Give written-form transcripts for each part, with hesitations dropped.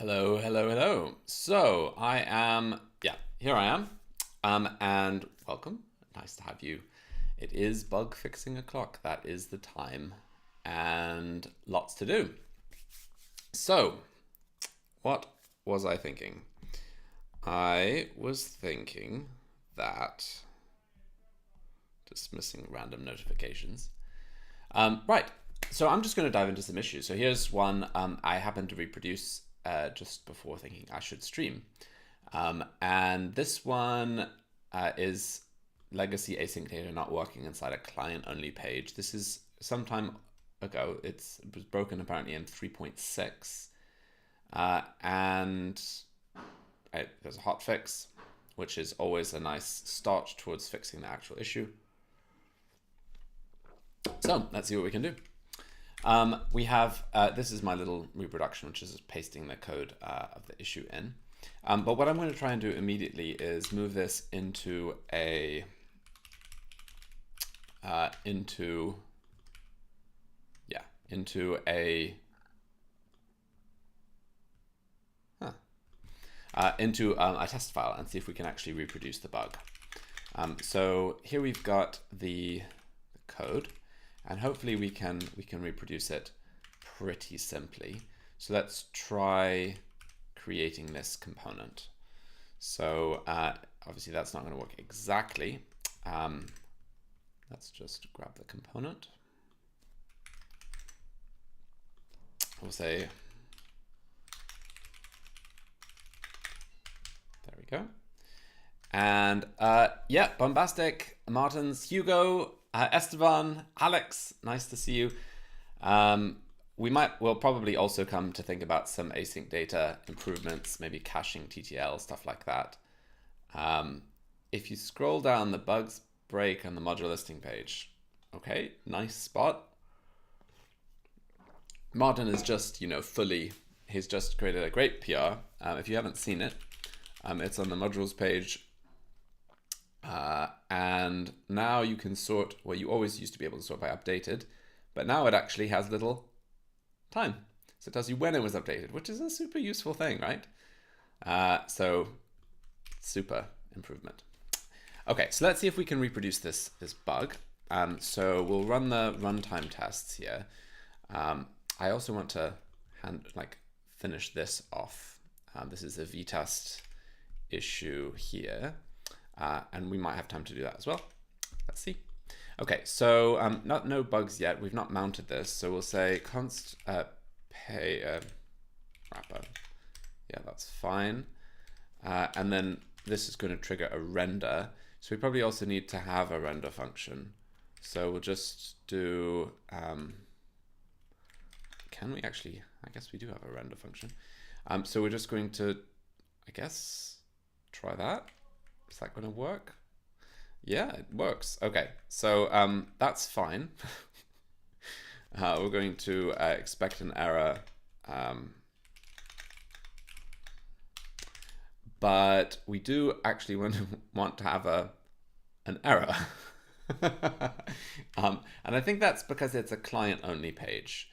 Hello, hello, hello. So here I am, and welcome. Nice to have you. It is bug fixing o'clock. That is the time, and lots to do. So, what was I thinking? I was thinking that dismissing random notifications. Right. So I'm just going to dive into some issues. So here's one I happened to reproduce just before thinking I should stream. And this one is legacy async data not working inside a client-only page. This is some time ago. It was broken apparently in 3.6. And there's a hot fix, which is always a nice start towards fixing the actual issue. So let's see what we can do. We have, this is my little reproduction, which is pasting the code of the issue in. But what I'm going to try and do immediately is move this into a, into a test file and see if we can actually reproduce the bug. So here we've got the code. And hopefully we can reproduce it pretty simply. So let's try creating this component. So obviously that's not going to work exactly. Let's just grab the component. We'll say, there we go. And yeah, Bombastic, Martins, Hugo, Esteban, Alex, nice to see you. We'll probably also come to think about some async data improvements, maybe caching TTL, stuff like that. If you scroll down, the bugs break on the module listing page. Okay, nice spot. Martin is just, he's just created a great PR. If you haven't seen it, it's on the modules page. And now you can sort, well, you always used to be able to sort by updated, but now it actually has little time. So it tells you when it was updated, which is a super useful thing, right? So super improvement. Okay, so let's see if we can reproduce this bug. So we'll run the runtime tests here. I also want to finish this off. This is a vtest issue here. And we might have time to do that as well. Let's see. Okay, so no bugs yet. We've not mounted this, so we'll say const pay wrapper. Yeah, that's fine. And then this is going to trigger a render. So we probably also need to have a render function. So we'll just do. Can we actually? I guess we do have a render function. So we're just going to, I guess, try that. Is that going to work? Yeah, it works. Okay, so that's fine. We're going to expect an error. But we do actually want to have an error. And I think that's because it's a client-only page.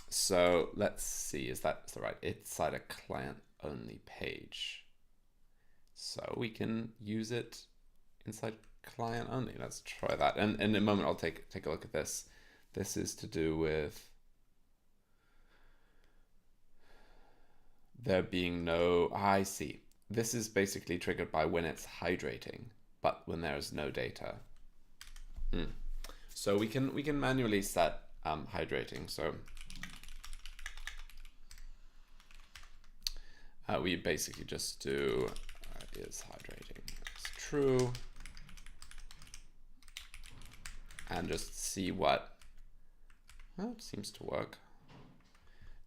So let's see, is that the right? It's a client-only page. So we can use it inside client only. Let's try that. And in a moment, I'll take a look at this. This is to do with there being no, I see. This is basically triggered by when it's hydrating, but when there's no data. So we can manually set hydrating. So we basically just do is hydrating. It's true. And just see what, well, it seems to work.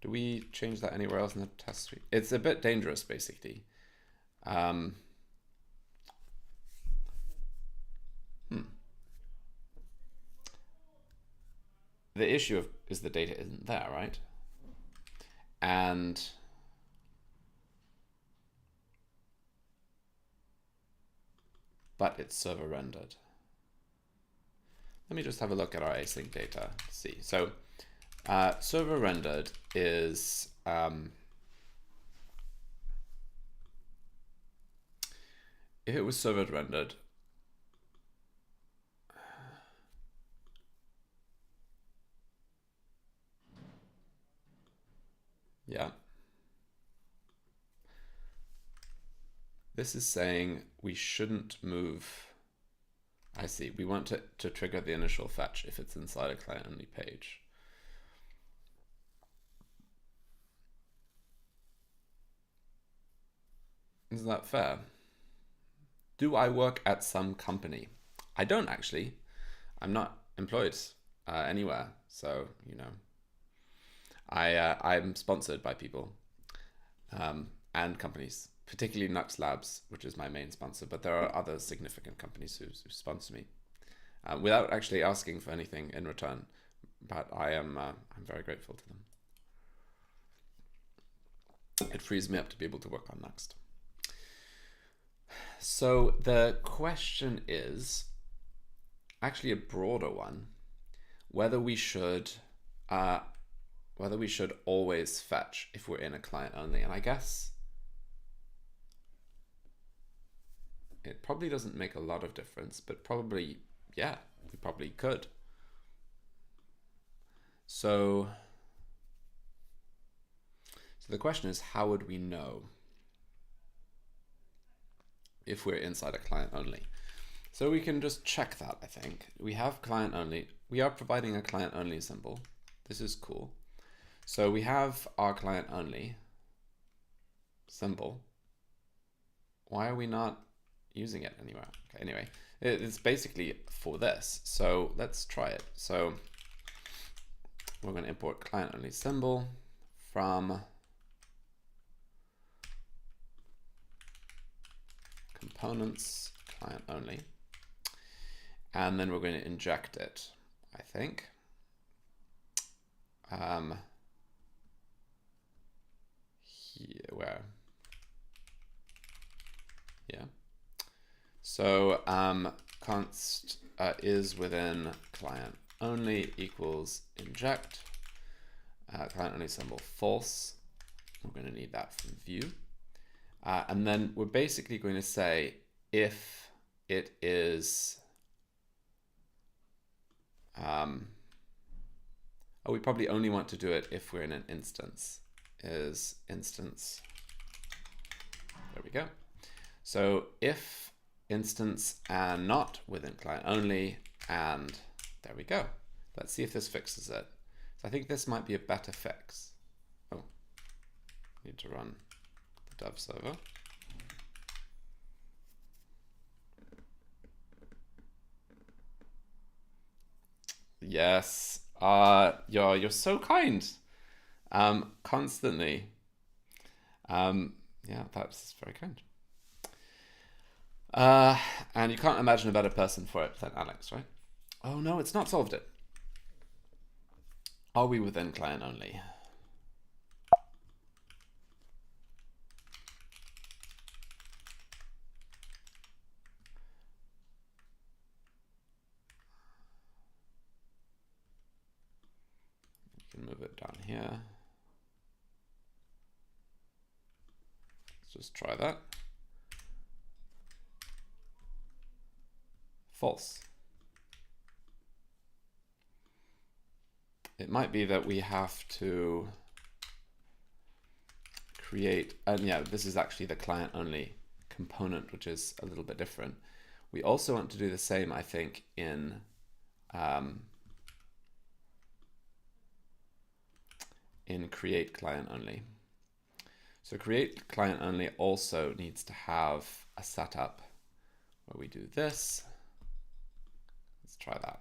Do we change that anywhere else in the test suite? It's a bit dangerous, basically. The issue is the data isn't there, right? And but it's server rendered. Let me just have a look at our async data. See, so server rendered is if it was server rendered, yeah. This is saying we shouldn't move. I see. We want to trigger the initial fetch if it's inside a client-only page. Is that fair? Do I work at some company? I don't actually. I'm not employed anywhere. So, you know, I'm sponsored by people and companies, particularly Nux Labs, which is my main sponsor. But there are other significant companies who sponsor me without actually asking for anything in return. But I'm very grateful to them. It frees me up to be able to work on Nuxt. So the question is actually a broader one, whether we should always fetch if we're in a client only. And I guess it probably doesn't make a lot of difference, but probably, yeah, we probably could. So the question is, how would we know if we're inside a client only? So we can just check that, I think. We have client only. We are providing a client only symbol. This is cool. So we have our client only symbol. Why are we not using it anywhere? Okay, anyway, it's basically for this. So let's try it. So we're going to import client only symbol from components client only. And then we're going to inject it, I think. Here, where? Yeah. So const is within client only equals inject client only symbol false. We're going to need that from view. And then we're basically going to say if it is we probably only want to do it if we're in an instance. Is instance. There we go. So if instance and not within client only, and there we go. Let's see if this fixes it. So I think this might be a better fix. Oh, need to run the dev server. Yes. You're so kind. Constantly. Yeah, that's very kind. And you can't imagine a better person for it than Alex, right? Oh no, it's not solved it. Are we within client only? We can move it down here. Let's just try that. False. It might be that we have to create, and yeah, this is actually the client only component, which is a little bit different. We also want to do the same, I think, in create client only. So create client only also needs to have a setup where we do this. Let's try that.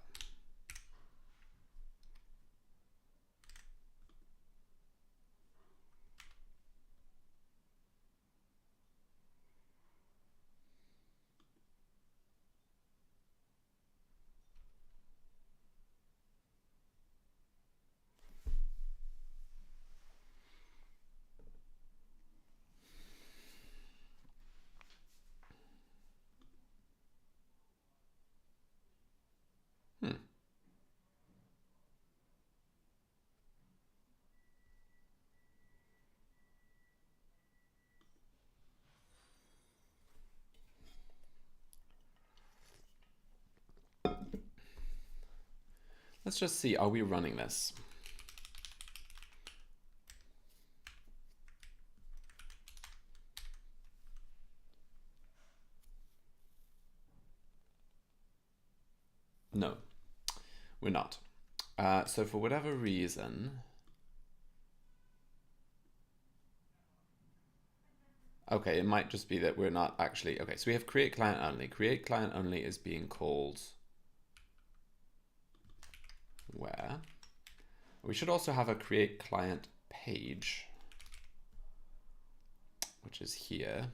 Let's just see, are we running this? No, we're not. So for whatever reason, okay, it might just be that we're not actually, okay, so we have create client only. Create client only is being called where? We should also have a create client page, which is here.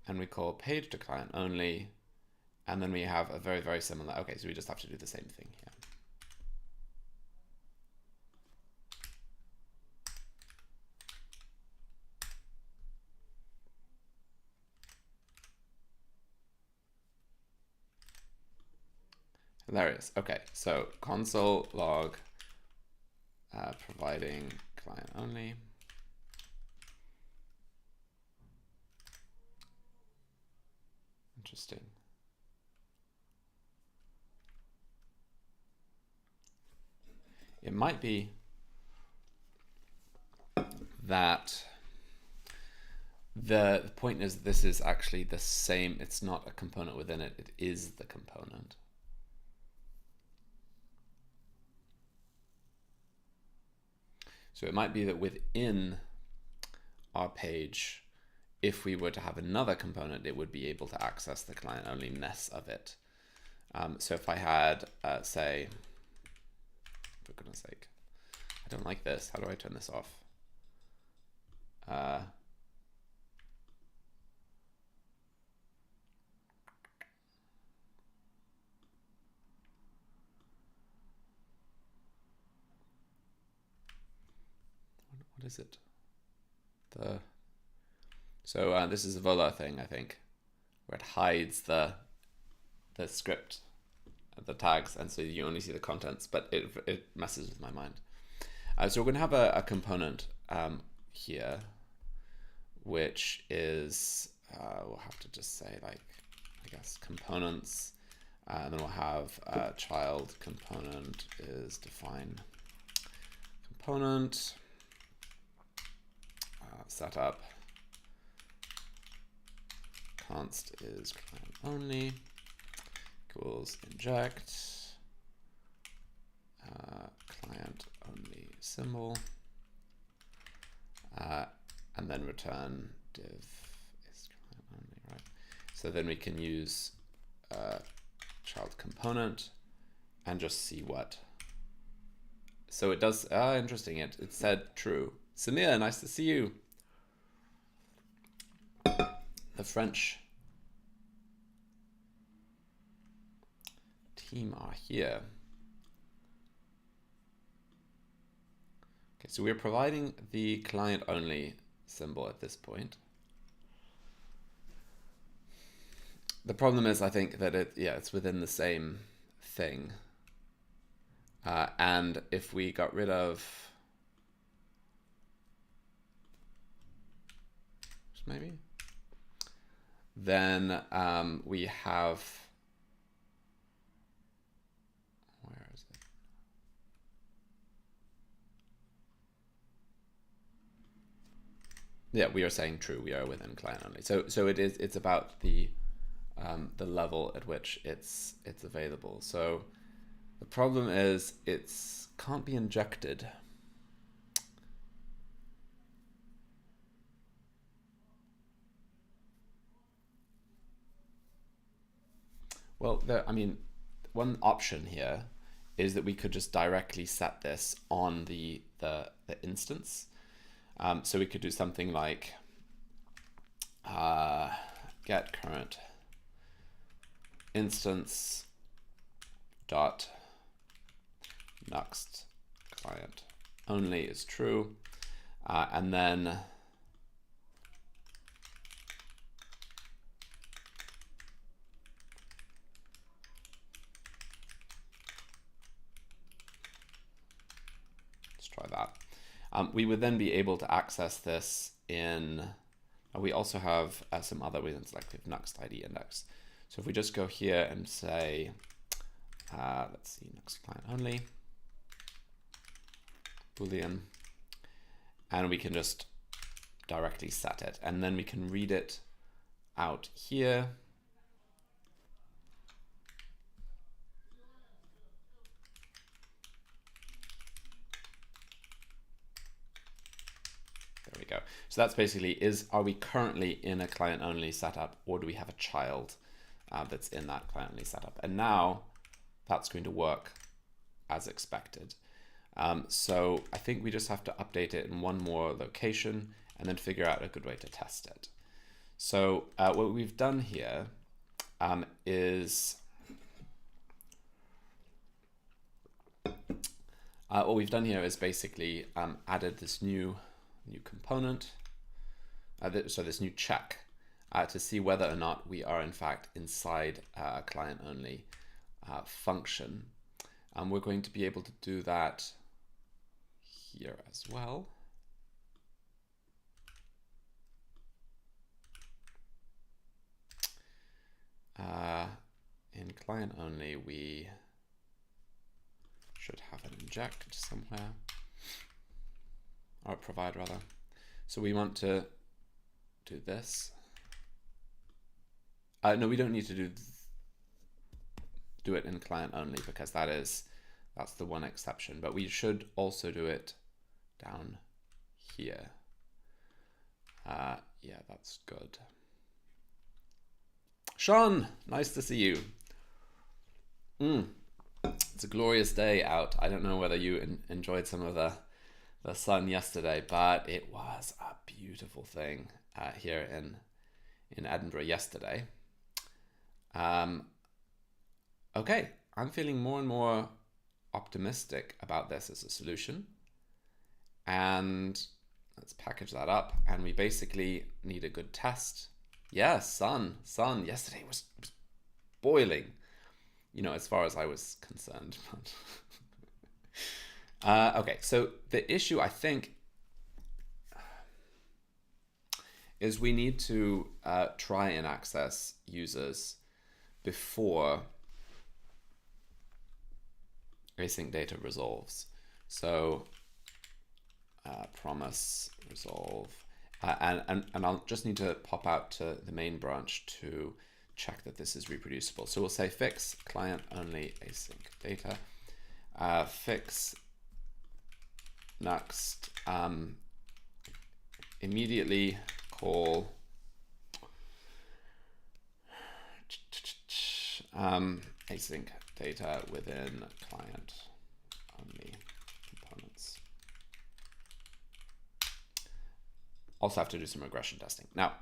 And we call page to client only. And then we have a very, very similar, okay, so we just have to do the same thing here. Hilarious. Okay, so console log providing client only. Interesting. It might be that the point is this is actually the same. It's not a component within it. It is the component. So it might be that within our page, if we were to have another component, it would be able to access the client only-ness of it. So if I had, say, for goodness sake, I don't like this. How do I turn this off? What is it? So this is a Vola thing, I think, where it hides the script, the tags, and so you only see the contents, but it messes with my mind. So we're going to have a component here, which is, we'll have to just say, like, I guess, components, and then we'll have child component is define component, setup, const is client only, equals inject, client only symbol, and then return div is client only, right? So then we can use child component and just see what. So it does, interesting, it said true. Samir, nice to see you. The French team are here. Okay, so we're providing the client only symbol at this point. The problem is, I think that it's within the same thing. And if we got rid of, maybe, then we have, where is it? Yeah, we are saying true. We are within client only. So it's about the level at which it's available. So the problem is it can't be injected. Well, I mean, one option here is that we could just directly set this on the instance. So we could do something like get current instance dot next client only is true, and then let's try that. We would then be able to access this in, we also have some other reasons, like the next ID index. So if we just go here and say let's see, next client only, Boolean, and we can just directly set it, and then we can read it out here. There we go. So that's basically, are we currently in a client only setup, or do we have a child that's in that client only setup? And now that's going to work as expected. So I think we just have to update it in one more location and then figure out a good way to test it. So what we've done here is basically added this new component, so this new check to see whether or not we are in fact inside a client only function. We're going to be able to do that here as well. In client only, we should have an inject somewhere, or provide rather. So we want to do this. No, we don't need to do it in client only, because that's the one exception, but we should also do it down here. Yeah, that's good. Sean, nice to see you. It's a glorious day out. I don't know whether you enjoyed some of the sun yesterday, but it was a beautiful thing here in Edinburgh yesterday. Okay, I'm feeling more and more optimistic about this as a solution. And let's package that up. And we basically need a good test. Yeah, sun. Yesterday was boiling, you know, as far as I was concerned. Okay, so the issue, I think, is we need to try and access users before async data resolves. So promise resolve, and I'll just need to pop out to the main branch to check that this is reproducible. So we'll say fix client only async data, fix next, immediately call async data within client only components. Also have to do some regression testing. Now,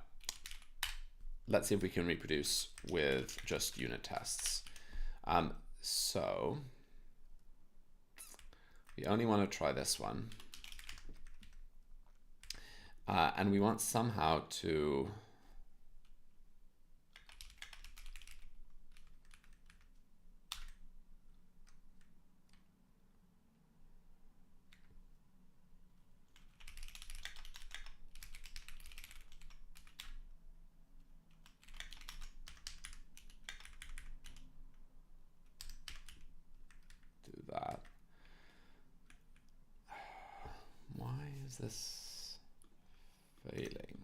let's see if we can reproduce with just unit tests. So we only want to try this one. And we want somehow to do that. Why is this failing?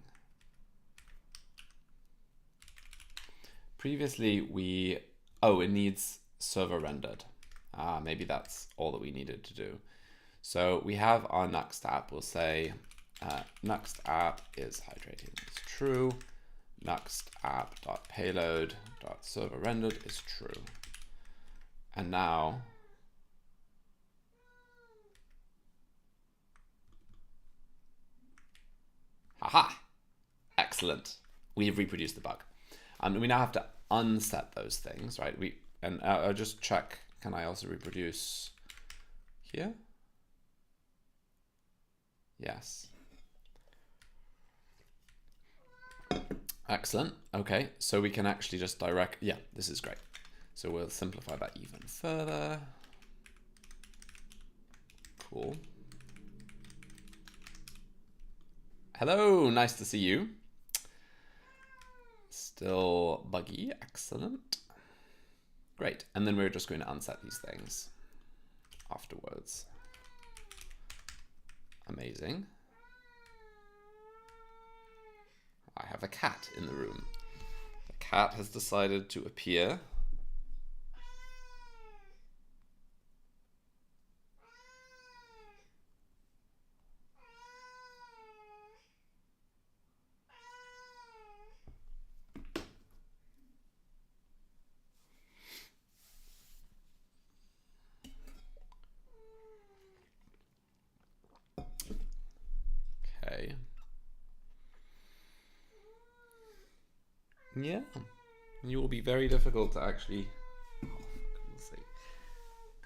Previously it needs server rendered. Maybe that's all that we needed to do. So we have our next app. We'll say next app is hydrating is true. Next app dot payload dot server rendered is true. And now haha, excellent. We have reproduced the bug. And we now have to unset those things, right? I'll just check, can I also reproduce here? Yes. Excellent. Okay, so we can actually just yeah, this is great. So we'll simplify that even further. Cool. Hello, nice to see you. Still buggy, excellent. Great. And then we're just going to unset these things afterwards. Amazing. I have a cat in the room. The cat has decided to appear. Okay. Yeah, you will be very difficult to actually. Oh, for goodness sake.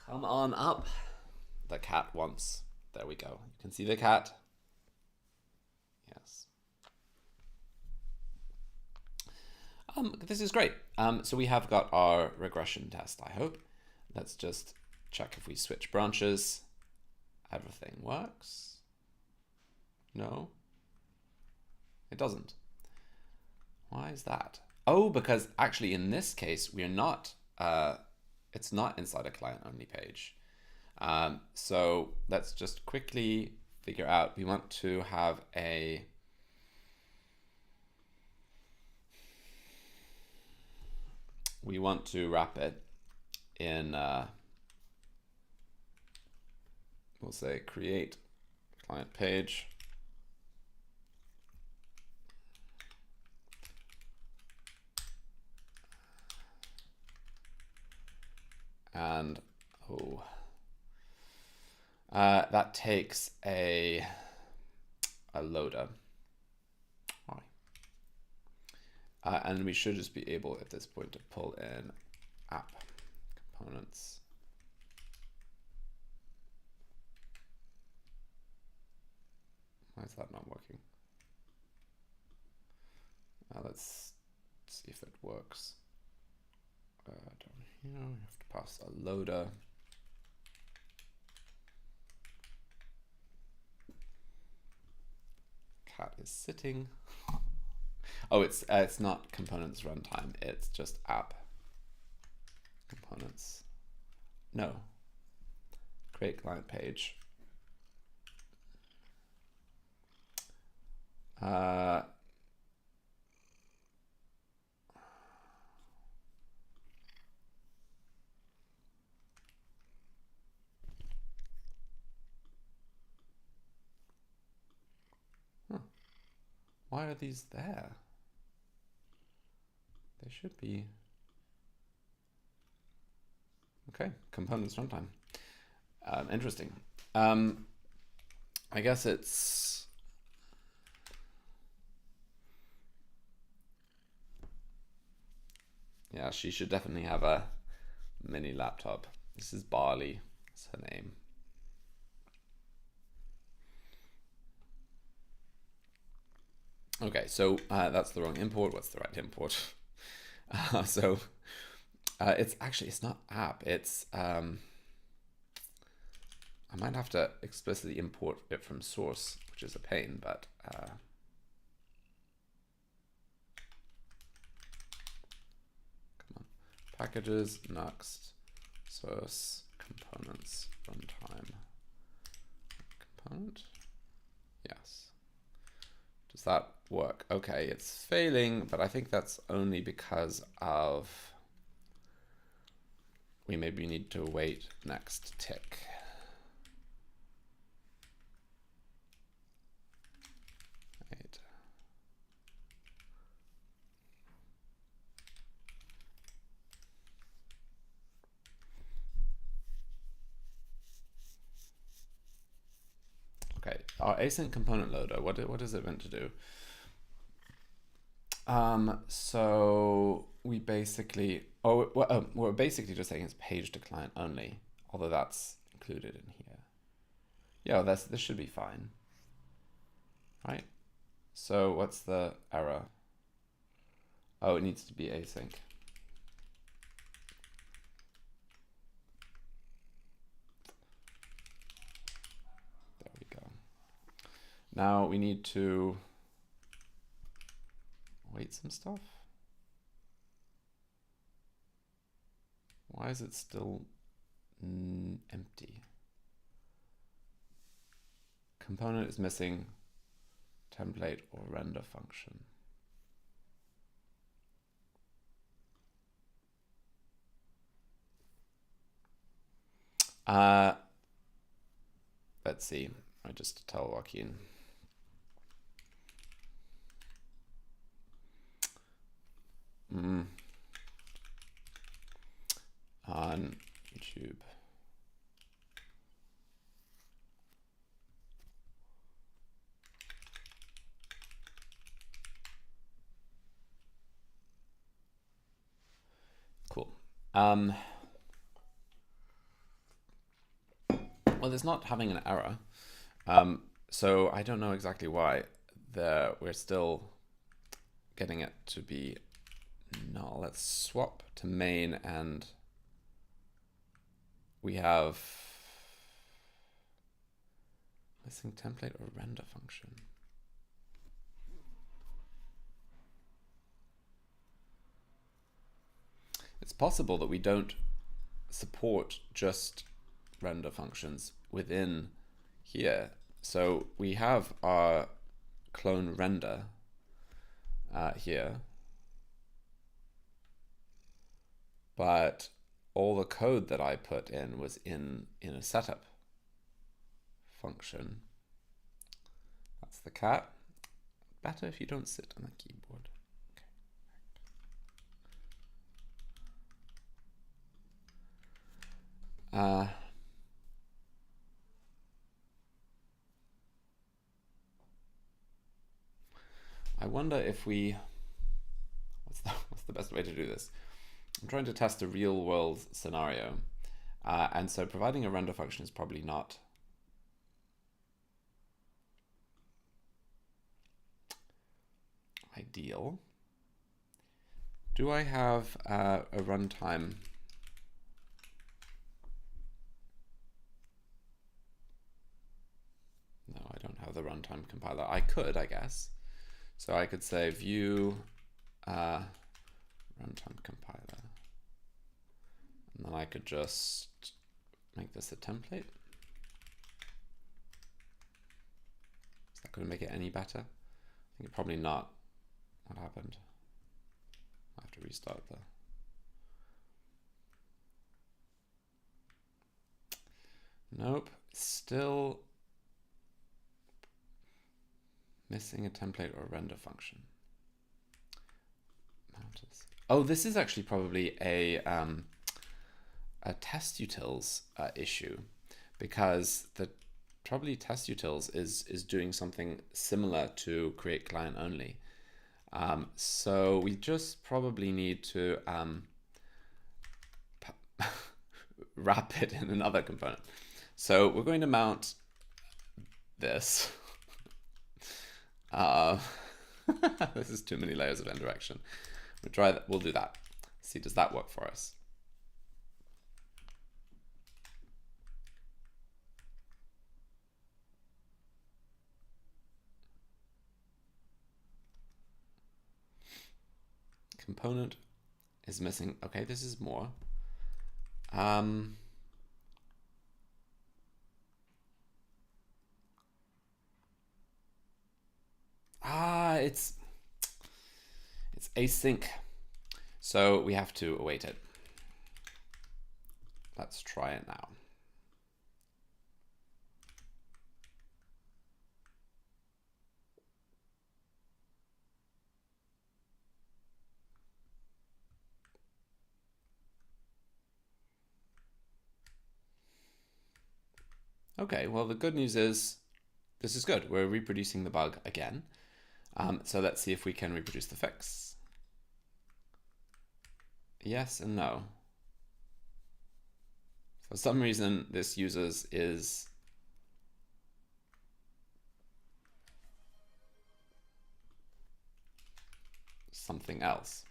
Come on up. The cat wants. There we go. You can see the cat. Yes. This is great. So we have got our regression test, I hope. Let's just check if we switch branches. Everything works. No, it doesn't. Why is that? Oh, because actually in this case, we are not, it's not inside a client-only page. So let's just quickly figure out, we want to have a, we want to wrap it in, we'll say create client page. And that takes a loader. And we should just be able at this point to pull in app components. Why is that not working? Let's see if it works. Down here, we have to pass a loader. Cat is sitting. Oh, it's not components runtime. It's just app components. No. Create client page. Why are these there? They should be. Okay, components runtime. Interesting. I guess it's. Yeah, she should definitely have a mini laptop. This is Barley, that's her name. Okay, so that's the wrong import. What's the right import? It's not app. It's I might have to explicitly import it from source, which is a pain, but come on. Packages, next, source, components, runtime, component. Yes. Does that work? Okay, it's failing, but I think that's only because of we maybe need to wait next tick. Right. Okay, our async component loader, what is it meant to do? So we basically, we're basically just saying it's page to client only, although that's included in here. Yeah, this should be fine, right? So what's the error? Oh, it needs to be async. There we go. Now we need to wait some stuff. Why is it still empty? Component is missing template or render function. Let's see. I just tell Joaquin. On YouTube. Cool. Well, it's not having an error. So I don't know exactly why. We're still getting it to be null. Let's swap to main, and we have missing template or render function. It's possible that we don't support just render functions within here. So we have our clone render here, but all the code that I put in was in a setup function. That's the cat. Better if you don't sit on the keyboard. Okay. I wonder if we, what's the best way to do this? I'm trying to test a real world scenario. And so providing a render function is probably not ideal. Do I have a runtime? No, I don't have the runtime compiler. I could, I guess. So I could say view runtime compiler. And then I could just make this a template. Is that going to make it any better? I think probably not. What happened? I have to restart the... Nope, still missing a template or render function. Oh, this is actually probably a test utils issue, because the probably test utils is doing something similar to create client only. So we just probably need to wrap it in another component. So we're going to mount this. This is too many layers of indirection. We'll try that. We'll do that. See, does that work for us? Component is missing. Okay, this is more. It's async. So we have to await it. Let's try it now. Okay, well, the good news is this is good. We're reproducing the bug again. So let's see if we can reproduce the fix. Yes and no. For some reason, this uses is something else.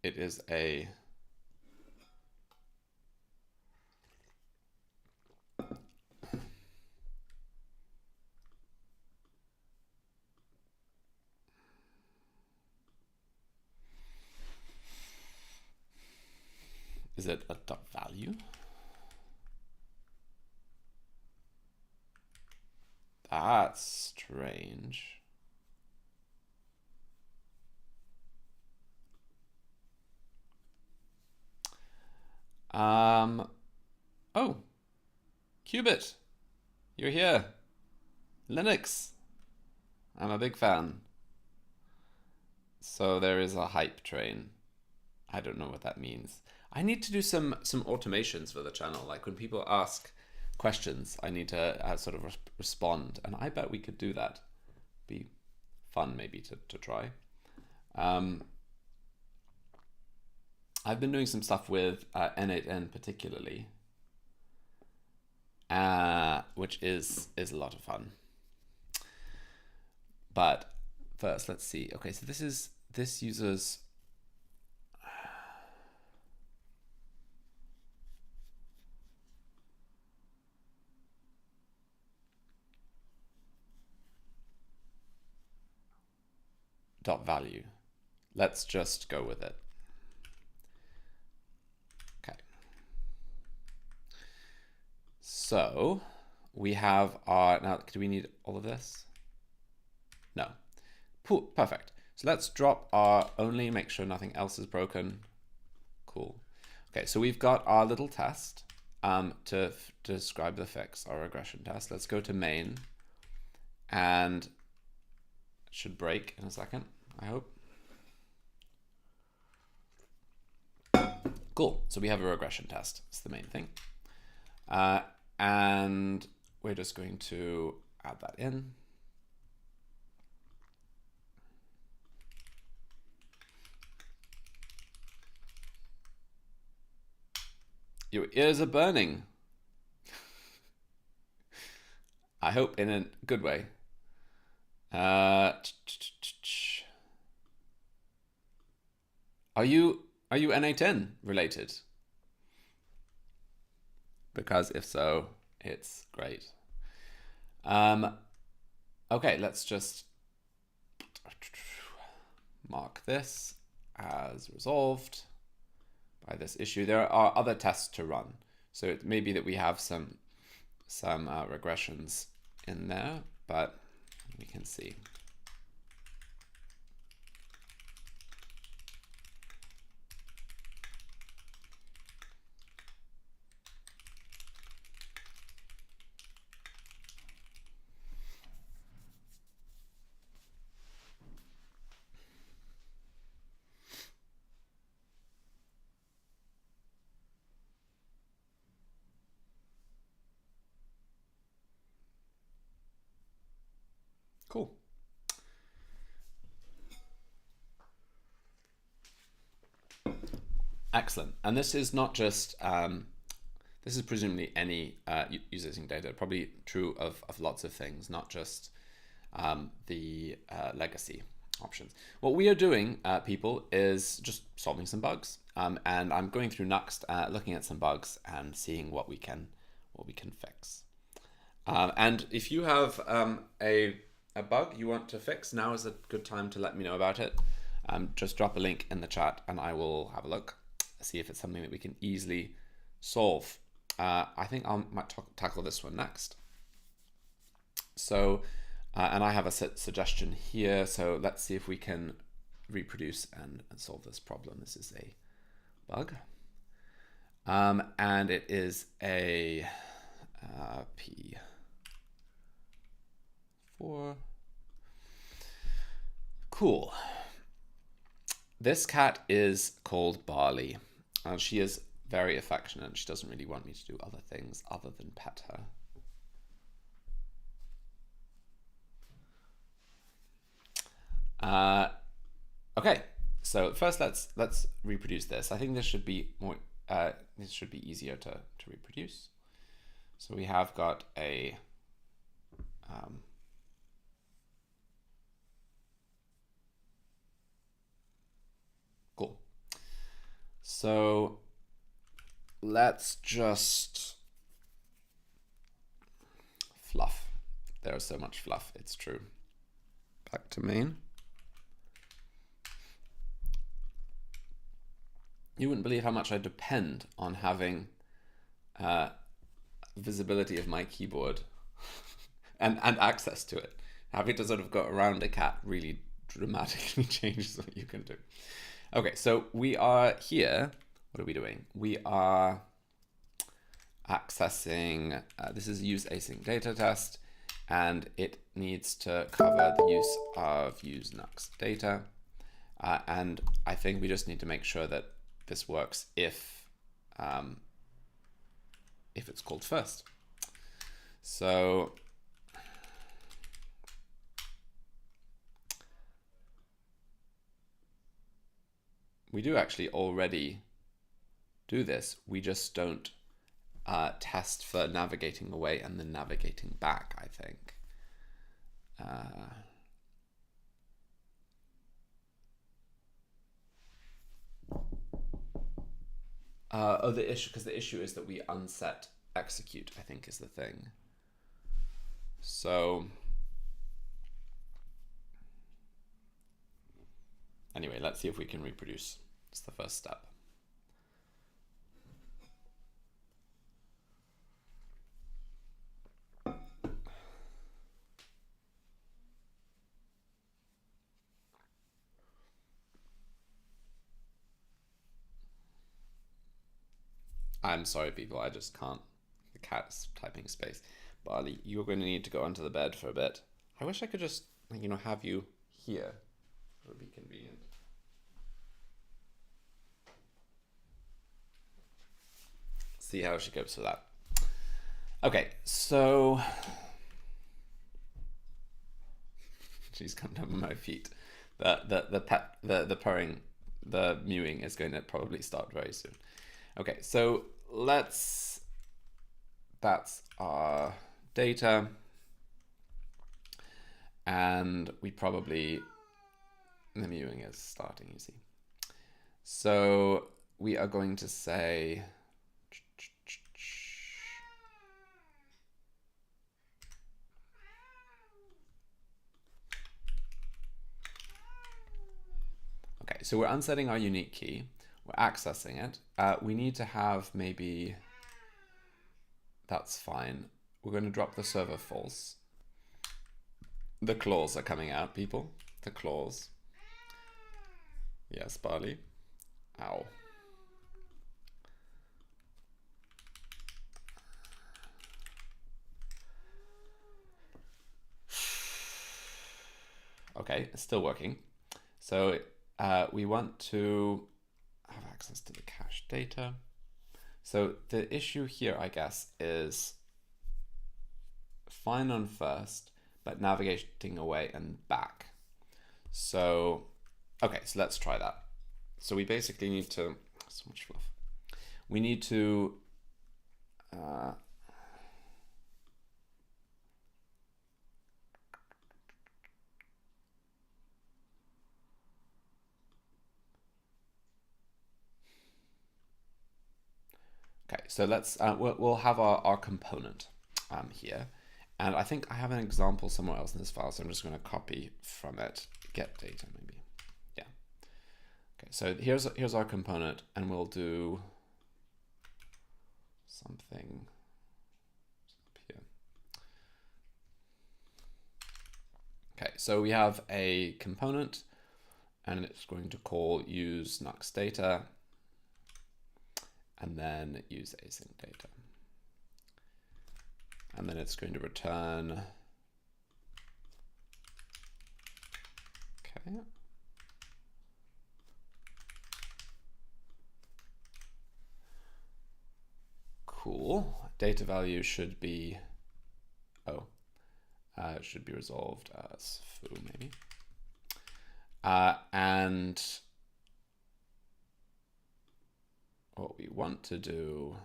It is a Is it a dot value? That's strange. Oh, Qubit, you're here. Linux, I'm a big fan. So there is a hype train. I don't know what that means. I need to do some automations for the channel. Like when people ask questions, I need to sort of respond, and I bet we could do that. Be fun maybe to try. I've been doing some stuff with N8N particularly, which is a lot of fun. But first, let's see. Okay, so this uses dot value. Let's just go with it. Okay. So we have our, now do we need all of this? No. Perfect. So let's drop our only, make sure nothing else is broken. Cool. Okay, so we've got our little test to describe the fix, our regression test. Let's go to main, and it should break in a second, I hope. Cool, so we have a regression test. It's the main thing. And we're just going to add that in. Your ears are burning. I hope in a good way. Are you N8N related? Because if so, it's great. Okay, let's just mark this as resolved by this issue. There are other tests to run, so it may be that we have some regressions in there, but we can see. Cool. Excellent. And this is not just, this is presumably any user-using data, probably true of lots of things, not just the legacy options. What we are doing, people, is just solving some bugs. And I'm going through Nuxt, looking at some bugs and seeing what we can fix. And if you have a bug you want to fix, now is a good time to let me know about it. Just drop a link in the chat and I will have a look, see if it's something that we can easily solve. I think I might tackle this one next. So, and I have a suggestion here. So let's see if we can reproduce and solve this problem. This is a bug. And it is a P4. Cool. This cat is called Barley. She is very affectionate. She doesn't really want me to do other things other than pet her. Okay, so first let's reproduce this. I think this should be more. This should be easier to reproduce. So we have got a cool. So let's just fluff. There's so much fluff, it's true. Back to main. you wouldn't believe how much I depend on having visibility of my keyboard and access to it. Having to sort of go around a cat really dramatically changes what you can do. Okay, so we are here. What are we doing? We are accessing, this is use async data test, and it needs to cover the use of use nux data. And I think we just need to make sure that this works if it's called first. So we do actually already do this. We just don't test for navigating away and then navigating back, I think. Oh, the issue, because the issue is that we unset execute, I think is the thing. So anyway, let's see if we can reproduce. It's the first step. I'm sorry, people, I just can't. The cat's typing space. Barley, you're going to need to go onto the bed for a bit. I wish I could just, you know, have you here. It would be convenient. See how she copes with that. Okay, so she's come down on my feet. The purring, the mewing is going to probably start very soon. Okay, so that's our data, and we probably, the mewing is starting, you see. So we are going to say, okay, so we're unsetting our unique key, we're accessing it. We need to have maybe, that's fine. We're going to drop the server false. The claws are coming out, people. The claws. Yes, Barley. Ow. Okay, it's still working. So we want to have access to the cache data. So the issue here, I guess, is fine on first, but navigating away and back. So, okay, so let's try that. So we basically need to, so much fluff. We need to, okay, so let's, we'll have our component here. And I think I have an example somewhere else in this file, so I'm just going to copy from it, get data maybe. Yeah. Okay, so here's our component, and we'll do something up here. Okay, so we have a component, and it's going to call use nux data, and then use async data. And then it's going to return, okay. Cool. Data value should be, it should be resolved as foo maybe. And what we want to do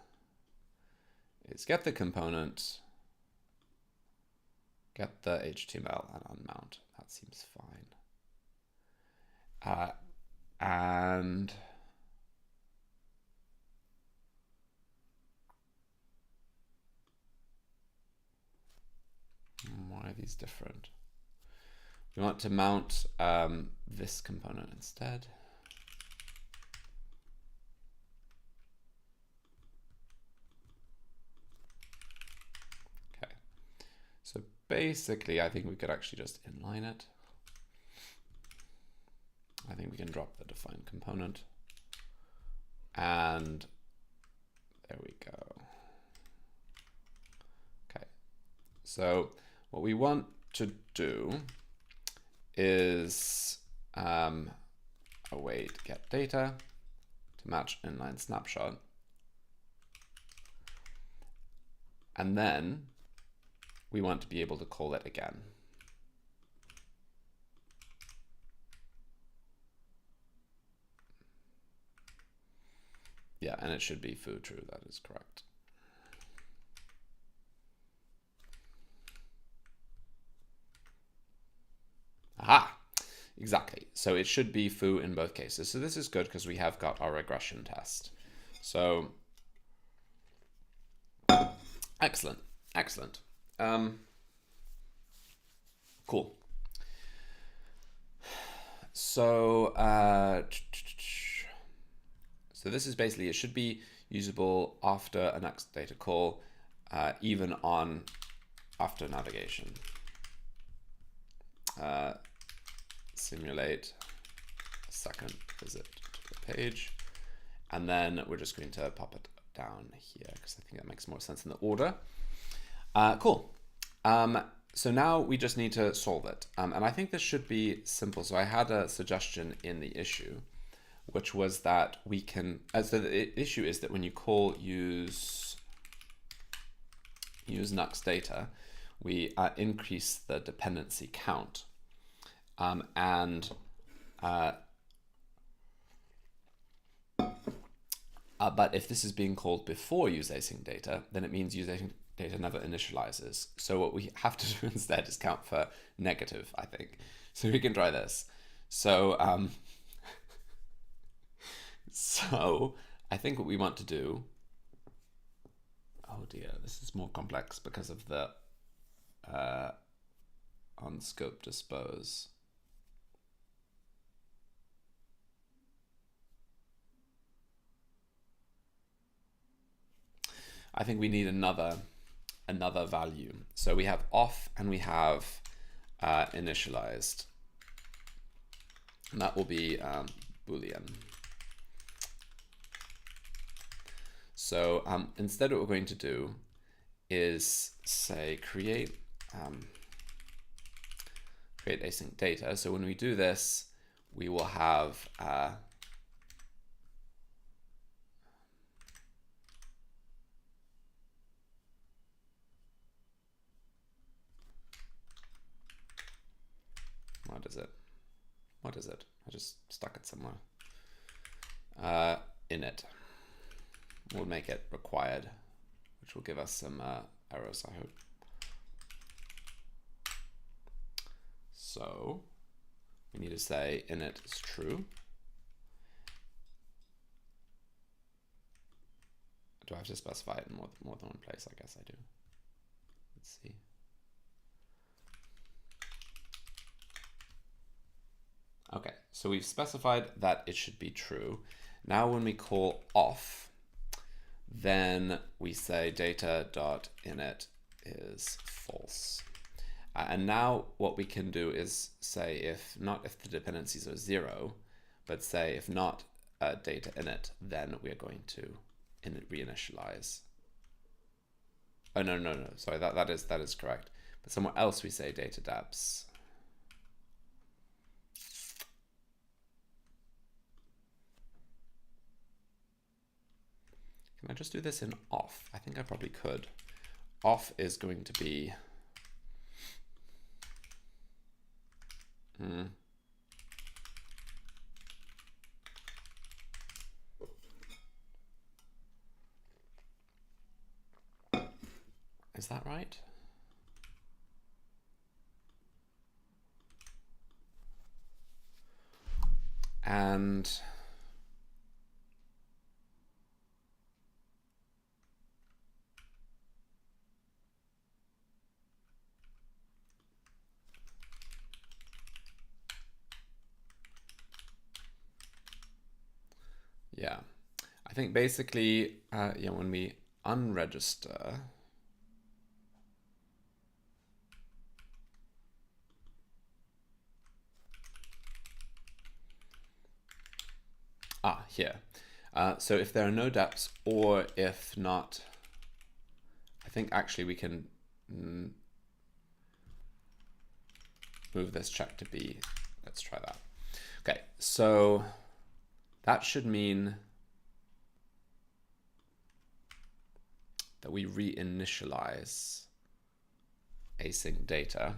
is get the component, get the HTML and unmount. That seems fine. And why are these different? We want to mount this component instead. basically, I think we could actually just inline it. I think we can drop the define component. And there we go. Okay. So what we want to do is await get data to match inline snapshot. And then we want to be able to call it again. Yeah, and it should be foo true, that is correct. Aha, exactly. So it should be foo in both cases. So this is good because we have got our regression test. So excellent, excellent. Cool. So so this is basically, it should be usable after a next data call, even on after navigation. Simulate a second visit to the page. And then we're just going to pop it down here because I think that makes more sense in the order. Cool. So now we just need to solve it. And I think this should be simple. So I had a suggestion in the issue, which was that we can, so the issue is that when you call use Nux data, we increase the dependency count. But if this is being called before use async data, then it means use async data never initializes. So what we have to do instead is count for negative, I think. So we can try this. So so I think what we want to do, oh dear, this is more complex because of the on scope dispose. I think we need another value. So we have off and we have initialized, and that will be Boolean. So instead what we're going to do is say create async data. So when we do this, we will have what is it? I just stuck it somewhere. Init. We'll make it required, which will give us some errors, I hope. So we need to say init is true. Do I have to specify it in more than one place? I guess I do. Let's see. Okay, so we've specified that it should be true. Now when we call off, then we say data.init is false. And now what we can do is say if the dependencies are 0, but say if not data init, then we are going to reinitialize. Oh no, sorry, that is correct. But somewhere else we say data dabs. Can I just do this in off? I think I probably could. Off is going to be Is that right? And yeah, I think basically, when we unregister, Here. So if there are no deps, or if not, I think actually we can move this check to B. Let's try that. Okay, so that should mean that we reinitialize async data.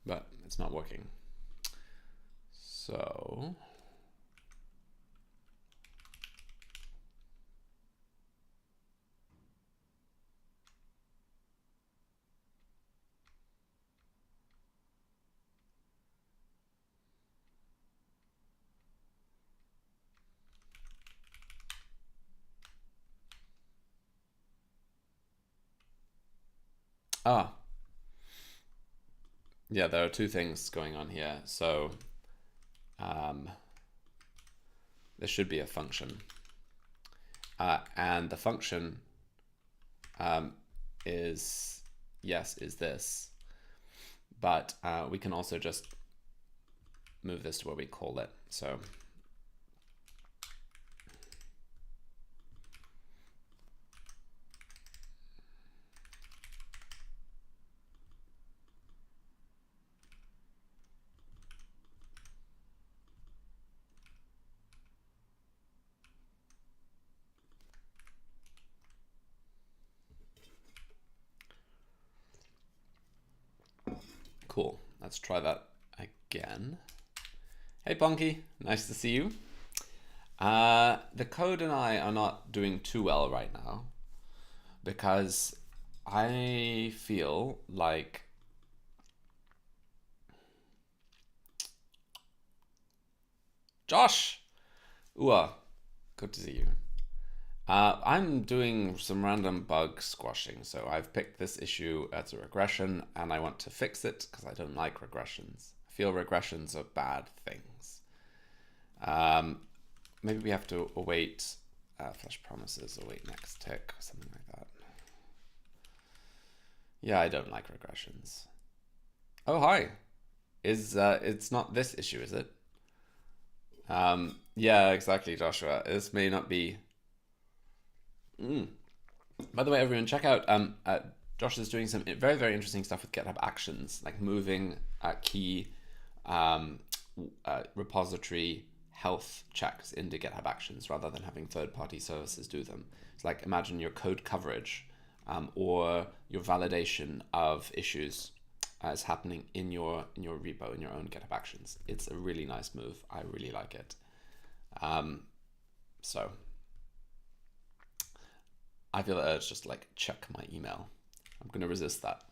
But it's not working. So yeah, there are two things going on here. So there should be a function. And the function is this. But we can also just move this to where we call it. So cool. Let's try that again. Hey, Ponky, nice to see you. The code and I are not doing too well right now because I feel like Josh, good to see you. I'm doing some random bug squashing. So I've picked this issue as a regression and I want to fix it because I don't like regressions. I feel regressions are bad things. Maybe we have to await flash promises, await next tick, something like that. Yeah, I don't like regressions. Oh, hi. It's not this issue, is it? Yeah, exactly, Joshua. This may not be. By the way, everyone, check out Josh is doing some very, very interesting stuff with GitHub Actions, like moving key repository health checks into GitHub Actions rather than having third-party services do them. It's like imagine your code coverage or your validation of issues is happening in your repo, in your own GitHub Actions. It's a really nice move. I really like it. So I feel the urge just to like check my email. I'm going to resist that.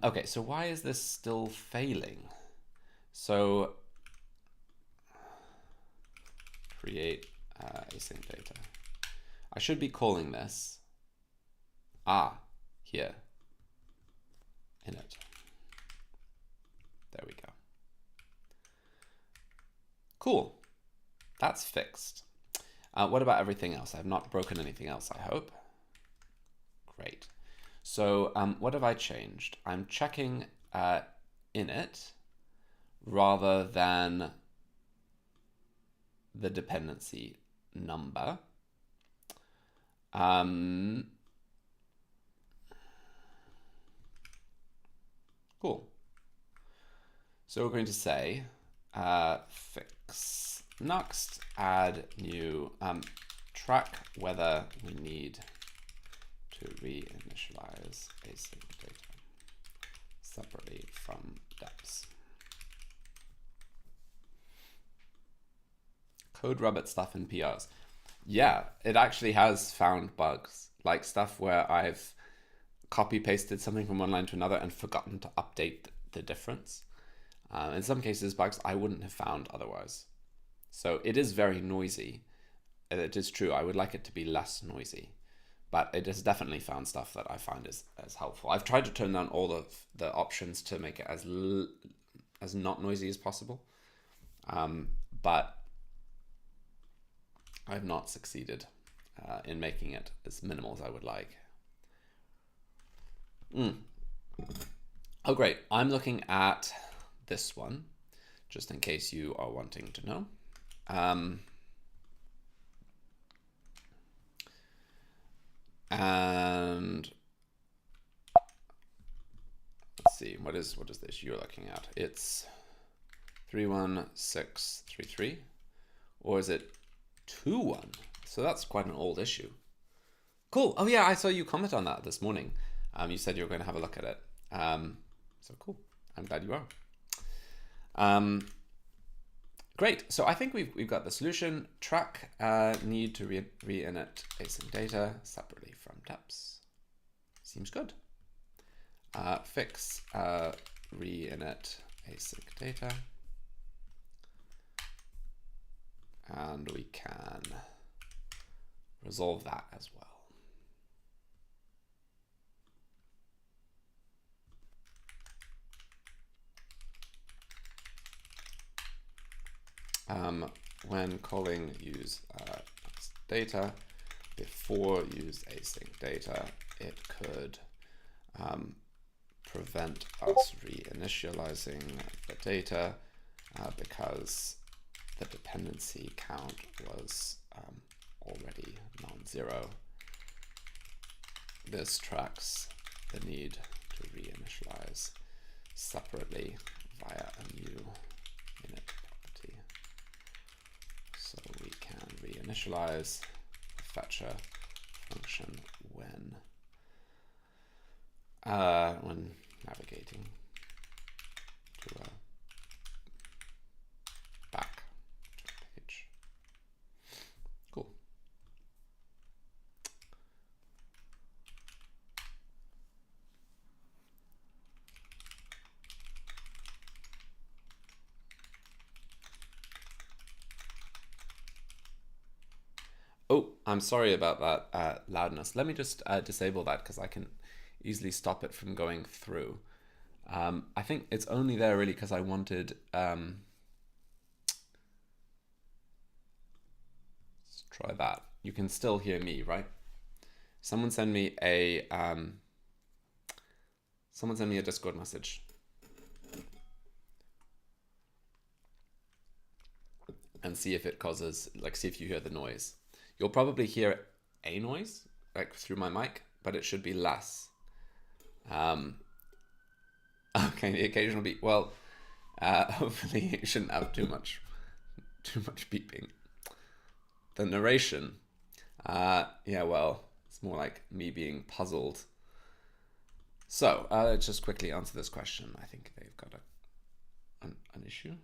Okay, so why is this still failing? So create async data. I should be calling this here in it. There we go. Cool. That's fixed. What about everything else? I've not broken anything else, I hope. Great. So what have I changed? I'm checking init rather than the dependency number. Cool. So we're going to say fix next, add new track whether we need to reinitialize async data separately from deps. Code Rabbit stuff in PRs. Yeah, it actually has found bugs, like stuff where I've copy pasted something from one line to another and forgotten to update the difference. In some cases, bugs I wouldn't have found otherwise. So it is very noisy. It is true. I would like it to be less noisy, but it has definitely found stuff that I find is helpful. I've tried to turn down all of the options to make it as not noisy as possible, but I've not succeeded in making it as minimal as I would like. Oh, great. I'm looking at this one, just in case you are wanting to know. And let's see, what is this you're looking at? It's 31633, or is it 21? So that's quite an old issue. Cool. Oh yeah, I saw you comment on that this morning. You said you were going to have a look at it. So cool. I'm glad you are. Great. So I think we've got the solution. Track need to re-init async data separately from deps. Seems good. Fix re-init async data. And we can resolve that as well. When calling use data, before use async data, it could prevent us reinitializing the data because the dependency count was already non-zero. This tracks the need to reinitialize separately via a new init property. So we can reinitialize the fetcher function when navigating to a back page. Cool. Oh, I'm sorry about that loudness. Let me just disable that because I can easily stop it from going through. I think it's only there really because I wanted let's try that. You can still hear me, right? Someone send me a Discord message and see if it causes, like, see if you hear the noise. You'll probably hear a noise like through my mic, but it should be less. Okay, the occasional beep. Well, hopefully it shouldn't have too much beeping. The narration, yeah, well, it's more like me being puzzled. So let's just quickly answer this question. I think they've got an issue.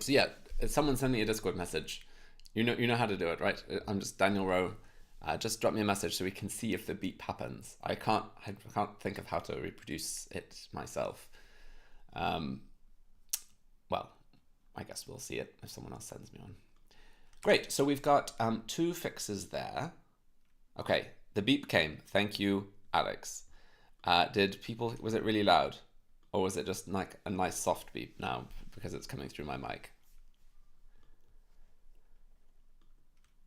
So yeah, someone send me a Discord message. You know how to do it, right? I'm just Daniel Rowe. Just drop me a message so we can see if the beep happens. I can't think of how to reproduce it myself. Well, I guess we'll see it if someone else sends me one. Great. So we've got 2 fixes there. Okay, the beep came. Thank you, Alex. Was it really loud? Or was it just like a nice soft beep now because it's coming through my mic?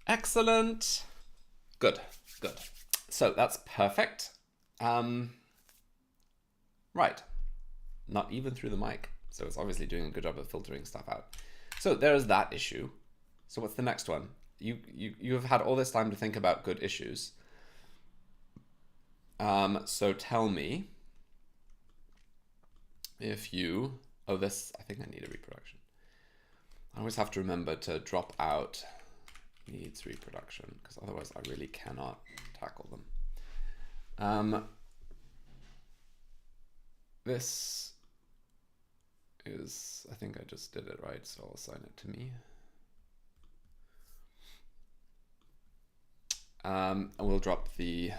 Excellent. Good. So that's perfect. Right. Not even through the mic. So it's obviously doing a good job of filtering stuff out. So there's that issue. So what's the next one? You have had all this time to think about good issues. So tell me if you... Oh, this... I think I need a reproduction. I always have to remember to drop out needs reproduction because otherwise I really cannot tackle them. This is... I think I just did it right, so I'll assign it to me. And we'll drop the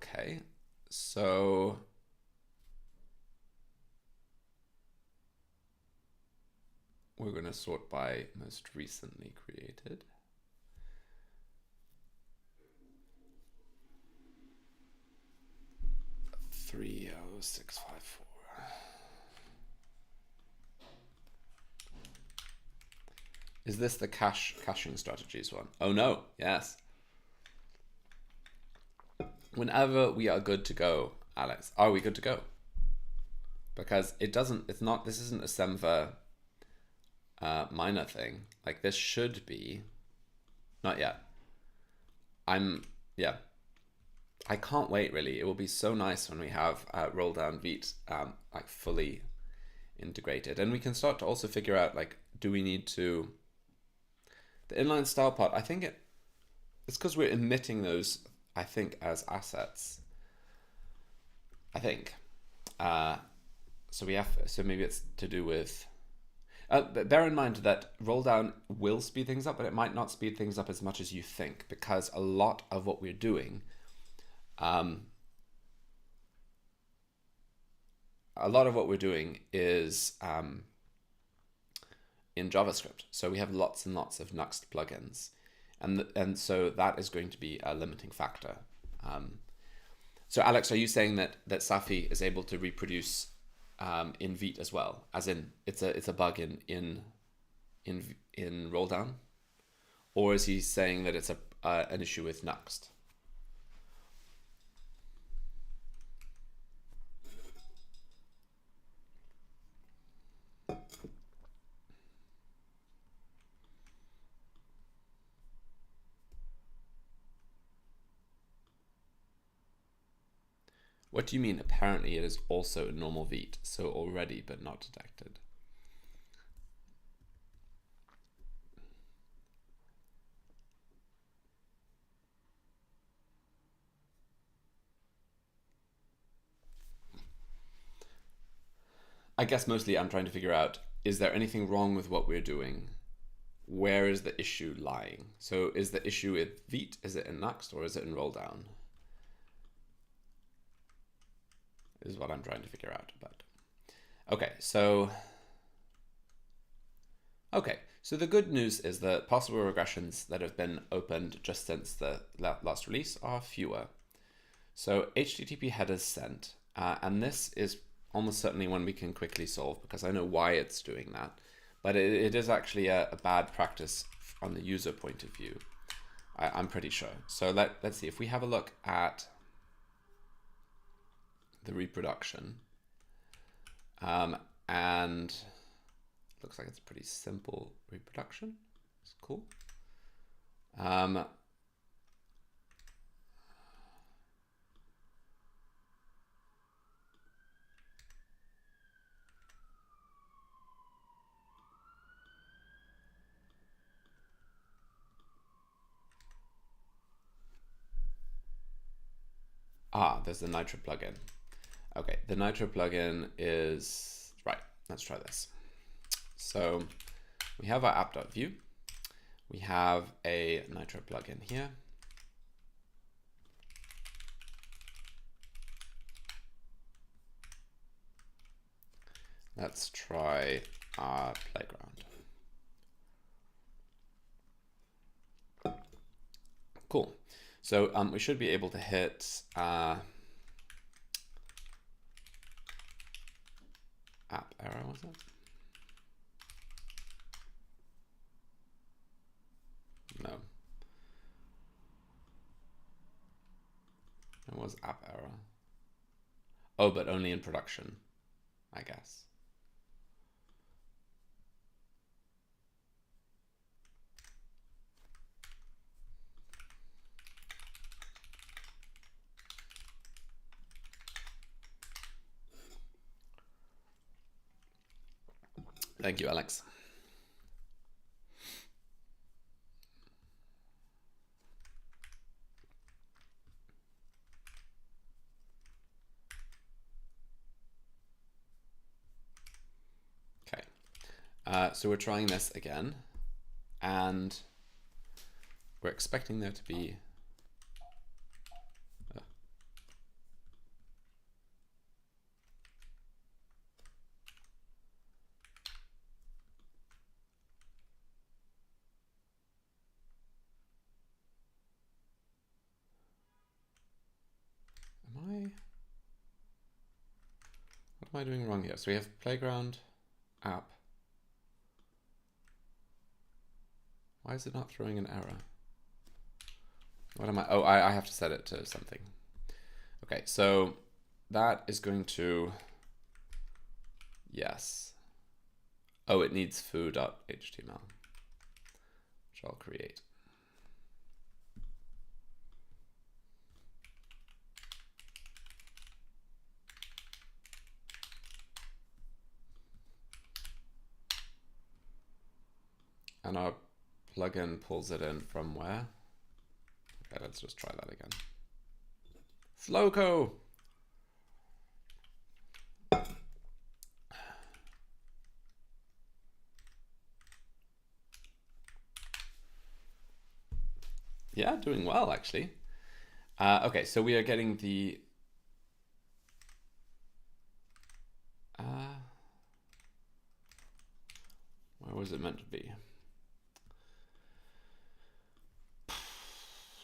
Okay, so we're going to sort by most recently created. Three oh 654. Is this the caching strategies one? Oh no, yes. Whenever we are good to go, Alex, are we good to go? Because it doesn't, it's not, this isn't a semver minor thing. Like this should be, not yet. Yeah. I can't wait really. It will be so nice when we have roll down Vite like fully integrated. And we can start to also figure out like, do we need to, the inline style part, I think it's because we're emitting those, I think, as assets. I think. So maybe it's to do with, but bear in mind that roll down will speed things up, but it might not speed things up as much as you think, because a lot of what we're doing, is in JavaScript. So we have lots and lots of Nuxt plugins, and so that is going to be a limiting factor. So Alex, are you saying that Safi is able to reproduce in Vite as well, as in it's a bug in roll down, or is he saying that it's an issue with Nuxt? What do you mean? Apparently it is also in normal Vite, so already but not detected. I guess mostly I'm trying to figure out, is there anything wrong with what we're doing? Where is the issue lying? So is the issue with Vite, is it in Nuxt, or is it in roll down? Is what I'm trying to figure out. But okay, so the good news is that possible regressions that have been opened just since the last release are fewer. So HTTP headers sent, and this is almost certainly one we can quickly solve, because I know why it's doing that, but it is actually a bad practice on the user point of view. I'm pretty sure. So let's see if we have a look at the reproduction, and looks like it's a pretty simple reproduction. It's cool. There's the Nitro plugin. Okay, the Nitro plugin is, right, let's try this. So we have our app.view. We have a Nitro plugin here. Let's try our playground. Cool. So we should be able to hit app error, was it? No. It was app error. Oh, but only in production, I guess. Thank you, Alex. Okay, so we're trying this again, and we're expecting there to be am I doing wrong here? So we have playground app. Why is it not throwing an error? What am I? Oh, I have to set it to something. Okay, so that is going to, yes. Oh, it needs foo.html, which I'll create. And our plugin pulls it in from where? Okay, let's just try that again. Flowco. Yeah, doing well, actually. Okay, so we are getting the... where was it meant to be?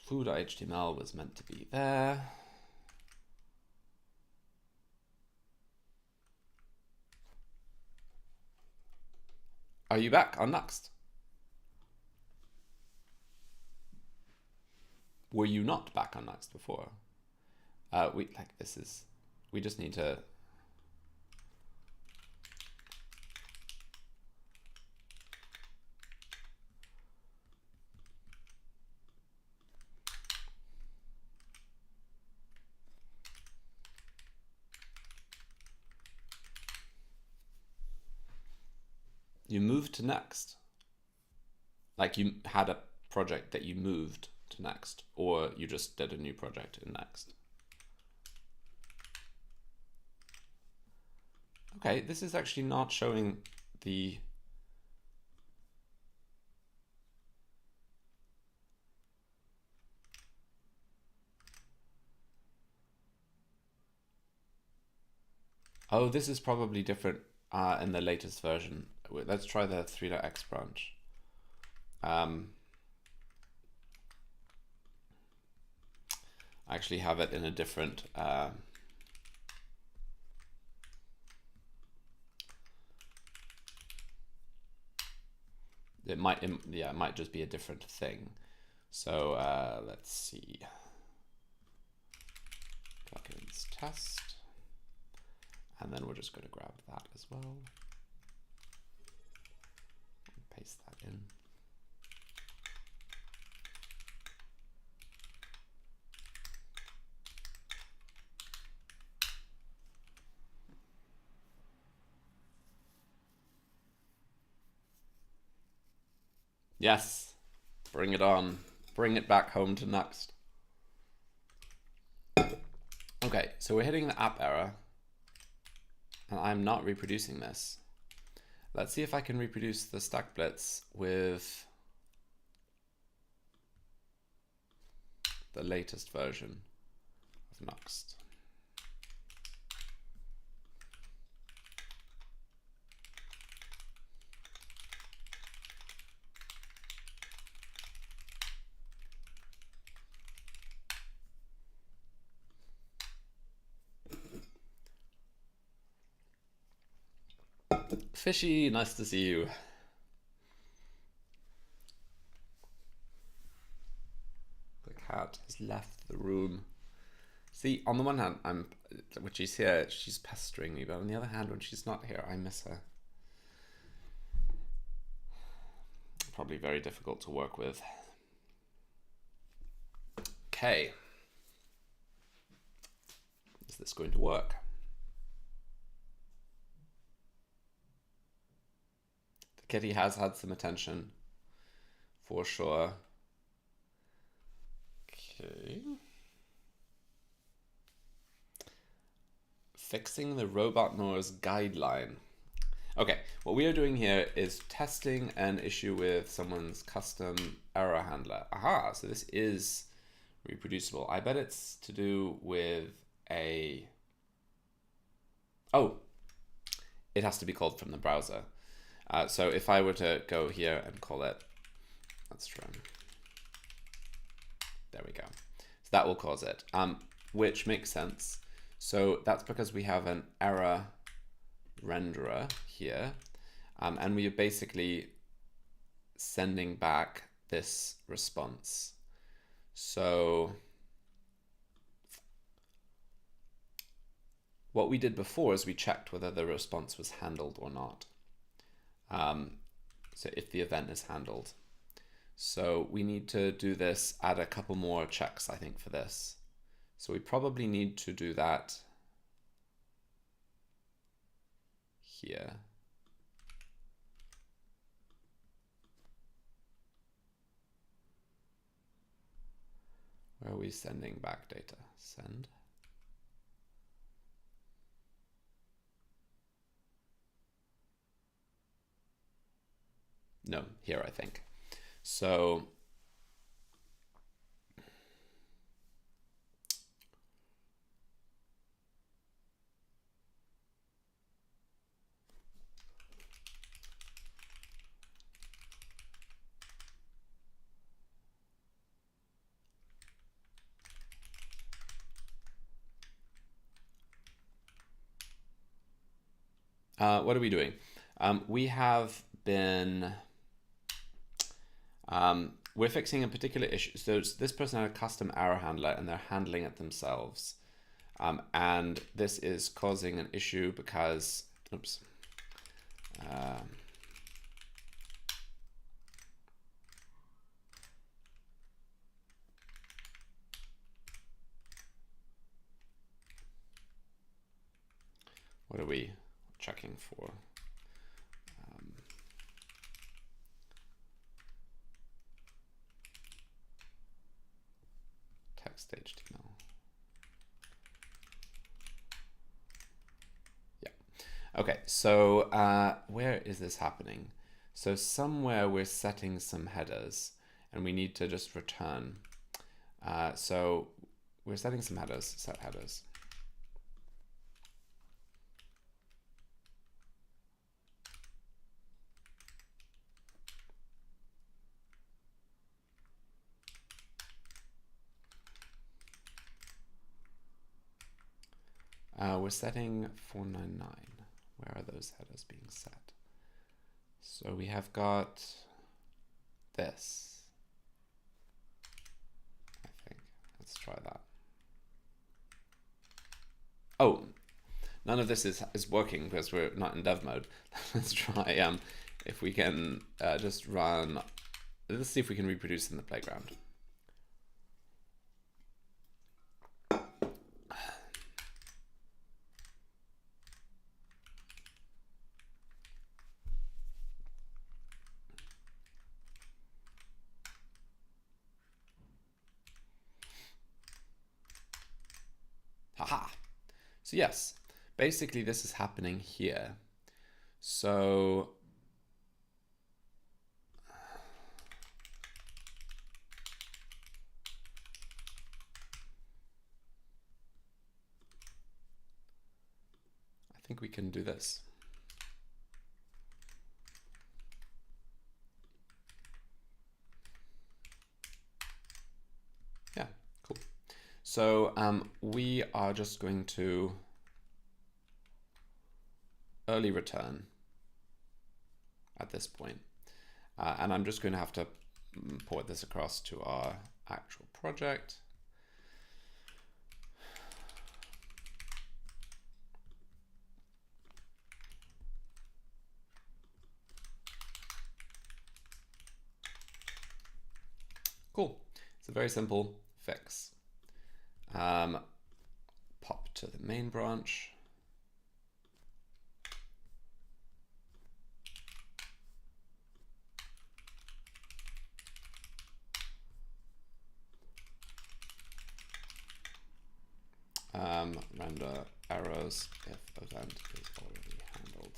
Foo.html was meant to be there. Are you back on Next? Were you not back on Next before? We just need to... You moved to Next. Like you had a project that you moved to Next, or you just did a new project in Next. Okay, this is actually not showing the... Oh, this is probably different in the latest version. Let's try the 3.x branch. I actually have it in a different... it might just be a different thing. So let's see. Plugins test. And then we're just going to grab that as well. Paste that in. Yes, bring it on. Bring it back home to Next. Okay, so we're hitting the app error. And I'm not reproducing this. Let's see if I can reproduce the stack blitz with the latest version of Next. Fishy, nice to see you. The cat has left the room. See, on the one hand, when she's here, she's pestering me, but on the other hand, when she's not here, I miss her. Probably very difficult to work with. Okay. Is this going to work? Kitty has had some attention, for sure. Okay. Fixing the robot noise guideline. Okay, what we are doing here is testing an issue with someone's custom error handler. Aha, so this is reproducible. I bet it's to do with a... Oh, it has to be called from the browser. So if I were to go here and call it, let's try. There we go. So that will cause it, which makes sense. So that's because we have an error renderer here, and we are basically sending back this response. So what we did before is we checked whether the response was handled or not. So if the event is handled. So we need to do this, add a couple more checks, I think, for this. So we probably need to do that here. Where are we sending back data? Send. No, here, I think. So what are we doing? We have been, we're fixing a particular issue. So this person had a custom error handler and they're handling it themselves. And this is causing an issue because, oops. What are we checking for? Text HTML. Yeah. Okay, so where is this happening? So somewhere we're setting some headers and we need to just return. So we're setting some headers, set headers. We're setting 499. Where are those headers being set? So we have got this, I think. Let's try that. Oh, none of this is working because we're not in dev mode. Let's try if we can just run. Let's see if we can reproduce in the playground. Haha. So yes, basically this is happening here. So I think we can do this. Yeah, cool. So we are just going to early return at this point. And I'm just going to have to port this across to our actual project. Cool. It's a very simple fix. Pop to the main branch. Render errors if event is already handled.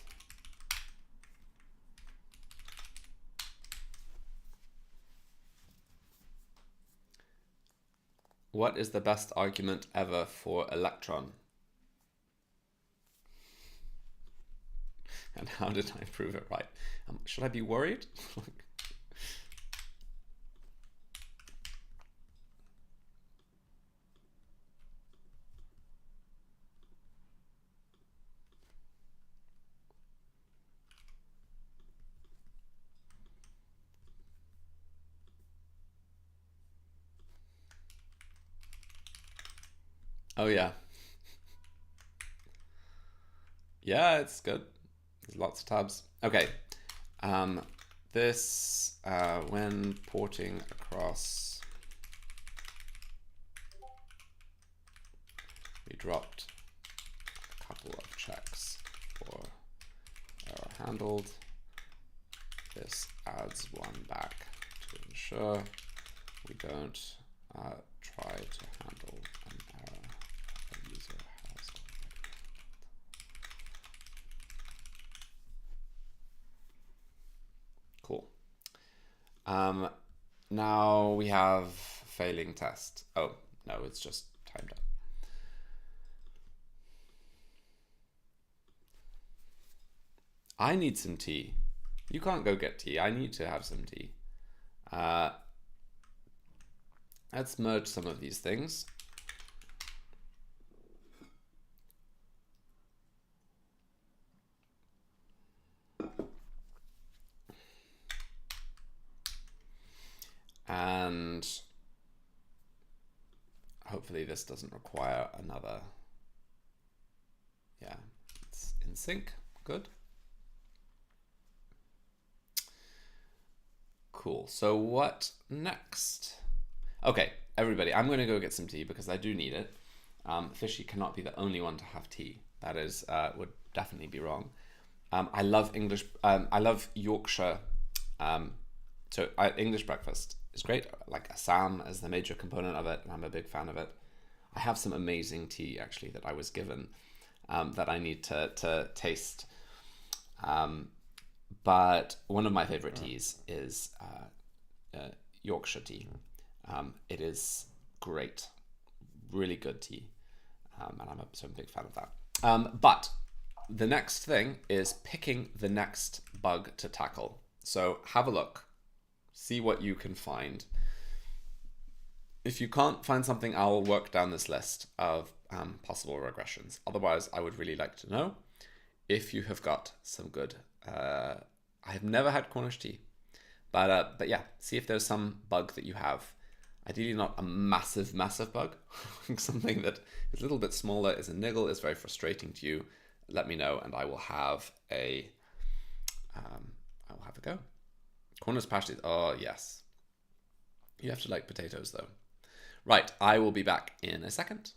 What is the best argument ever for electron? And how did I prove it right? Should I be worried? Oh yeah. Yeah, it's good. There's lots of tabs. Okay. This, when porting across, we dropped a couple of checks for error handled. This adds one back to ensure we don't try to handle an error a user has already. Cool. Now we have failing test. Oh, no, it's just timed up. I need some tea. You can't go get tea. I need to have some tea. Let's merge some of these things. And hopefully this doesn't require another. Yeah, it's in sync. Good. Cool. So what next? Okay, everybody, I'm going to go get some tea because I do need it. Fishy cannot be the only one to have tea. That is would definitely be wrong. I love English. I love Yorkshire. English breakfast is great. Like Assam as the major component of it, and I'm a big fan of it. I have some amazing tea actually that I was given that I need to taste. But one of my favorite teas is Yorkshire tea. It is great, really good tea, and I'm a big fan of that. But the next thing is picking the next bug to tackle. So have a look, see what you can find. If you can't find something, I'll work down this list of possible regressions. Otherwise, I would really like to know if you have got some good. I have never had Cornish tea, but yeah, see if there's some bug that you have. Ideally, not a massive bug. Something that is a little bit smaller, is a niggle, is very frustrating to you. Let me know, and I will have a go. Cornish pasties. Oh yes, you have to like potatoes though. Right, I will be back in a second.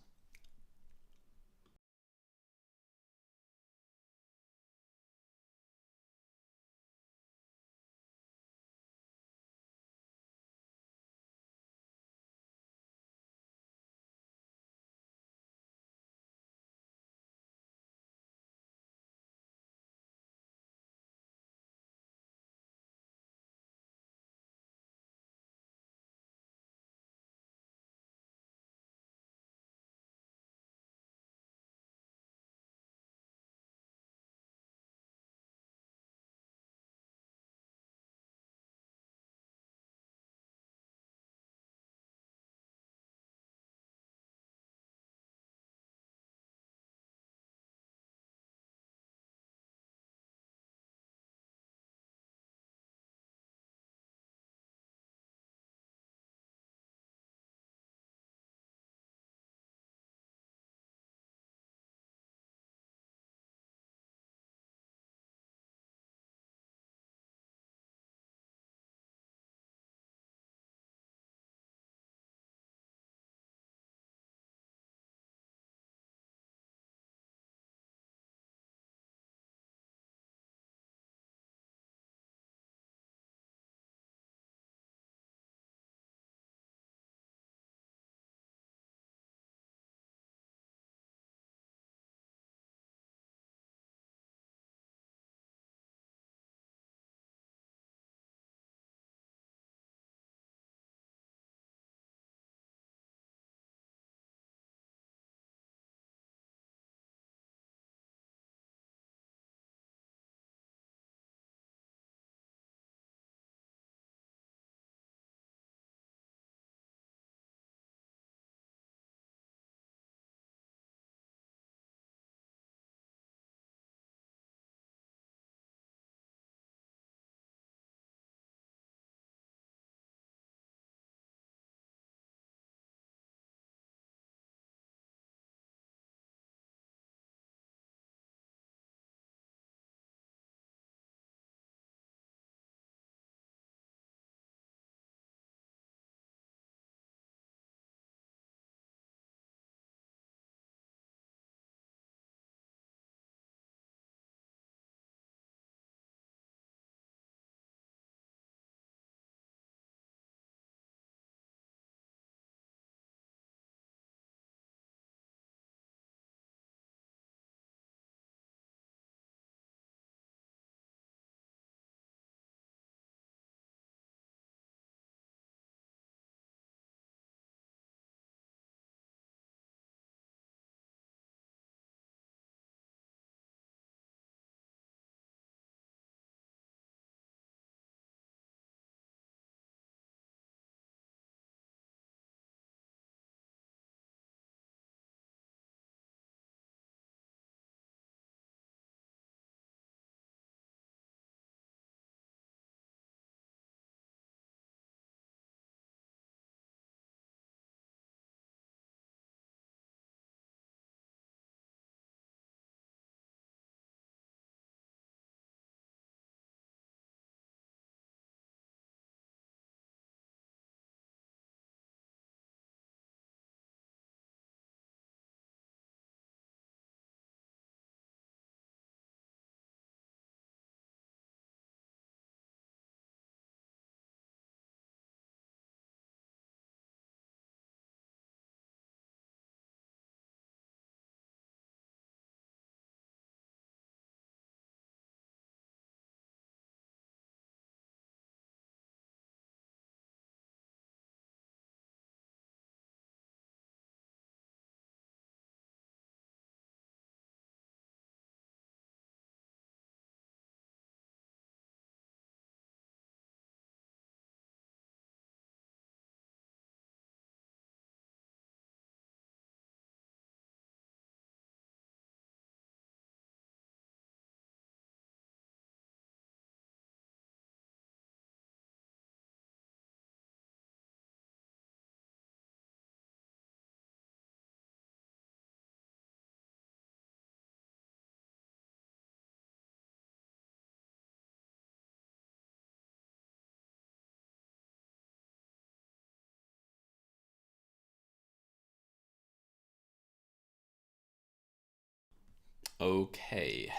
Okay.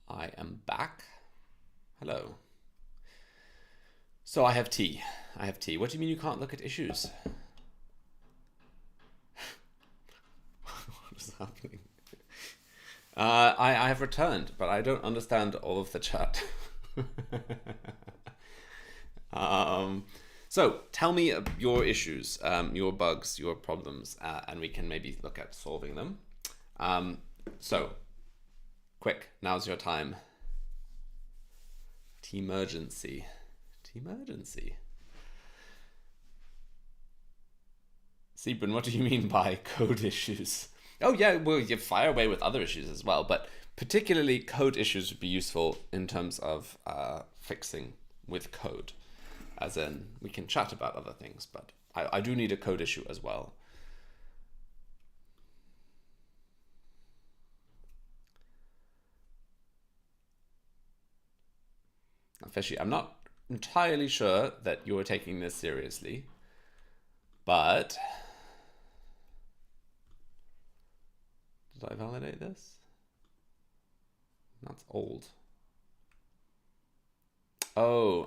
I am back. Hello. So I have tea. I have tea. What do you mean you can't look at issues? What is happening? I have returned, but I don't understand all of the chat. So tell me your issues, your bugs, your problems, and we can maybe look at solving them. So quick, now's your time. Teamergency. Teamergency. Sebrin, what do you mean by code issues? Oh yeah, well, you fire away with other issues as well, but particularly code issues would be useful in terms of fixing with code. As in, we can chat about other things, but I do need a code issue as well. Now, Fishy, I'm not entirely sure that you're taking this seriously, but did I validate this? That's old. Oh,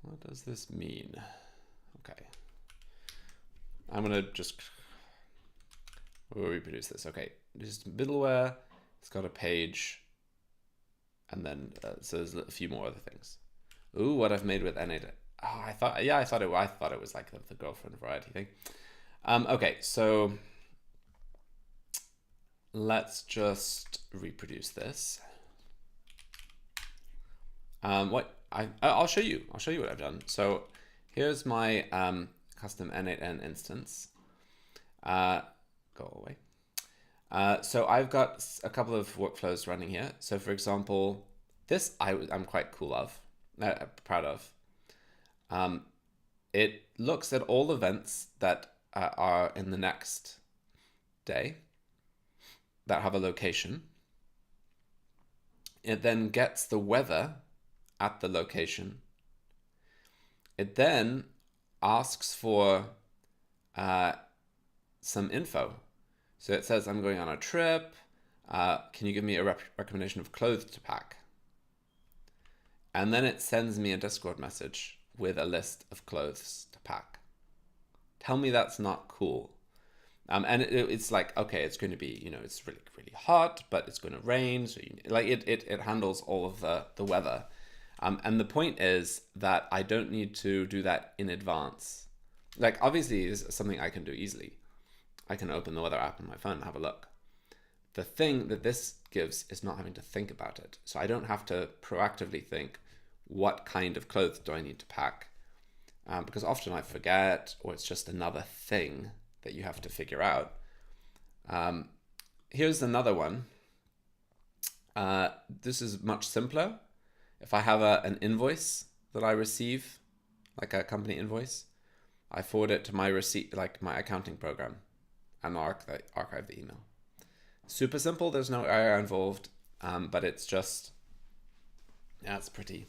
what does this mean? Okay. I'm gonna just we'll reproduce this. Okay, this is middleware. It's got a page, and then so there's a few more other things. Ooh, what I've made with N8. Oh, I thought it was like the girlfriend variety thing. Okay, so let's just reproduce this. I'll show you what I've done. So here's my custom N8N instance. Go away. So I've got a couple of workflows running here. So for example, this I'm quite proud of. It looks at all events that are in the next day that have a location. It then gets the weather at the location. It then asks for some info. So it says, I'm going on a trip. Can you give me a recommendation of clothes to pack? And then it sends me a Discord message with a list of clothes to pack. Tell me that's not cool. And it's like, okay, it's going to be, it's really, really hot, but it's going to rain. So it handles all of the weather. And the point is that I don't need to do that in advance. Like, obviously, it's something I can do easily. I can open the weather app on my phone and have a look. The thing that this gives is not having to think about it. So I don't have to proactively think, what kind of clothes do I need to pack? Because often I forget, or it's just another thing that you have to figure out. Here's another one. This is much simpler. If I have an invoice that I receive, like a company invoice, I forward it to my receipt, like my accounting program, and archive the email. Super simple. There's no error involved, but it's just, yeah, it's pretty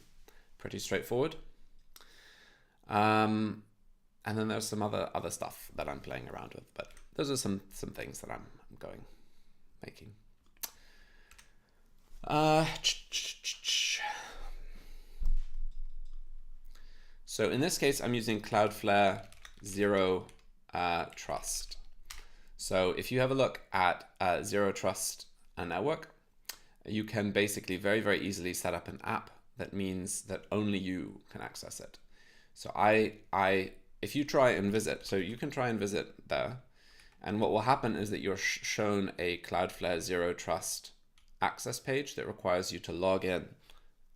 straightforward. And then there's some other stuff that I'm playing around with, but those are some things that I'm making. So in this case, I'm using Cloudflare Zero Trust. So if you have a look at Zero Trust Network, you can basically very, very easily set up an app that means that only you can access it. So if you try and visit, so you can try and visit there, and what will happen is that you're shown a Cloudflare Zero Trust access page that requires you to log in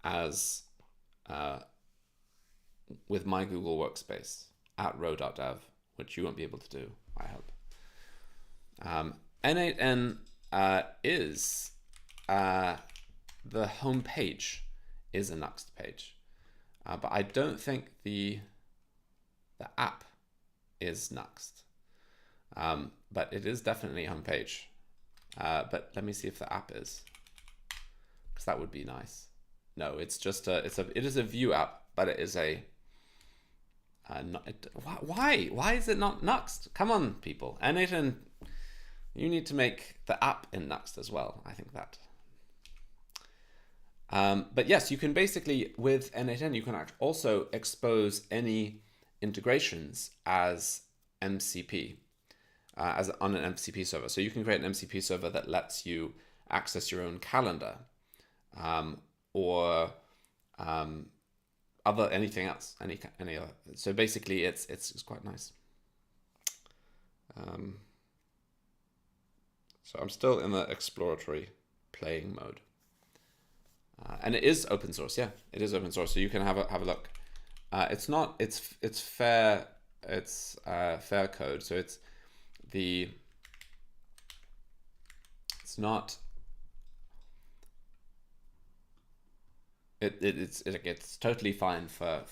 as with my Google Workspace at row.dev, which you won't be able to do, I hope. N8N is the home page is a Nuxt page, but I don't think the app is Nuxt, but it is definitely home page. But let me see if the app is, because that would be nice. No, it's just it is a view app, but it is a why is it not Nuxt? Come on, people. N8N, you need to make the app in Nuxt as well. I think that. But yes, you can basically, with N8N, you can also expose any integrations as MCP, as on an MCP server. So you can create an MCP server that lets you access your own calendar, or anything else, any other. So basically, it's quite nice. So I'm still in the exploratory playing mode. And it is open source, yeah. It is open source, so you can have a look. It's fair. It's fair code, so it's not. It's totally fine for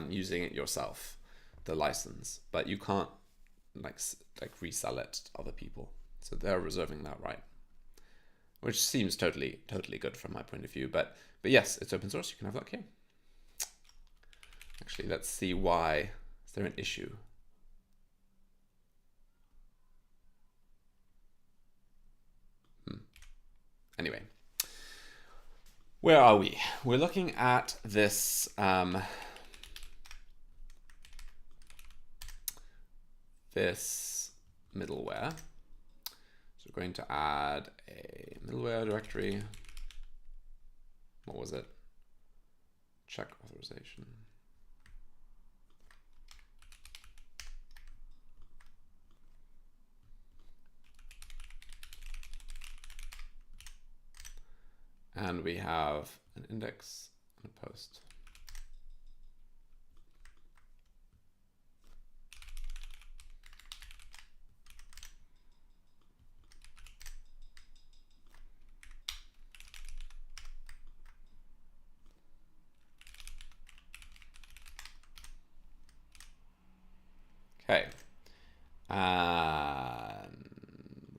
using it yourself, the license, but you can't like resell it to other people. So they're reserving that right, which seems totally good from my point of view. But yes, it's open source. You can have a look here. Actually, let's see why. Is there an issue? Anyway, where are we? We're looking at this this middleware. So we're going to add a middleware directory. What was it? Check authorization. And we have an index and a post. Okay, and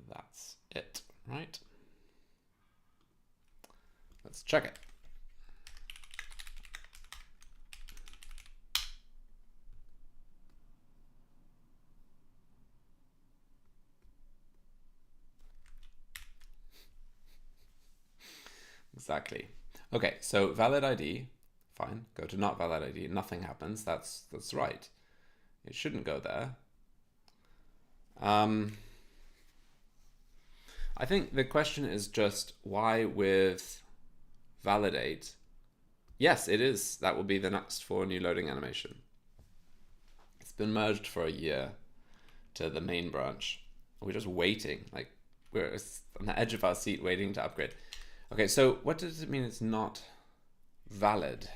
that's it, right? Let's check it. Exactly. Okay, so valid ID, fine. Go to not valid ID, nothing happens. That's right. It shouldn't go there. I think the question is just why with validate. Yes, it is. That will be the next for new loading animation. It's been merged for a year to the main branch. We're just waiting, like we're on the edge of our seat waiting to upgrade. Okay, so what does it mean it's not valid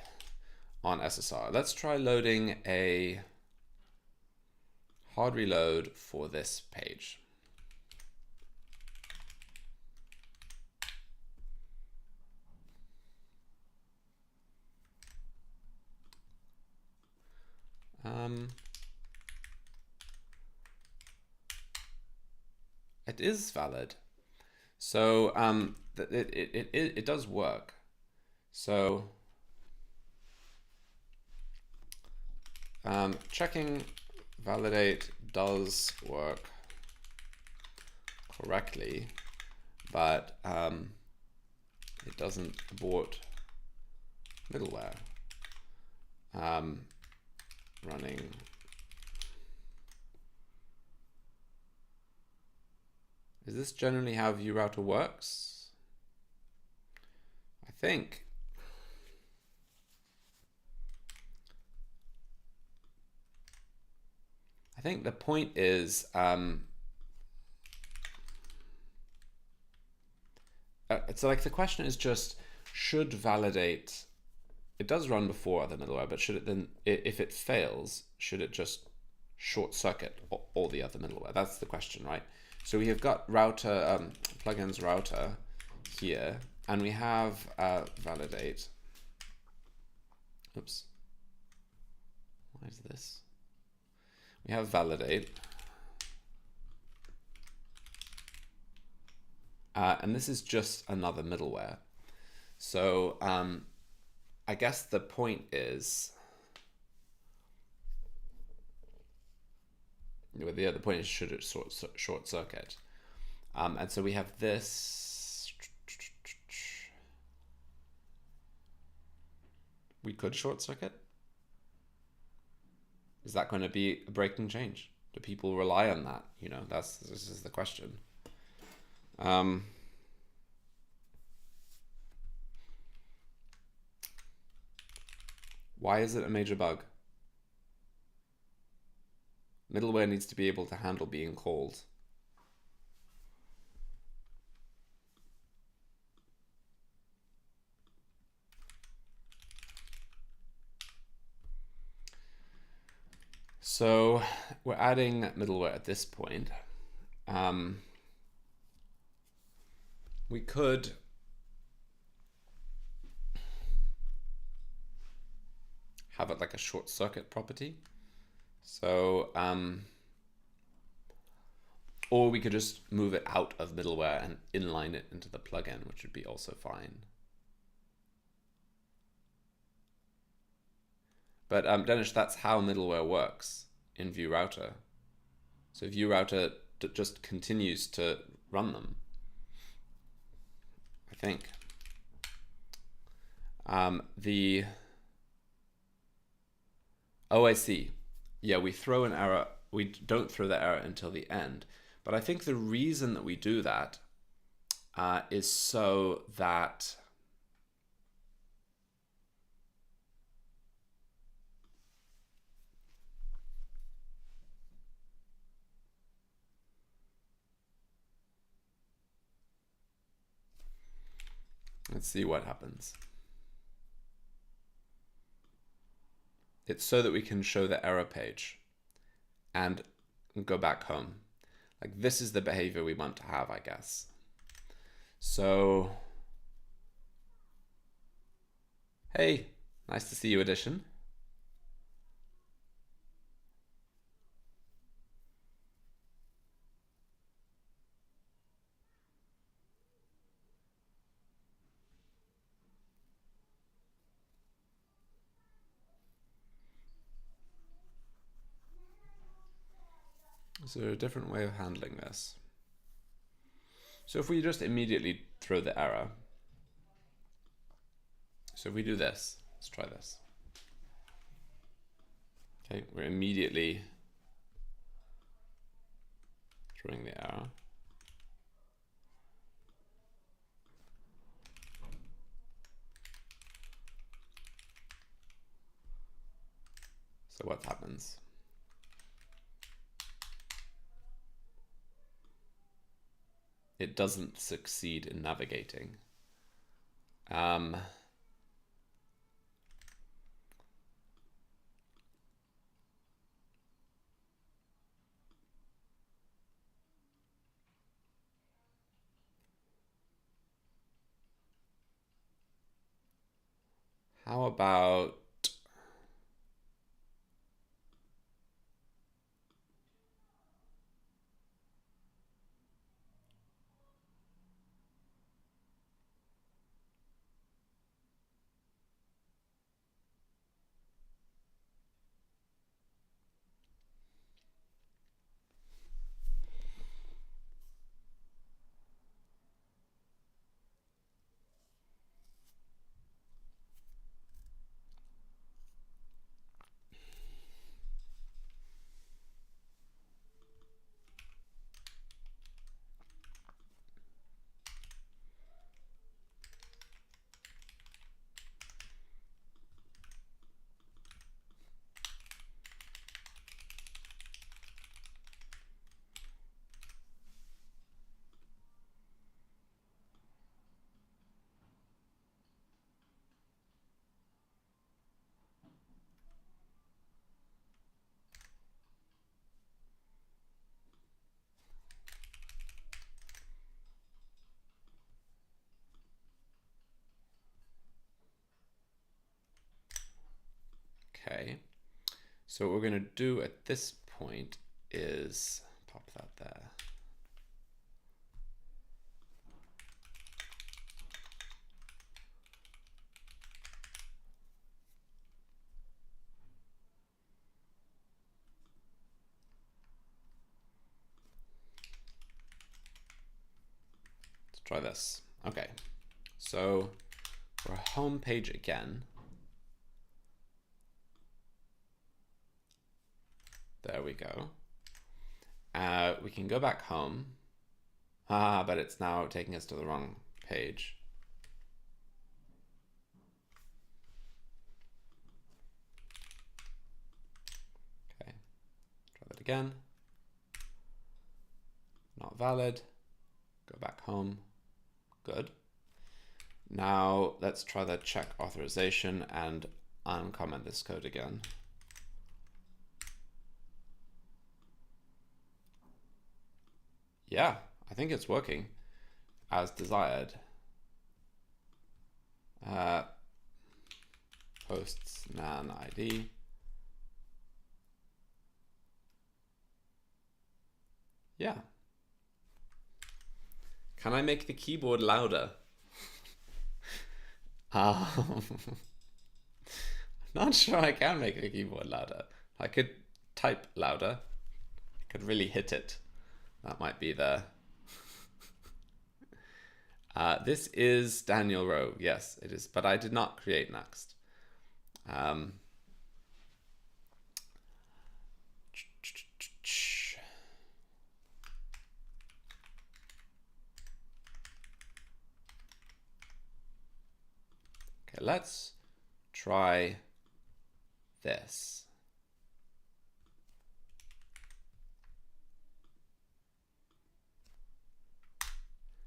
on SSR? Let's try loading a hard reload for this page. It is valid. So it does work. So checking validate does work correctly, but it doesn't abort middleware running. Is this generally how view router works? I think. I think the point is so like the question is just should validate. It does run before other middleware, but should it then, if it fails, should it just short circuit all the other middleware? That's the question, right? So we have got router plugins router here, and we have validate. Oops. Why is this? We have validate. And this is just another middleware. So I guess the point is the point is, should it short circuit? And so we have this. We could short circuit. Is that going to be a breaking change? Do people rely on that? You know, this is the question. Why is it a major bug? Middleware needs to be able to handle being called. So we're adding middleware at this point. We could have it like a short circuit property. So, or we could just move it out of middleware and inline it into the plugin, which would be also fine. But Danish, that's how middleware works in ViewRouter. So ViewRouter just continues to run them, I think. Oh, I see. Yeah, we throw an error. We don't throw the error until the end. But I think the reason that we do that is so that let's see what happens. It's so that we can show the error page and go back home. Like, this is the behavior we want to have, I guess. So, hey, nice to see you, Edition. Is there a different way of handling this? So if we just immediately throw the error, so if we do this, let's try this. Okay, we're immediately throwing the error. So what happens? It doesn't succeed in navigating. How about okay? So what we're going to do at this point is pop that there. try this. Okay, so for a home page again. There we go. We can go back home. But it's now taking us to the wrong page. Okay, try that again. Not valid. Go back home. Good. Now let's try the check authorization and uncomment this code again. Yeah, I think it's working as desired. Posts nan ID. Yeah. Can I make the keyboard louder? I'm not sure I can make the keyboard louder. I could type louder. I could really hit it. That might be the... this is Daniel Rowe. Yes, it is. But I did not create Next. Okay, let's try this.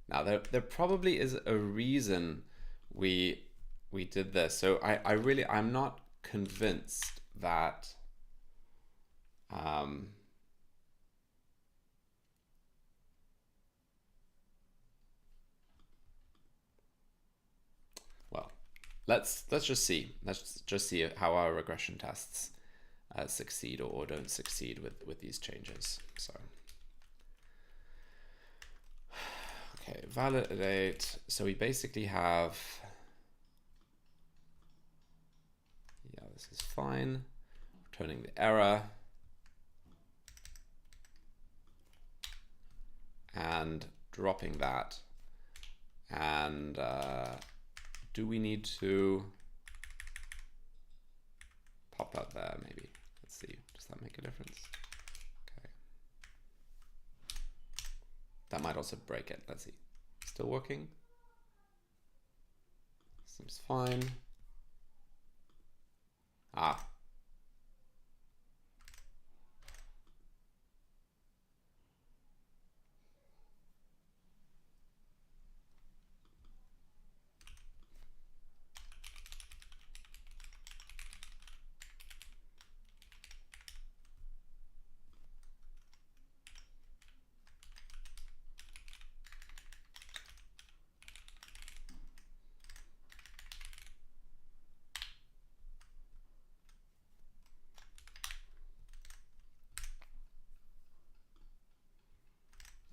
Now there probably is a reason we did this. So I'm not convinced that well, let's just see. Let's just see how our regression tests succeed or don't succeed with these changes. So okay, validate. So we basically have, yeah, this is fine. Returning the error. And dropping that. And do we need to pop that there maybe? Let's see, does that make a difference? Okay. That might also break it. Let's see. Still working? Seems fine. Ah.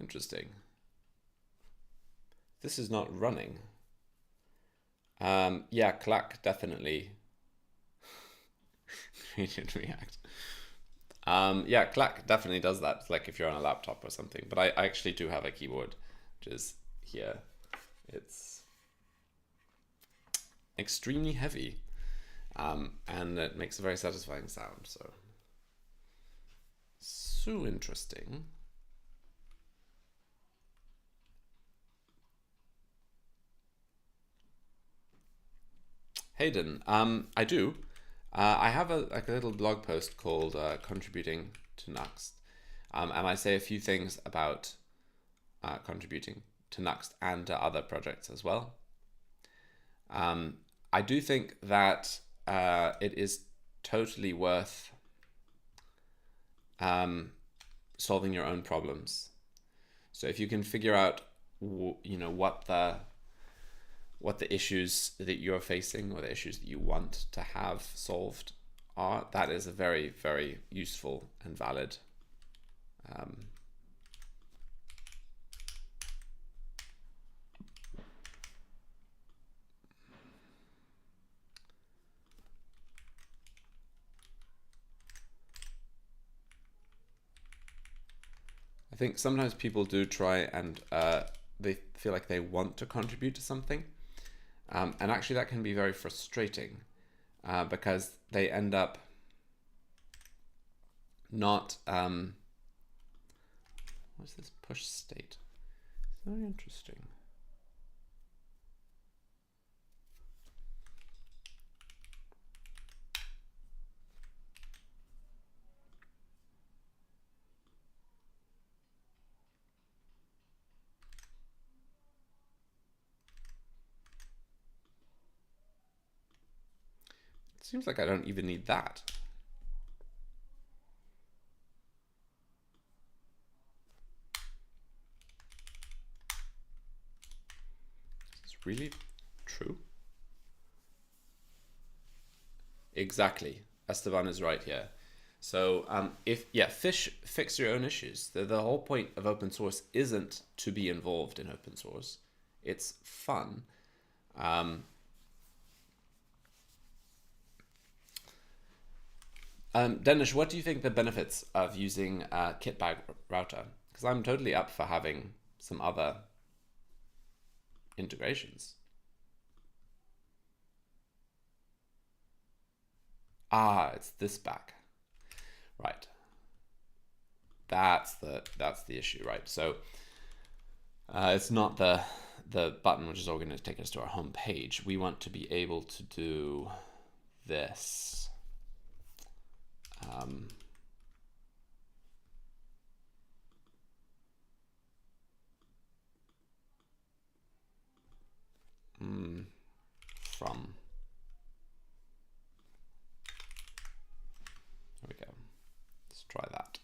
Interesting. This is not running. Yeah, clack definitely. Created React. Yeah, clack definitely does that. Like if you're on a laptop or something. But I actually do have a keyboard, which is here. It's extremely heavy, and it makes a very satisfying sound. So interesting. Hayden, I do. I have a little blog post called Contributing to Nuxt, and I say a few things about contributing to Nuxt and to other projects as well. I do think that it is totally worth solving your own problems. So if you can figure out, what the issues that you're facing or the issues that you want to have solved are, that is a very, very useful and valid I think sometimes people do try and they feel like they want to contribute to something. And actually that can be very frustrating because they end up not, what's this push state? It's very interesting. It seems like I don't even need that. Is this really true? Exactly. Esteban is right here. So fix your own issues. The whole point of open source isn't to be involved in open source. It's fun. Danish, what do you think the benefits of using Kitbag router? Because I'm totally up for having some other integrations. Ah, it's this back. Right. That's the issue, right? So it's not the button which is all going to take us to our home page. We want to be able to do this. From. There we go. Let's try that.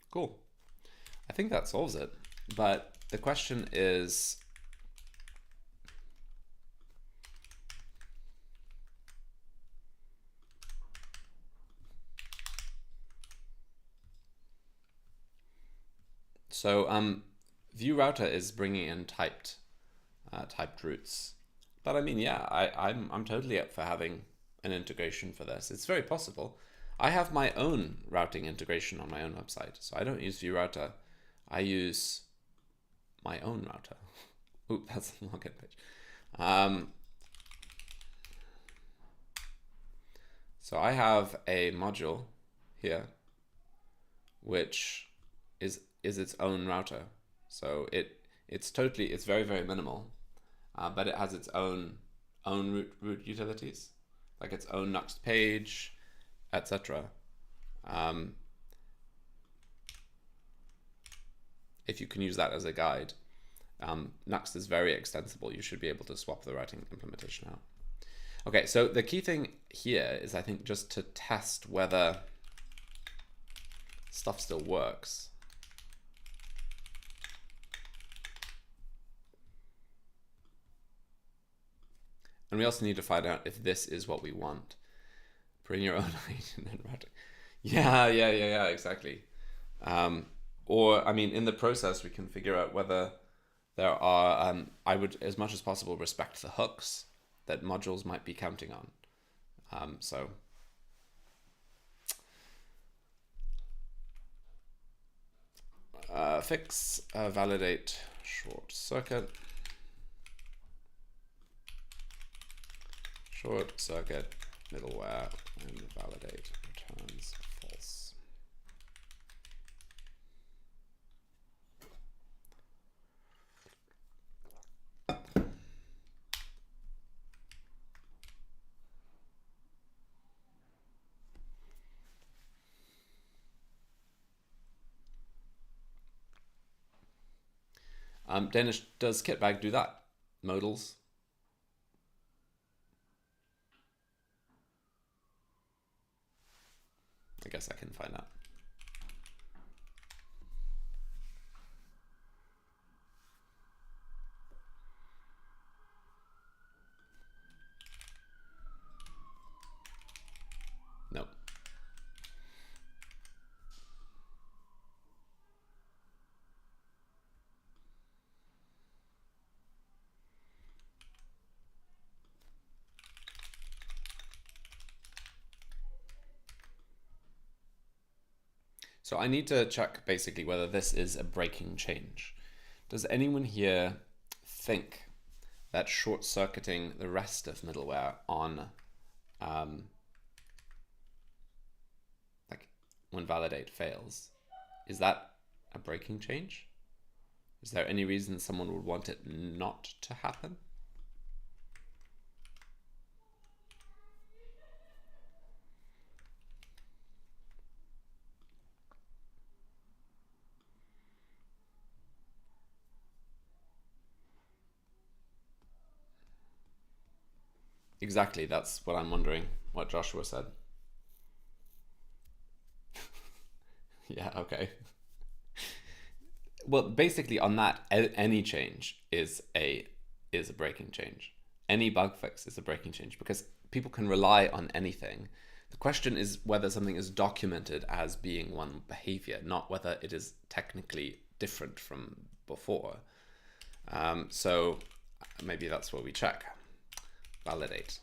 Cool. I think that solves it. But the question is, so view router is bringing in typed roots. But I mean, yeah, I'm totally up for having an integration for this. It's very possible. I have my own routing integration on my own website, so I don't use view router. I use my own router. Oop, that's the login page. So I have a module here, which is its own router. So it's very, very minimal, but it has its own root utilities, like its own Nuxt page, etc. If you can use that as a guide. Nuxt is very extensible. You should be able to swap the routing implementation out. Okay, so the key thing here is, I think, just to test whether stuff still works. And we also need to find out if this is what we want. Bring your own agent and routing. Yeah, exactly. Or, I mean, in the process, we can figure out whether there are, I would, as much as possible, respect the hooks that modules might be counting on. So fix, validate short circuit. Short circuit middleware and validate returns false. Danish, does Kitbag do that? Modals? I guess I can find out. Nope. So I need to check basically whether this is a breaking change. Does anyone here think that short-circuiting the rest of middleware on like when validate fails, is that a breaking change? Is there any reason someone would want it not to happen? Exactly, that's what I'm wondering, what Joshua said. Yeah, okay. Well, basically on that, any change is a breaking change. Any bug fix is a breaking change because people can rely on anything. The question is whether something is documented as being one behavior, not whether it is technically different from before. So maybe that's what we check. Validate.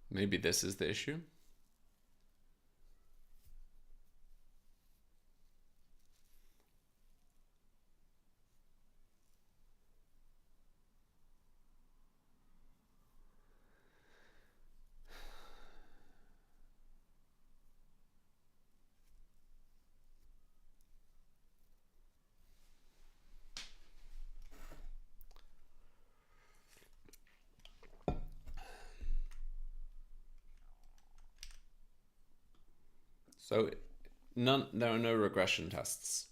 Maybe this is the issue. So there are no regression tests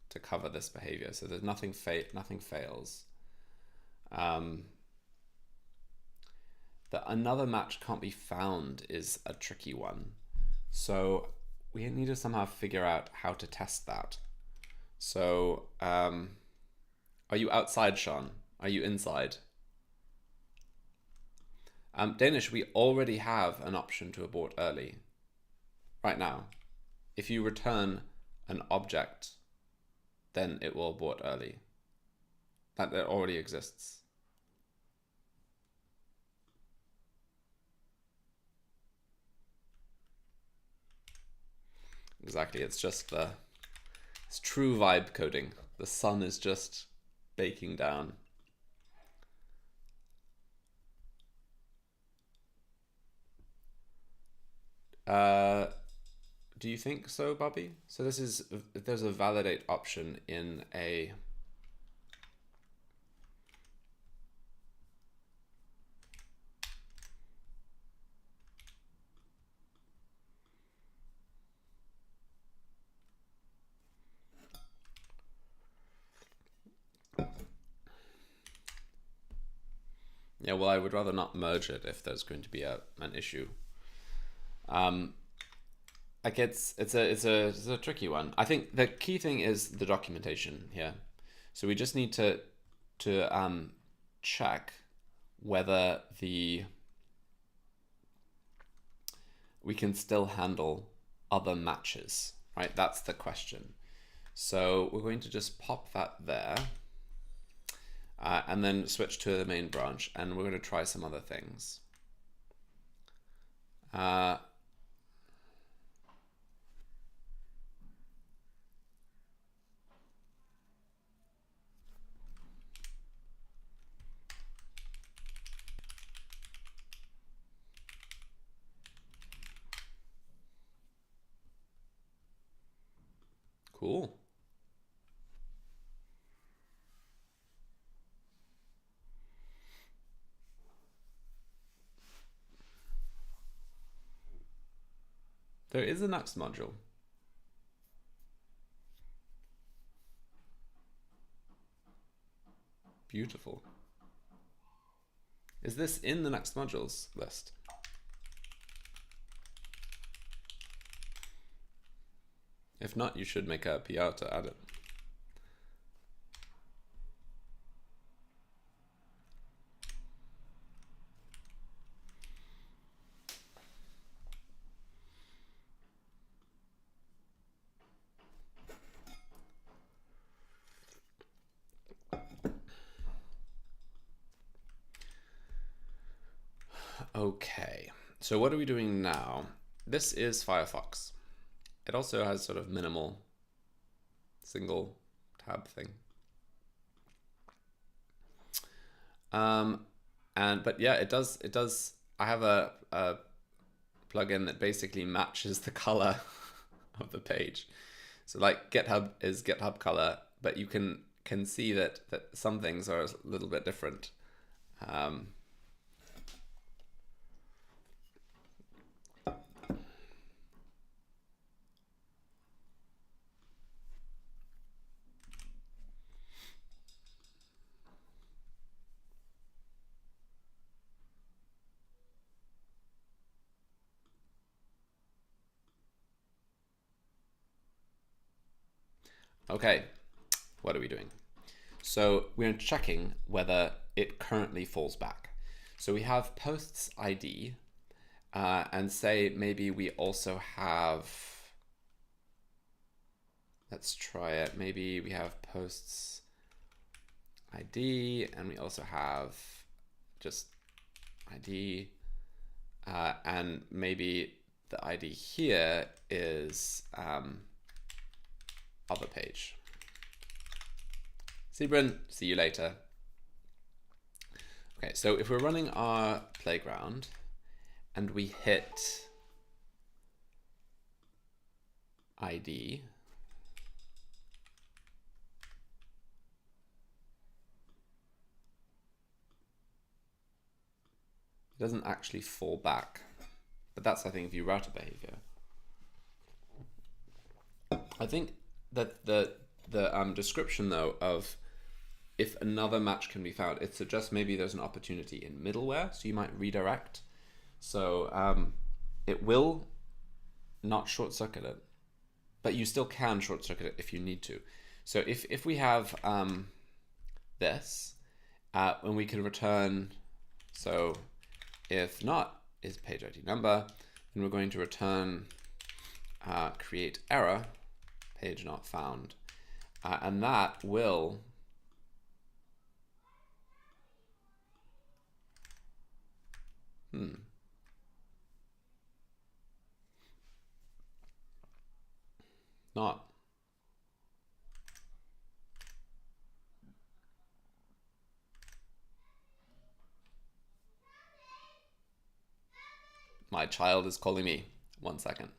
to cover this behavior. So there's nothing fails. That another match can't be found is a tricky one. So we need to somehow figure out how to test that. So are you outside, Sean? Are you inside? Danish, we already have an option to abort early right now. If you return an object, then it will abort early. That already exists. Exactly, it's true vibe coding. The sun is just baking down. Do you think so, Bobby? So there's a validate option in a yeah, well, I would rather not merge it if there's going to be an issue. Like it's a tricky one. I think the key thing is the documentation here. So we just need to check whether we can still handle other matches, right? That's the question. So we're going to just pop that there. And then switch to the main branch, and we're going to try some other things. Cool. There is a next module. Beautiful. Is this in the next modules list? If not, you should make a PR to add it. Okay, so what are we doing now? This is Firefox. It also has sort of minimal single tab thing. But yeah, it does. I have a plugin that basically matches the color of the page. So like GitHub is GitHub color, but you can see that some things are a little bit different. Okay, what are we doing? So we're checking whether it currently falls back. So we have posts ID, and say maybe we also have, let's try it. Maybe we have posts ID, and we also have just ID, and maybe the ID here is other page. Sebrin, see you later. Okay, so if we're running our playground and we hit ID, it doesn't actually fall back. But that's, I think, view router behavior. I think that the description, though, of if another match can be found, it suggests maybe there's an opportunity in middleware, so you might redirect. So it will not short circuit it, but you still can short circuit it if you need to. So if we have this, and we can return, so if not is page ID number, then we're going to return create error, page not found, and that will not. My child is calling me. 1 second.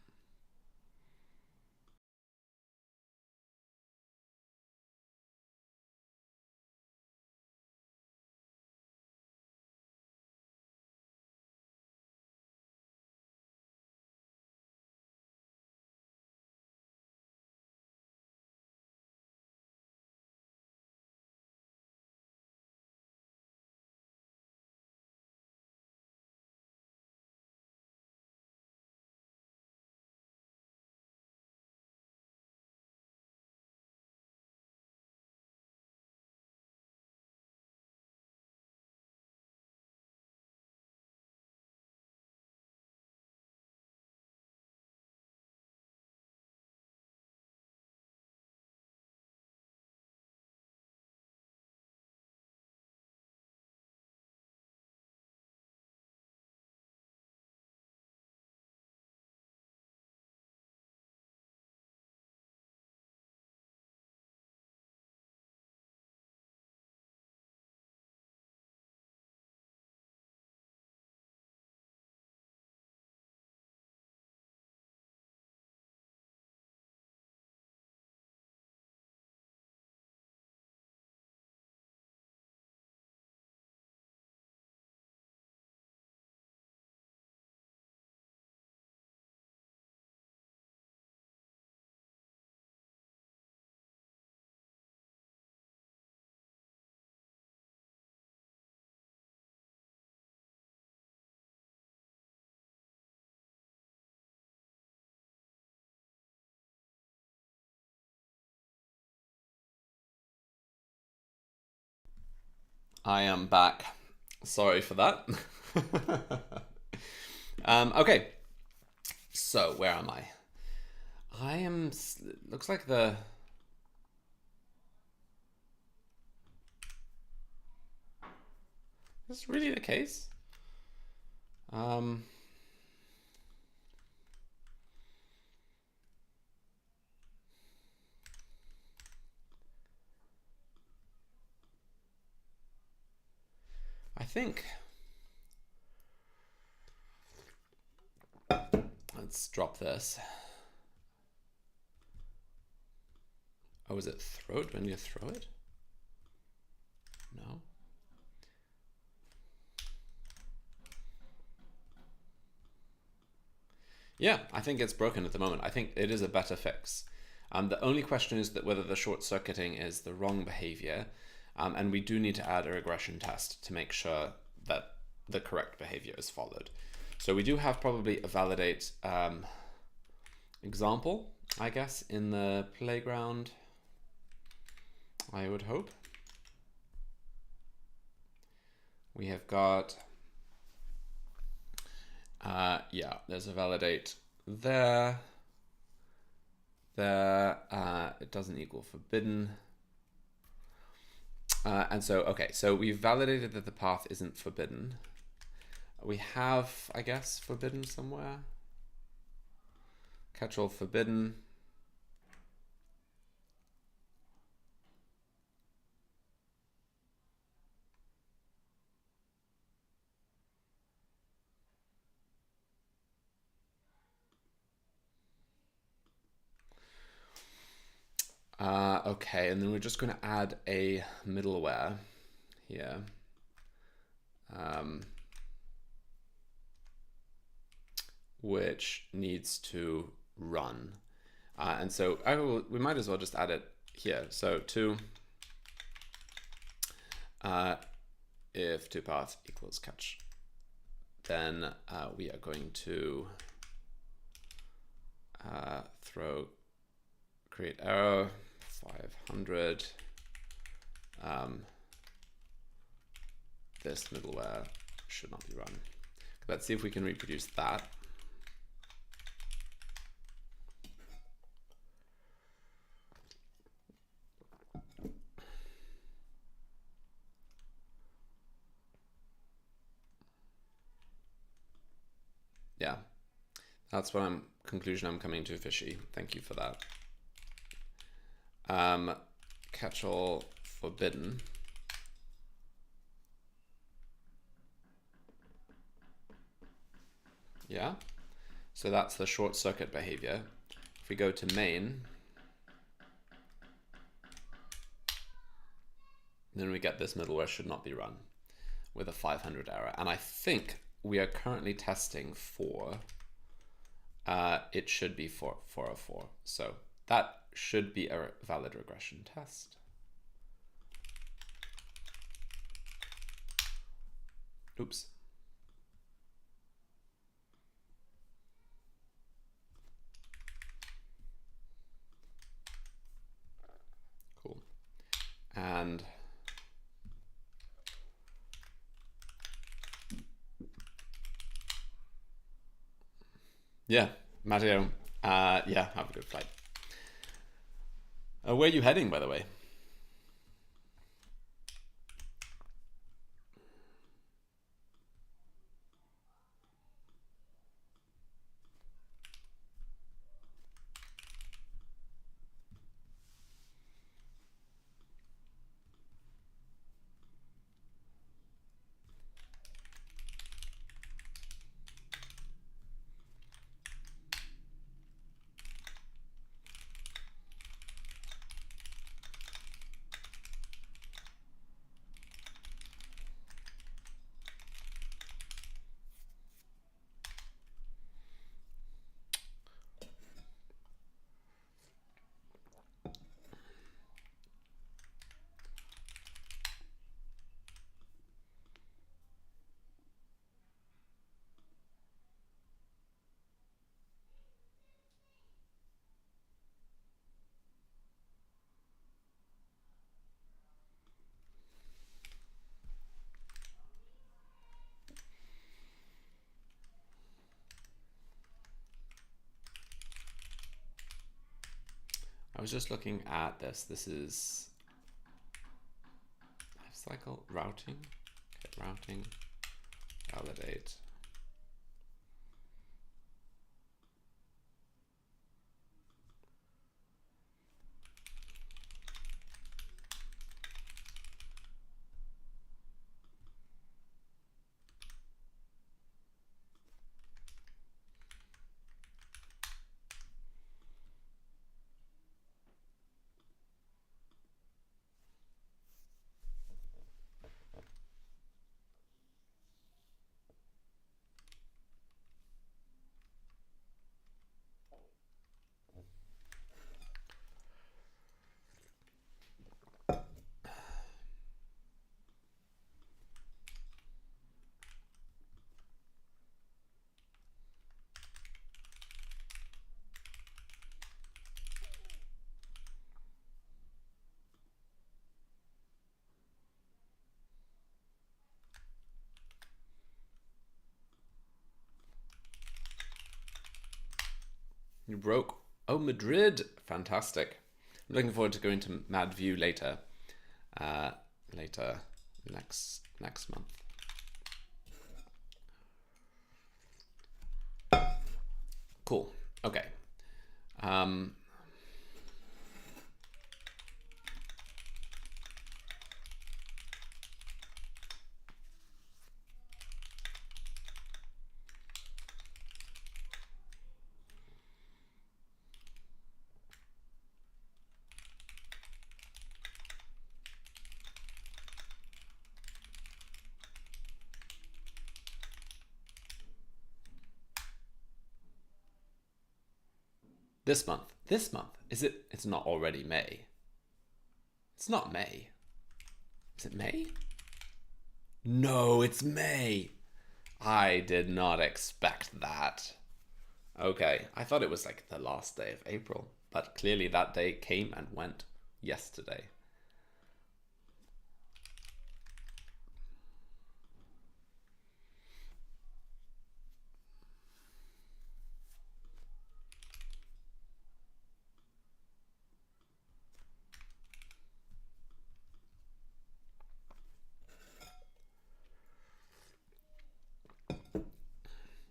I am back. Sorry for that. Okay, so where am I? I am, looks like the, is this really the case? I think, let's drop this. Oh, is it throw it when you throw it? No. Yeah, I think it's broken at the moment. I think it is a better fix. The only question is that whether the short circuiting is the wrong behavior, and we do need to add a regression test to make sure that the correct behavior is followed. So we do have probably a validate example, I guess, in the playground, I would hope. We have got, yeah, there's a validate there. There, it doesn't equal forbidden. And so, okay, so we've validated that the path isn't forbidden. We have, I guess, forbidden somewhere. Catch-all forbidden. Okay, and then we're just going to add a middleware here. Which needs to run. And so we might as well just add it here. So if toPath equals catch, then we are going to create error 500. This middleware should not be run. Let's see if we can reproduce that. Yeah, that's what conclusion I'm coming to, Fishy. Thank you for that. Catch-all forbidden. Yeah, so that's the short circuit behavior. If we go to main, then we get this middleware should not be run with a 500 error. And I think we are currently testing for it should be 404. So that should be a valid regression test. Oops. Cool. And yeah, Matteo, yeah, have a good flight. Where are you heading, by the way? I was just looking at this. This is lifecycle routing. Okay, routing, validate. You broke. Oh, Madrid. Fantastic. I'm looking forward to going to MadView later. Later next month. Cool. Okay. This month. This month. Is it? It's not already May. It's not May. Is it May? No, it's May. I did not expect that. Okay, I thought it was like the last day of April, but clearly that day came and went yesterday.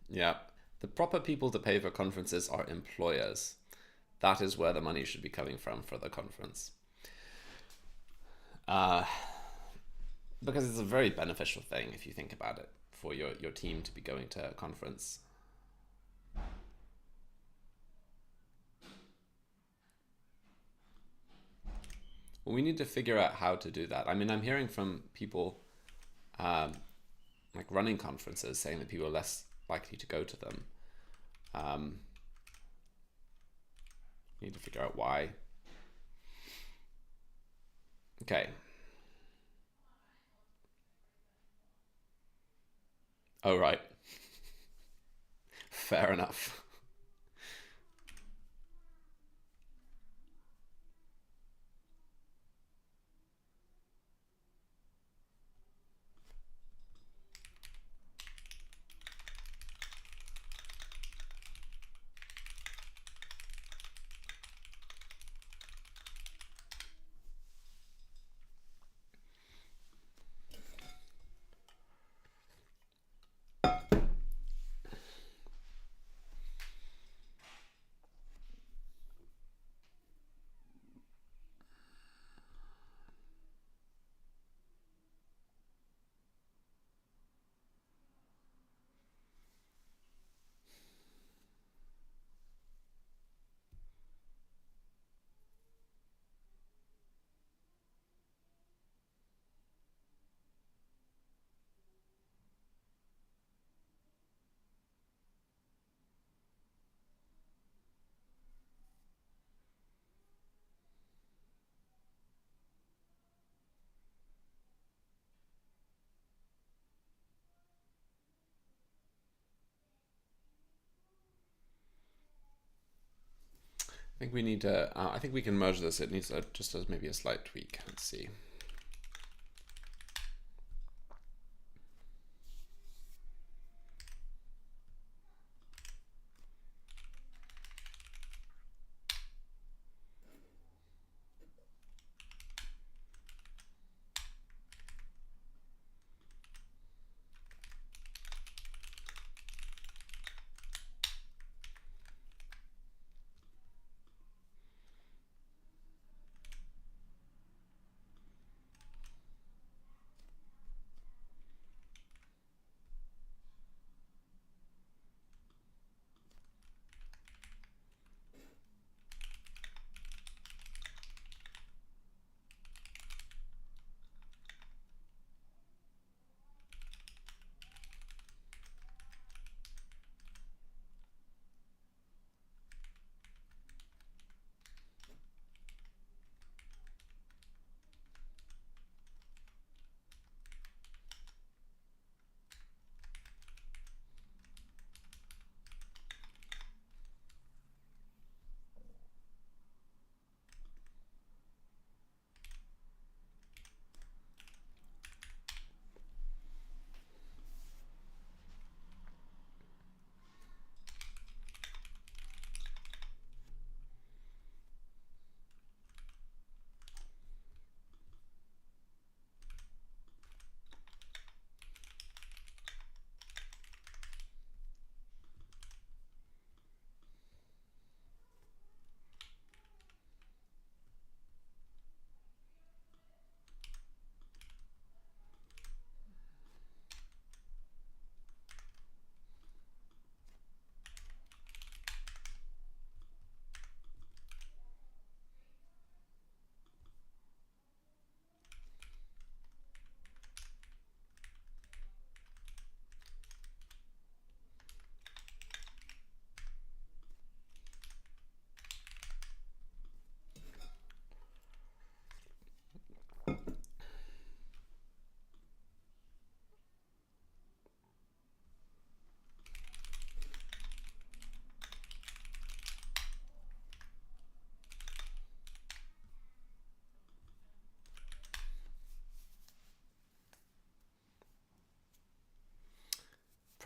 Yeah. The proper people to pay for conferences are employers. That is where the money should be coming from for the conference. Because it's a very beneficial thing if you think about it, for your team to be going to a conference. Well, we need to figure out how to do that. I mean, I'm hearing from people like running conferences saying that people are less likely to go to them. Need to figure out why. Okay. Oh, right. Fair enough. I think we need to, I think we can merge this. It needs just as maybe a slight tweak. Let's see.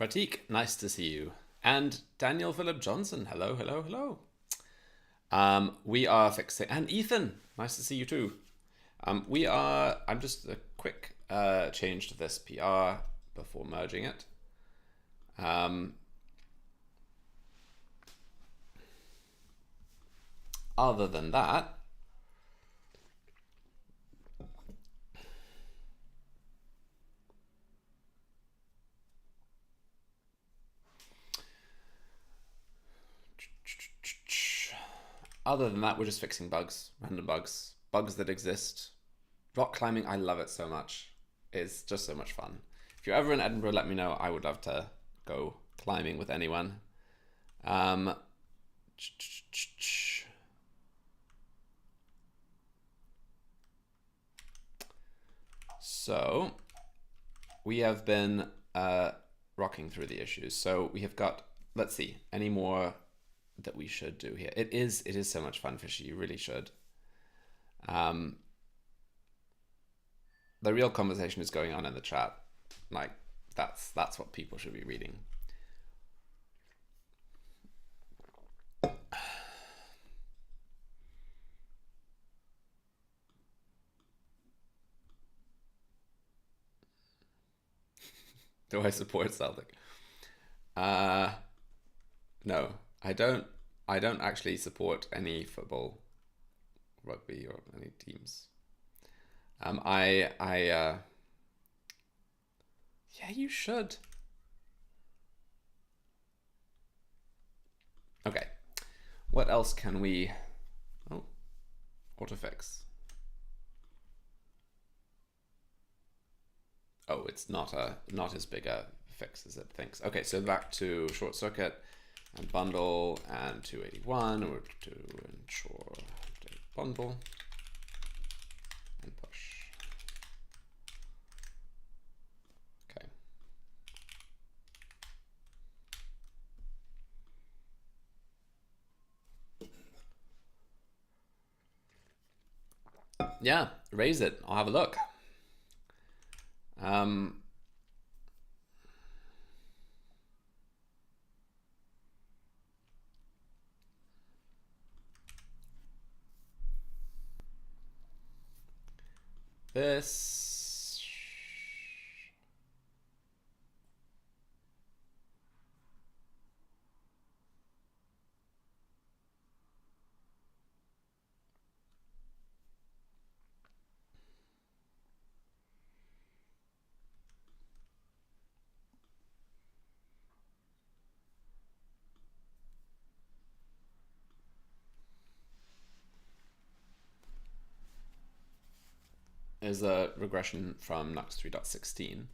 Pratik, nice to see you. And Daniel Philip Johnson, hello, hello, hello. We are fixing, and Ethan, nice to see you too. I'm just a quick change to this PR before merging it. Other than that, we're just fixing bugs, random bugs that exist. Rock climbing, I love it so much. It's just so much fun. If you're ever in Edinburgh, let me know. I would love to go climbing with anyone. So we have been rocking through the issues. So we have got, let's see, any more that we should do here. It is so much fun, Fishy. You really should. The real conversation is going on in the chat. Like that's what people should be reading. Do I support Celtic? No, I don't actually support any football, rugby, or any teams. Yeah, you should. Okay, what else can we? Oh, autofix. Oh, it's not as big a fix as it thinks. Okay, so back to short circuit and bundle and 281 or to ensure bundle and push. Okay. Yeah, raise it. I'll have a look. This is a regression from Nux 3.16,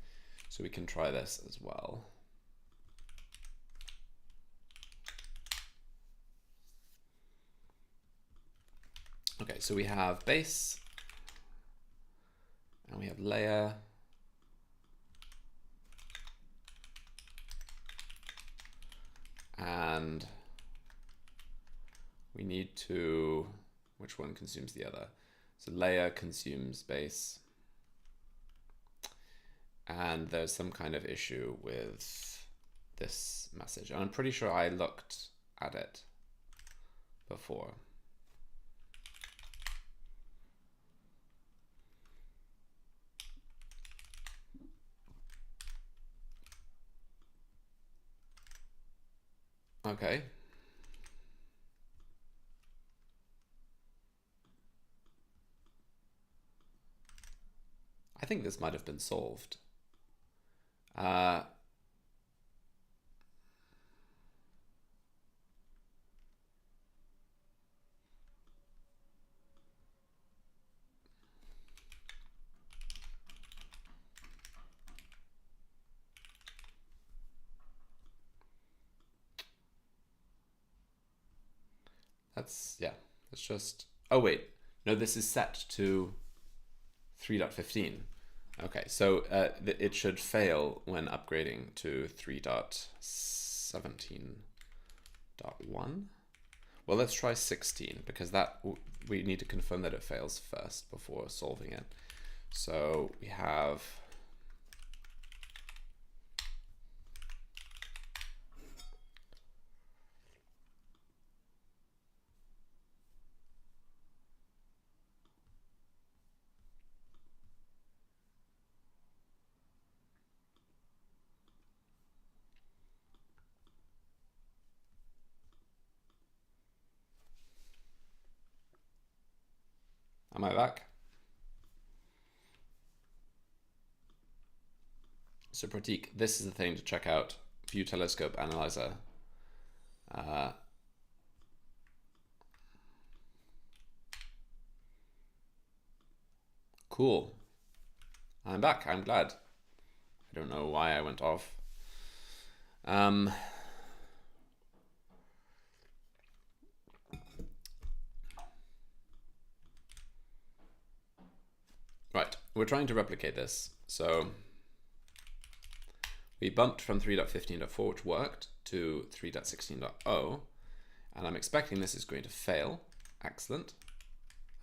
so we can try this as well. Okay, so we have base, and we have layer, and we need to, which one consumes the other? So layer consumes base, and there's some kind of issue with this message. And I'm pretty sure I looked at it before. Okay. I think this might have been solved. Yeah, it's just, oh wait, no, this is set to 3.15. Okay, so it should fail when upgrading to 3.17.1. Well, let's try 16 because that we need to confirm that it fails first before solving it. So we have I back? So Pratik, this is the thing to check out. View Telescope Analyzer. Cool. I'm back. I'm glad. I don't know why I went off. Right, we're trying to replicate this. So we bumped from 3.15.4, which worked, to 3.16.0, and I'm expecting this is going to fail. Excellent.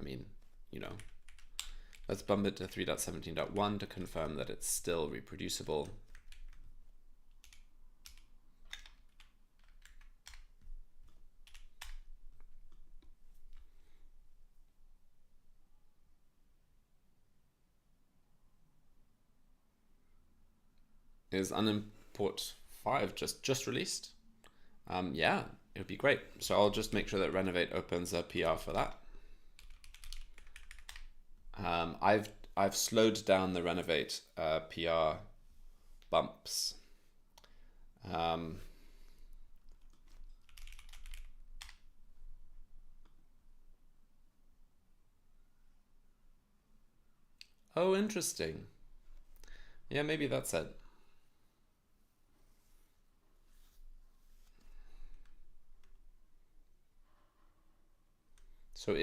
I mean, you know, let's bump it to 3.17.1 to confirm that it's still reproducible. Is unimport 5 just released? Yeah, it would be great. So I'll just make sure that Renovate opens a PR for that. I've slowed down the Renovate PR bumps. Oh, interesting. Yeah, maybe that's it. So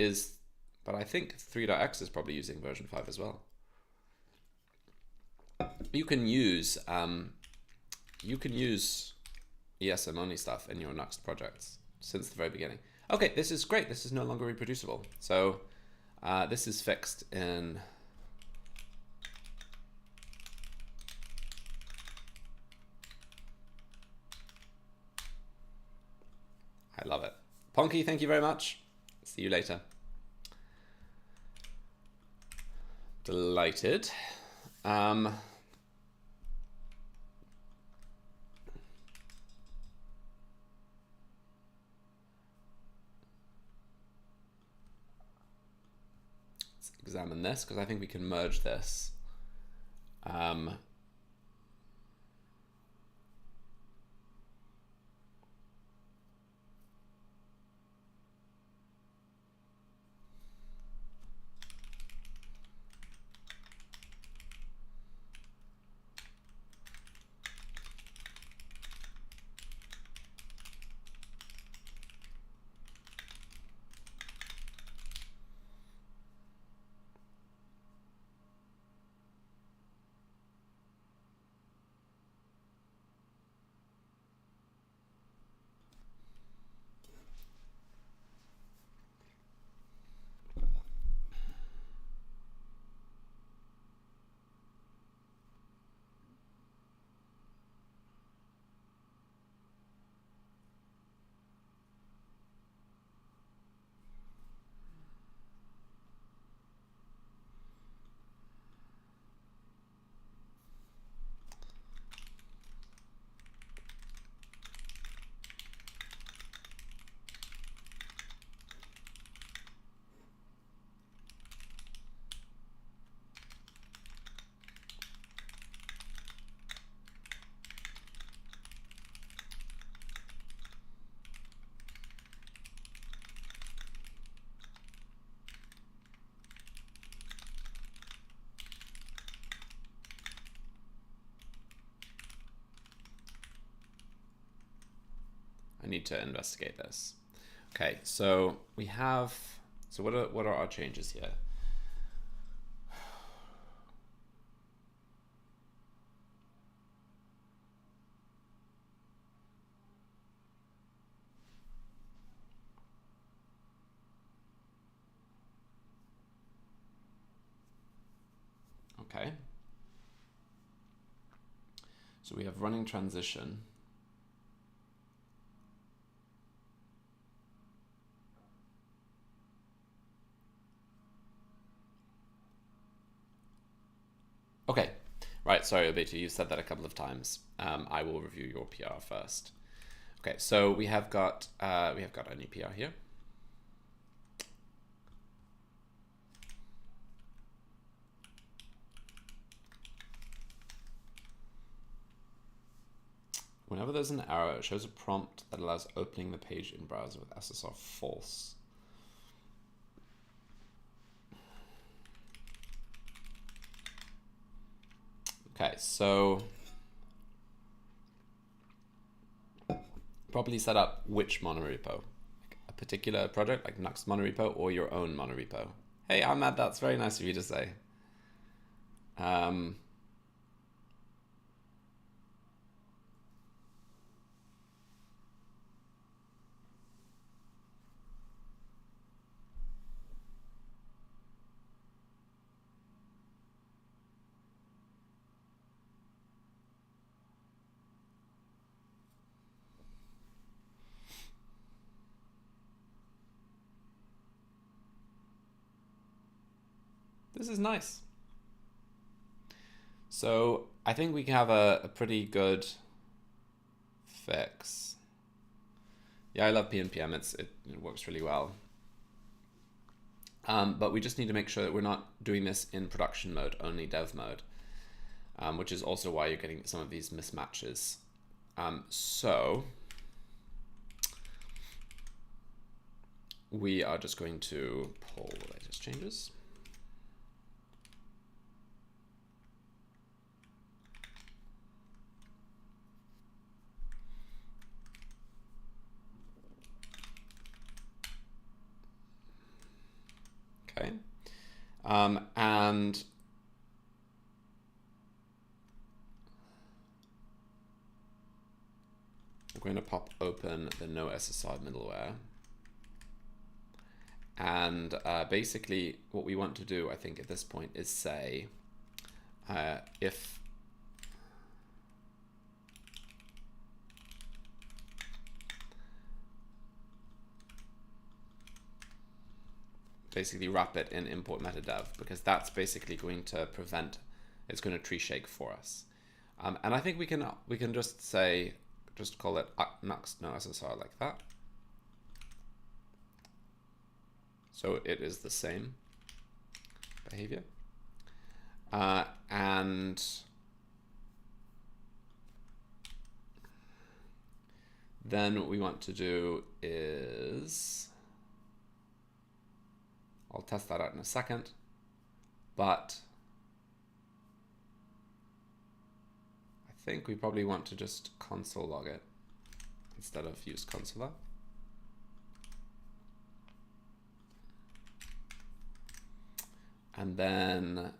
but I think 3.x is probably using version 5 as well. You can use ESM only stuff in your Nuxt projects since the very beginning. Okay, this is great. This is no longer reproducible. So this is fixed in I love it. Ponky, thank you very much. See you later. Delighted. Let's examine this because I think we can merge this. I need to investigate this. Okay, so we have, so what are our changes here? Okay. So we have running transition. Okay, right, sorry, Obetu, you said that a couple of times. I will review your PR first. Okay, so we have got a new PR here. Whenever there's an error, it shows a prompt that allows opening the page in browser with SSR false. Okay, so probably set up which monorepo, like a particular project like Nuxt monorepo or your own monorepo. Hey, Ahmad, that's very nice of you to say. This is nice. So I think we can have a pretty good fix. Yeah, I love PNPM. It works really well. But we just need to make sure that we're not doing this in production mode, only dev mode, which is also why you're getting some of these mismatches. So we are just going to pull the latest changes. Okay. And we're going to pop open the no SSR middleware. And basically what we want to do, I think at this point, is say if basically wrap it in import metadev, because that's basically going to prevent, it's going to tree shake for us. And I think we can just say, just call it Nuxt no SSR like that. So it is the same behavior. And then what we want to do is, I'll test that out in a second, but I think we probably want to just console log it instead of use consoler. And then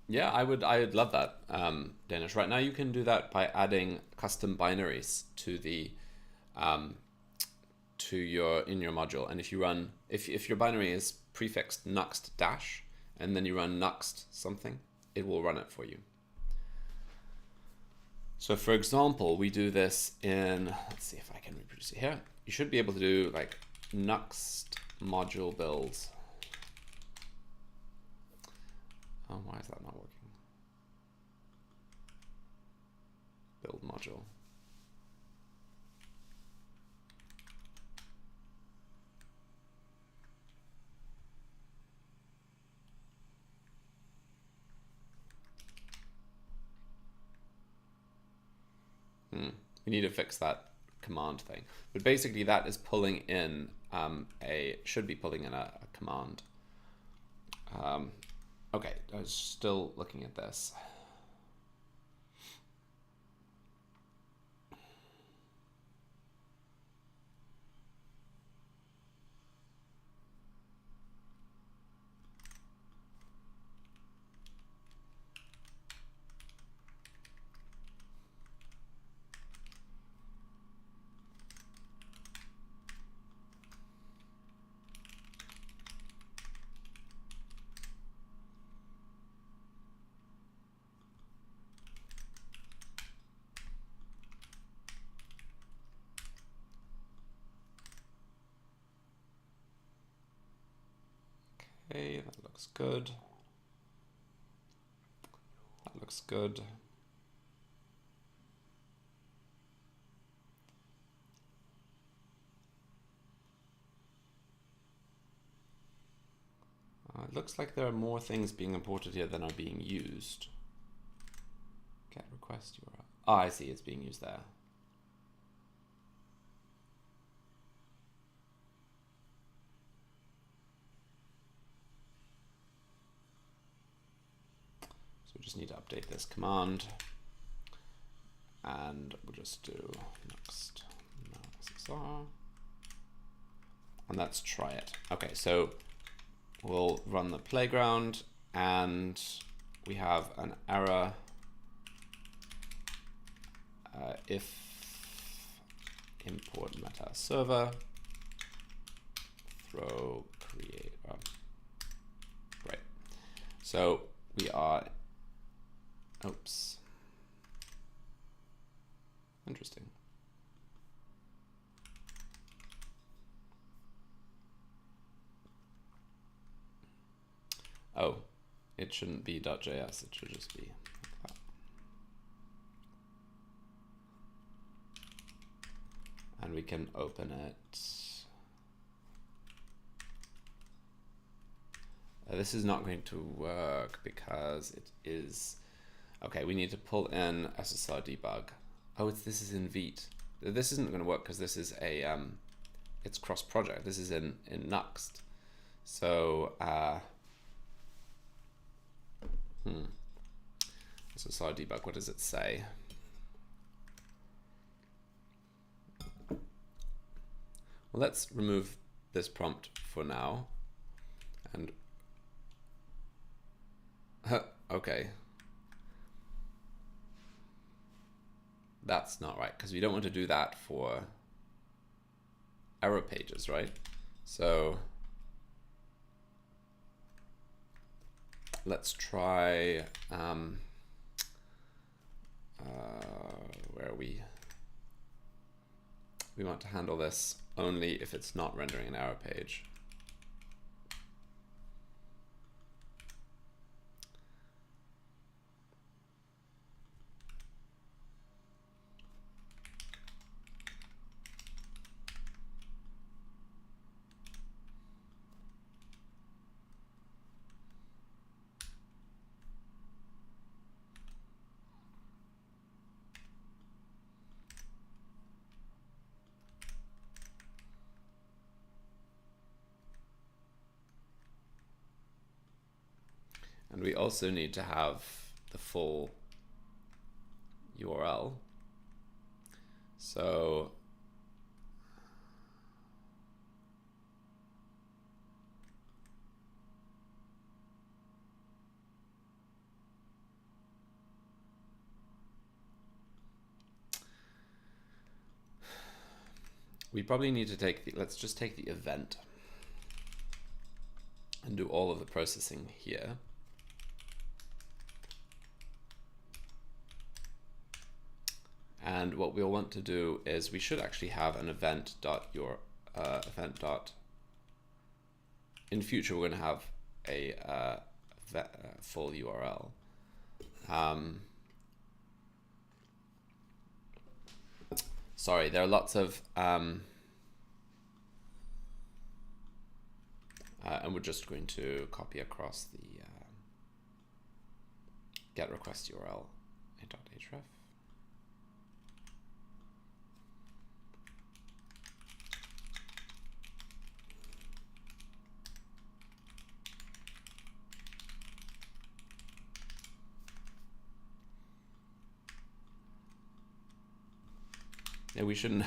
yeah, I would love that, Danish. Right now you can do that by adding custom binaries to the in your module. And if you run, if your binary is prefixed nuxt dash and then you run nuxt something, it will run it for you. So for example, we do this in, let's see if I can reproduce it here. You should be able to do like nuxt module builds. Oh, why is that not working? Build module. We need to fix that command thing. But basically that is pulling in should be pulling in a command. Okay, I was still looking at this. Okay, that looks good. That looks good. It looks like there are more things being imported here than are being used. Get request URL. Oh, I see, it's being used there. So we just need to update this command. And we'll just do next SSR. And let's try it. Okay, so we'll run the playground and we have an error if import meta server throw create. Right. So we are, oops. Interesting. Oh, it shouldn't be .js, it should just be like that. And we can open it. This is not going to work because it is, okay, we need to pull in SSR debug. Oh, this is in Vite. This isn't going to work because this is a, it's cross-project. This is in Nuxt. So, SSR debug, what does it say? Well, let's remove this prompt for now. And, okay. That's not right, because we don't want to do that for error pages, right? So let's try, where we want to handle this only if it's not rendering an error page. And we also need to have the full URL. So we probably need to take the, let's just take the event and do all of the processing here. And what we'll want to do is we should actually have an event dot. In future, we're going to have a full URL. Sorry, there are lots of, and we're just going to copy across the get request URL .href. Yeah, we shouldn't,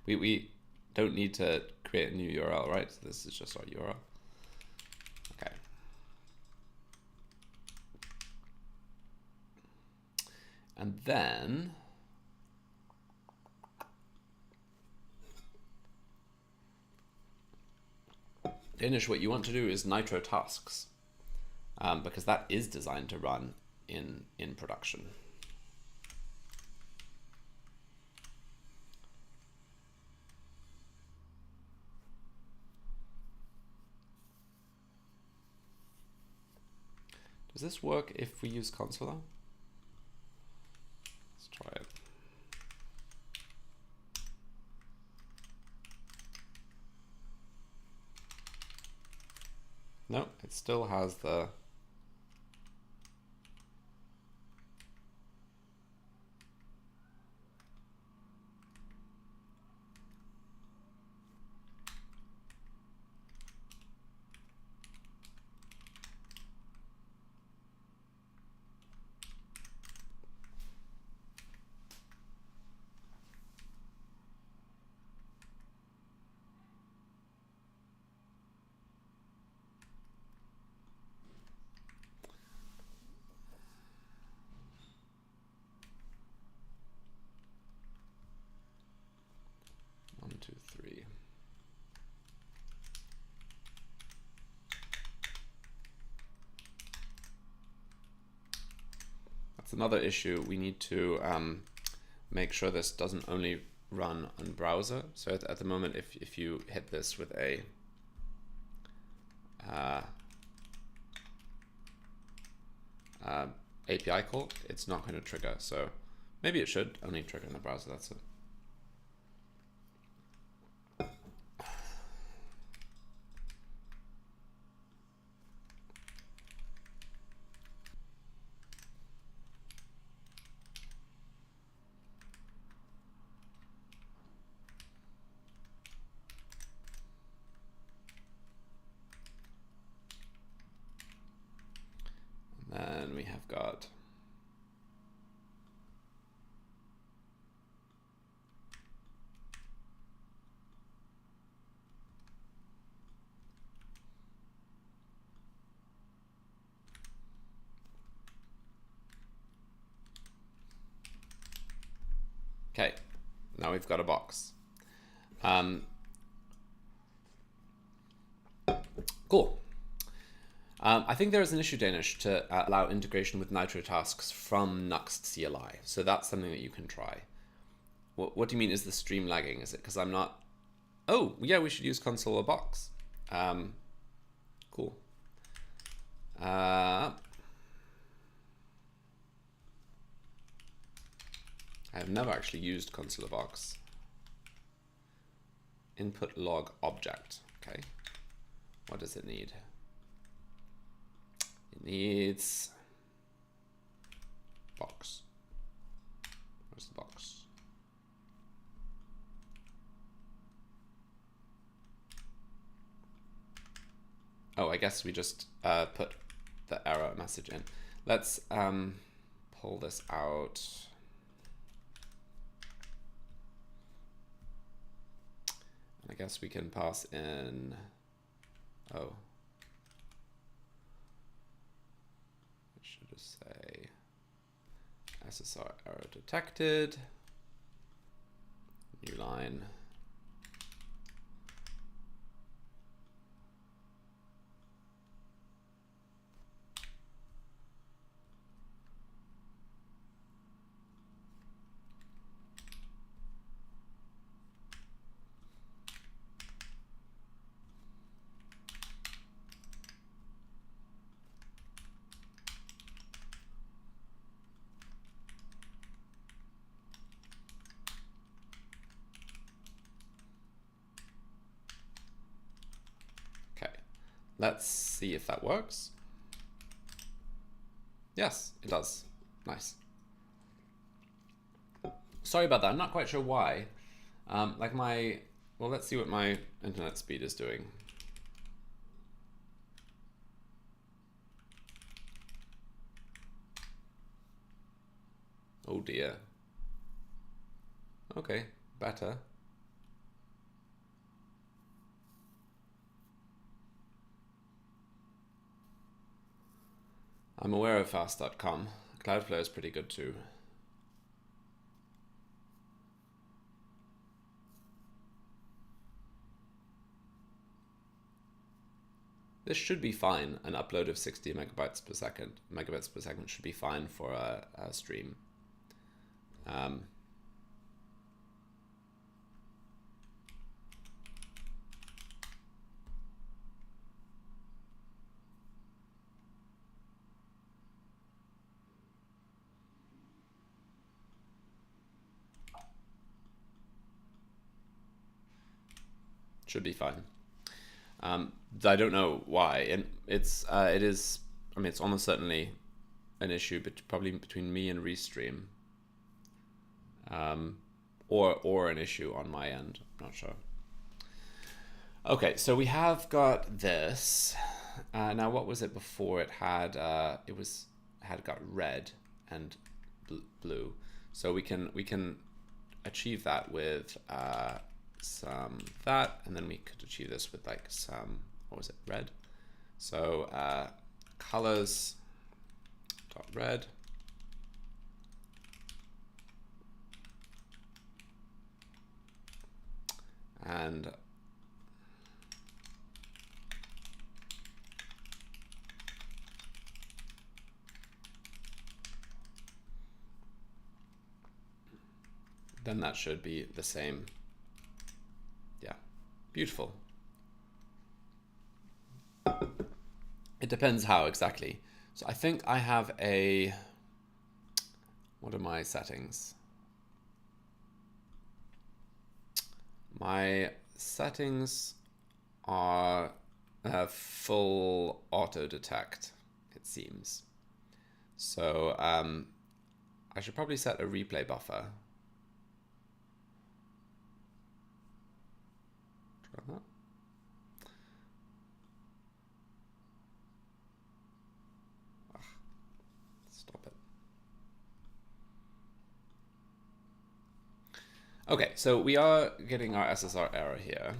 we don't need to create a new URL, right? So this is just our URL. Okay. And then Danish, what you want to do is nitro tasks, because that is designed to run in production. Does this work if we use Consular? Let's try it. No, It still has the one, two, three. That's another issue. We need to make sure this doesn't only run on browser. So at the moment, if you hit this with a API call, it's not going to trigger. So maybe it should only trigger in the browser. That's it. And we have got okay, now we've got a box. Cool. I think there is an issue, Danish, to allow integration with Nitro tasks from Nuxt CLI. So that's something that you can try. What do you mean, is the stream lagging? Is it because I'm not... Oh, yeah, we should use console or box. Cool. I have never actually used console or box. Input log object. Okay. What does it need? It needs box. Where's the box? Oh, I guess we just put the error message in. Let's pull this out. I guess we can pass in, oh, I should just say SSR error detected, new line. Let's see if that works. Yes, it does. Nice. Sorry about that. I'm not quite sure why. Like my, well, let's see what my internet speed is doing. Oh dear. Okay, better. I'm aware of fast.com. Cloudflare is pretty good too. This should be fine. An upload of 60 megabits per second should be fine for a stream. Should be fine. I don't know why, and it is. I mean, it's almost certainly an issue, but probably between me and Restream, or an issue on my end. I'm not sure. Okay, so we have got this. Now, what was it before? It had got red and blue. So we can achieve that with some that, and then we could achieve this with like some, what was it, red. So colors dot red. And then that should be the same. Yeah, beautiful. It depends how exactly. So I think I have a, what are my settings? My settings are full auto detect, it seems. So I should probably set a replay buffer. Try that. Stop it. Okay, so we are getting our SSR error here,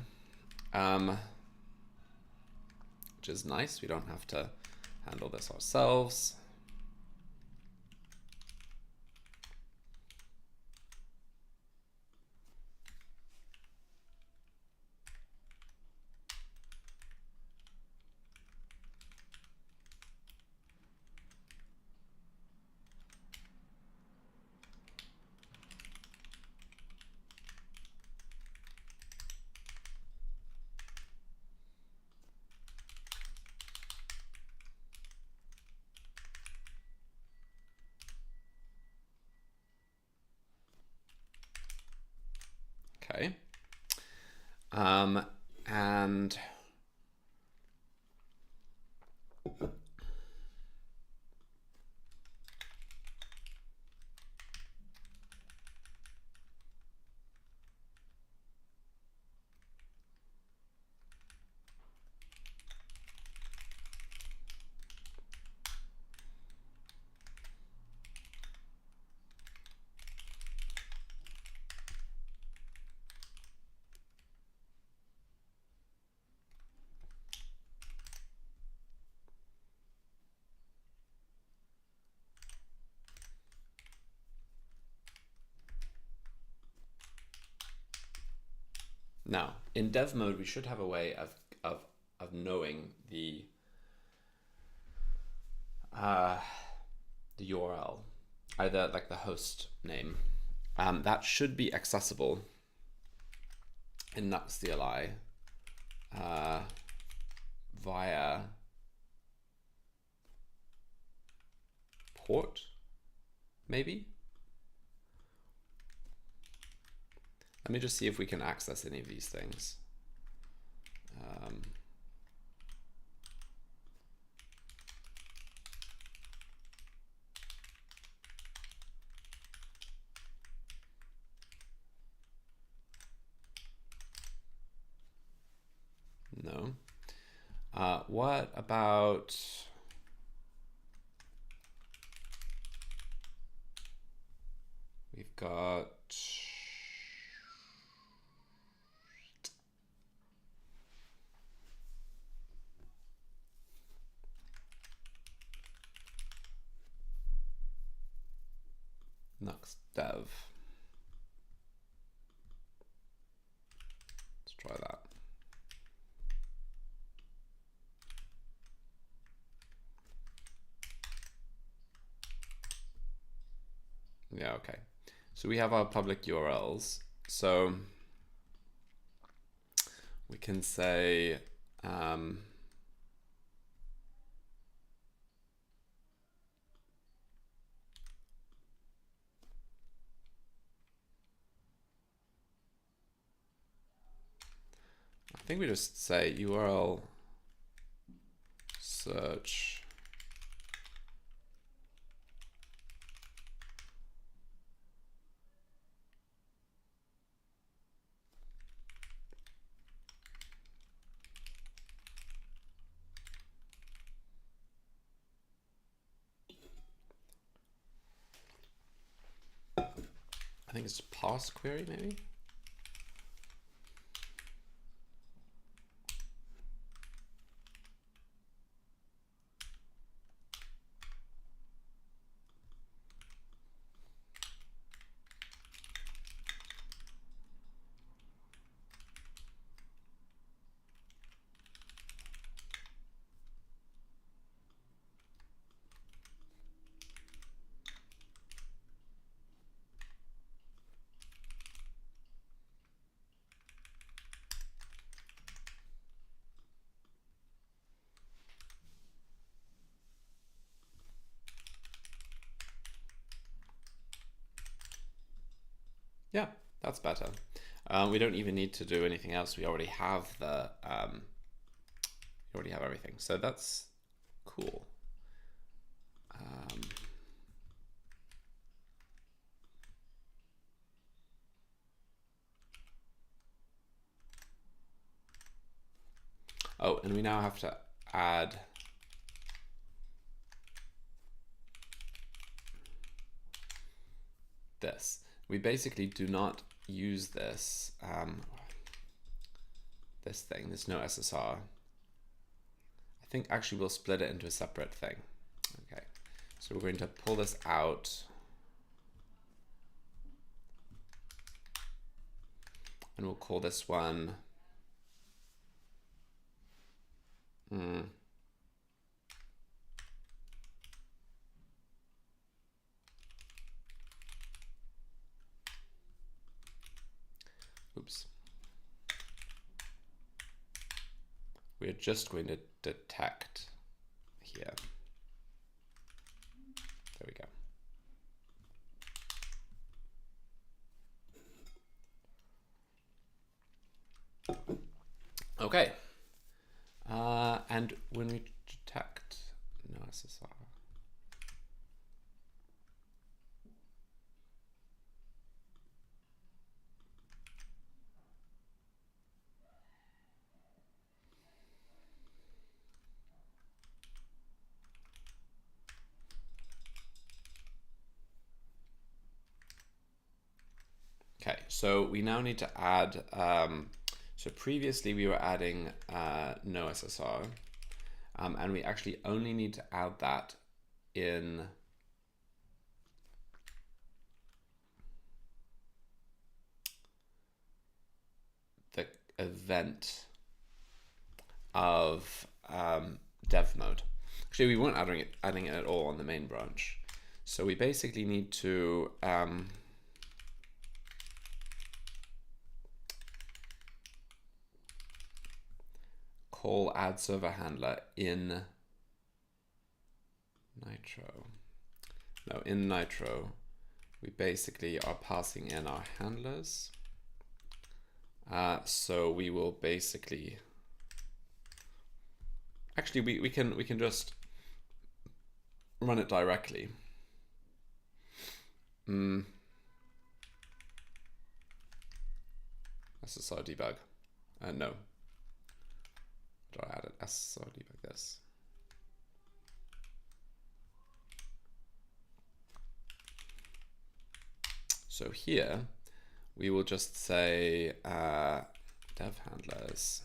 which is nice. We don't have to handle this ourselves. Okay. And now, in dev mode, we should have a way of knowing the URL, either like the host name. That should be accessible in Nux CLI via port, maybe? Let me just see if we can access any of these things. No. What about... We've got... Nux dev. Let's try that. Yeah, okay. So we have our public URLs. So we can say think we just say URL search I think it's parse query maybe. Yeah, that's better. We don't even need to do anything else. We already have the we already have everything, so that's cool. Oh, and we now have to add this. We basically do not use this this thing, this no SSR. I think actually we'll split it into a separate thing. Okay, so we're going to pull this out and we'll call this one oops. We're just going to detect here. There we go. Okay. And when we detect no SSR, okay, so we now need to add, so previously we were adding no SSR, and we actually only need to add that in the event of dev mode. Actually, we weren't adding it at all on the main branch. So we basically need to call add server handler in Nitro. No, in Nitro, we basically are passing in our handlers. So we will basically, actually we can just run it directly. SSR debug. No. Do I add an SSR debug this? So here we will just say dev handlers.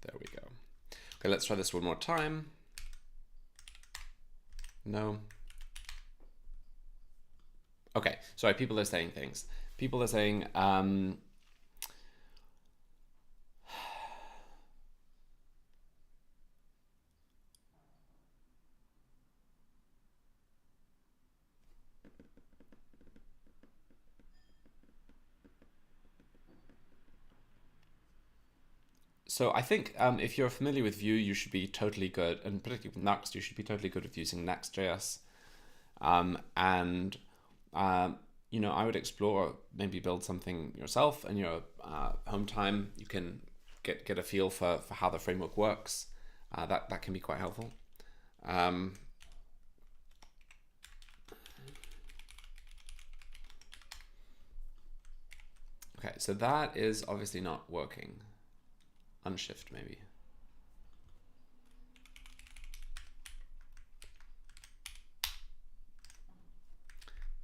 There we go. Okay, let's try this one more time. No. Okay, sorry, people are saying things. People are saying, so I think if you're familiar with Vue, you should be totally good, and particularly with Next, you should be totally good with using Next.js. You know, I would explore, maybe build something yourself in your home time. You can get a feel for how the framework works. That can be quite helpful. Okay, so that is obviously not working. Unshift maybe.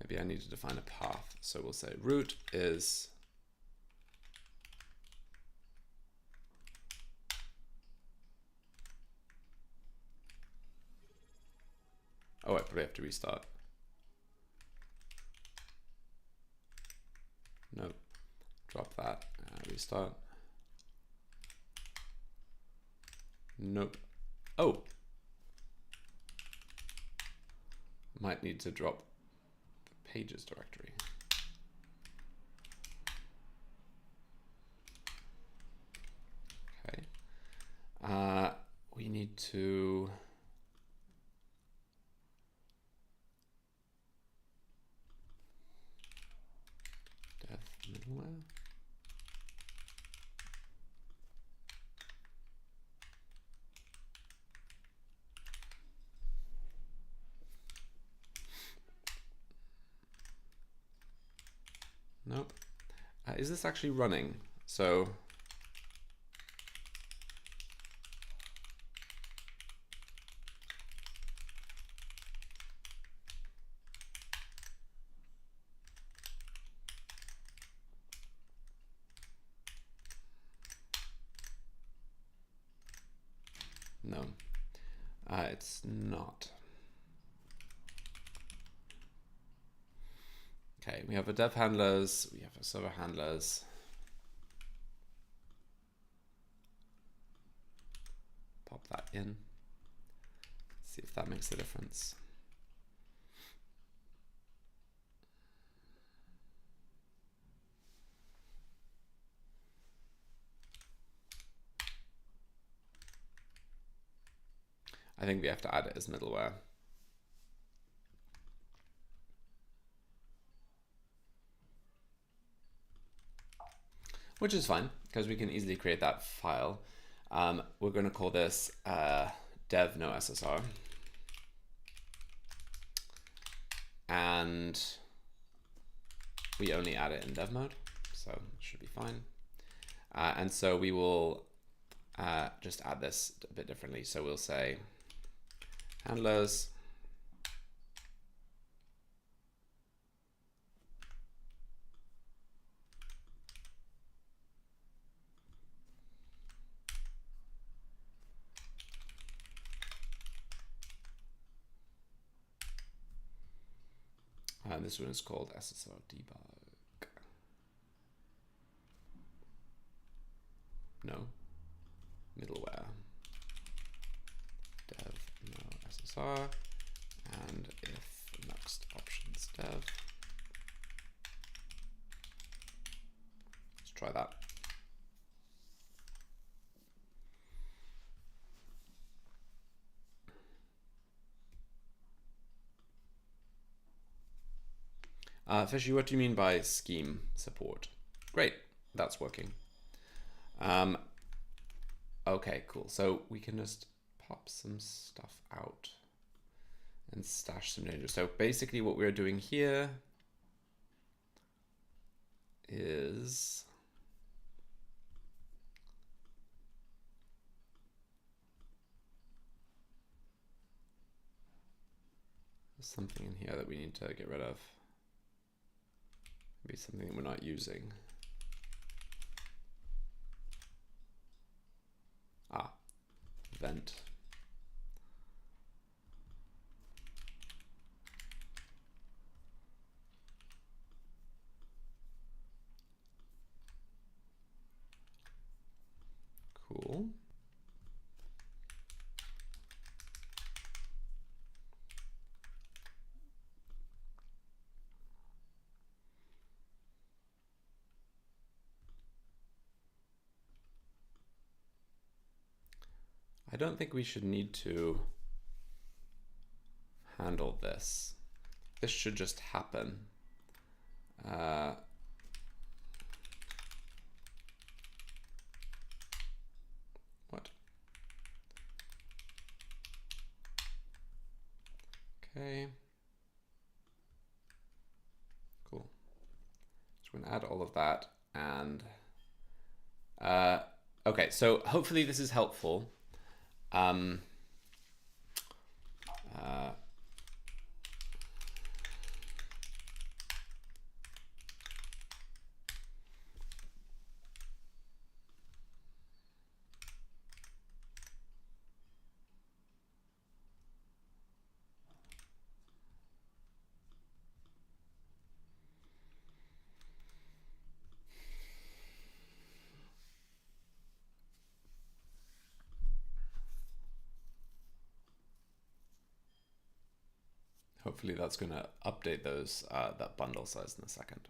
Maybe I need to define a path. So we'll say root is I probably have to restart. No, drop that, restart. Nope. Oh, might need to drop the pages directory. Okay. We need to dev middleware. Nope. Is this actually running? So no, it's not. Okay, we have a dev handlers, we have a server handlers. Pop that in. See if that makes a difference. I think we have to add it as middleware. Which is fine, because we can easily create that file. We're going to call this dev no SSR. And we only add it in dev mode, so it should be fine. And so we will just add this a bit differently. So we'll say handlers this one is called SSR debug. No, middleware dev no SSR, and if next options dev. Let's try that. Fishy, what do you mean by scheme support? Great, that's working. Okay, cool. So we can just pop some stuff out and stash some changes. So basically what we're doing here is there's something in here that we need to get rid of. Maybe something that we're not using. event. Cool. I don't think we should need to handle this. This should just happen. What? Okay. Cool. So we're going to add all of that. And okay, so hopefully this is helpful. Hopefully that's going to update those that bundle size in a second.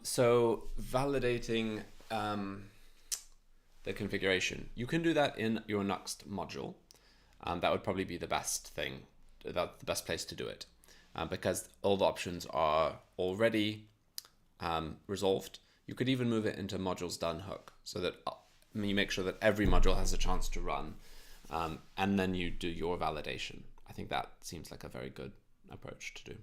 So validating the configuration, you can do that in your Nuxt module. That would probably be the best thing, the best place to do it, because all the options are already resolved. You could even move it into modules done hook, so that you make sure that every module has a chance to run, and then you do your validation. I think that seems like a very good approach to do.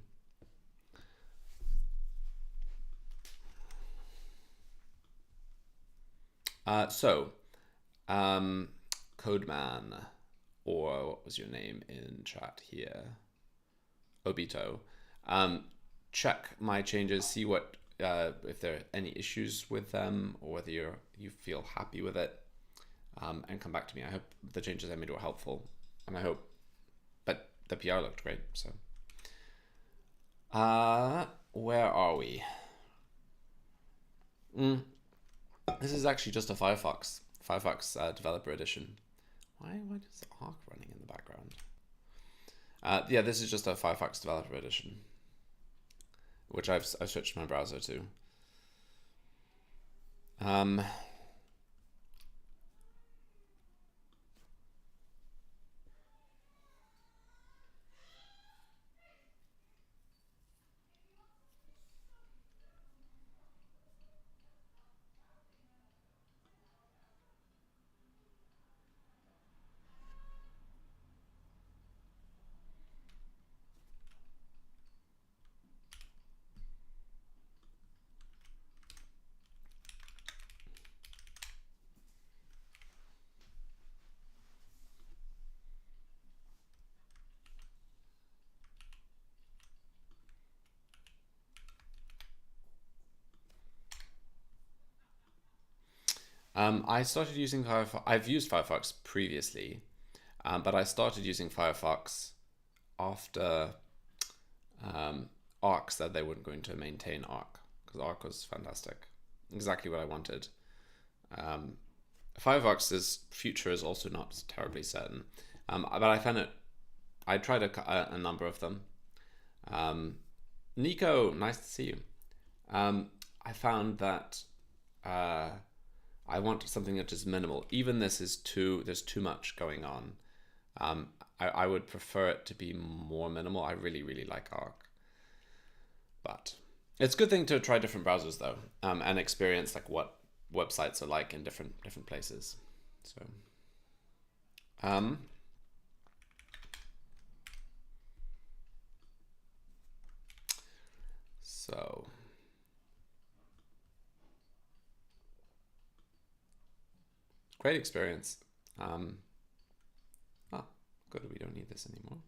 Codeman, or what was your name in chat here? Obito. Check my changes, see what if there are any issues with them, or whether you feel happy with it, and come back to me. I hope the changes I made were helpful, and I hope, but the PR looked great. So, where are we? This is actually just a Firefox Developer Edition. Why is Arc running in the background? Yeah, this is just a Firefox Developer Edition, which I've switched my browser to. I started using Firefox. I've used Firefox previously, but I started using Firefox after Arc said they weren't going to maintain Arc, because Arc was fantastic, exactly what I wanted. Firefox's future is also not terribly certain, but I found it. I tried a number of them. Nico, nice to see you. I found that I want something that is minimal. Even this is there's too much going on. I would prefer it to be more minimal. I really, really like Arc. But it's a good thing to try different browsers though, and experience like what websites are like in different places. So great experience. Good, we don't need this anymore.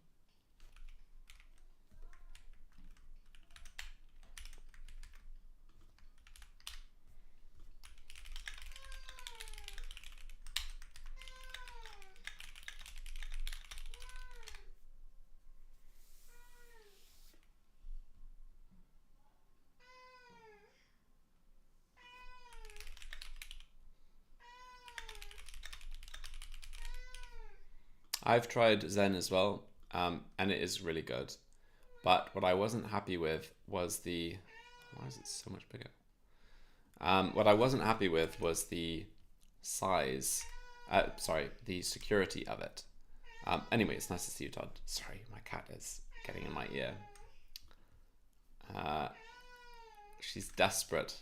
I've tried Zen as well, and it is really good. But what I wasn't happy with was the... Why is it so much bigger? What I wasn't happy with was the size. Sorry, the security of it. Anyway, it's nice to see you, Todd. Sorry, my cat is getting in my ear. She's desperate.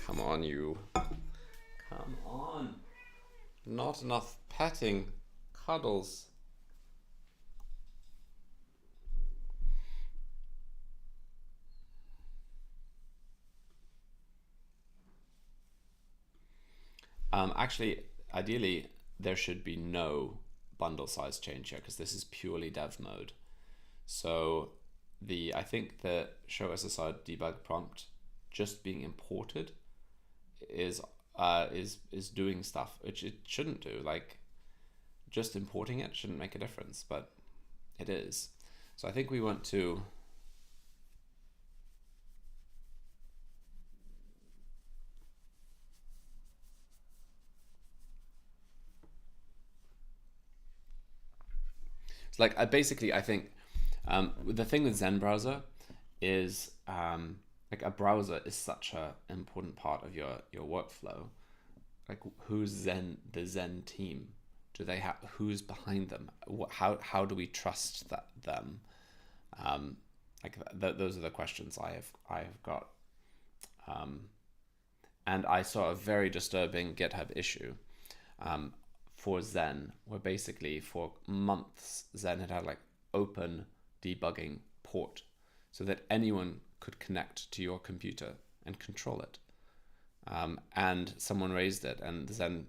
Come on, you. Come on. Not enough petting. Cuddles. Actually, ideally, there should be no bundle size change here because this is purely dev mode. So I think the show SSR debug prompt just being imported is doing stuff which it shouldn't do. Like, just importing it shouldn't make a difference, but it is. So I think we want to like basically I think the thing with Zen browser is like a browser is such an important part of your workflow. Like, who's the Zen team? Do they have, who's behind them? How do we trust them? Those are the questions I have got. And I saw a very disturbing GitHub issue for Zen, where basically for months Zen had like open debugging port so that anyone could connect to your computer and control it. And someone raised it, and the Zen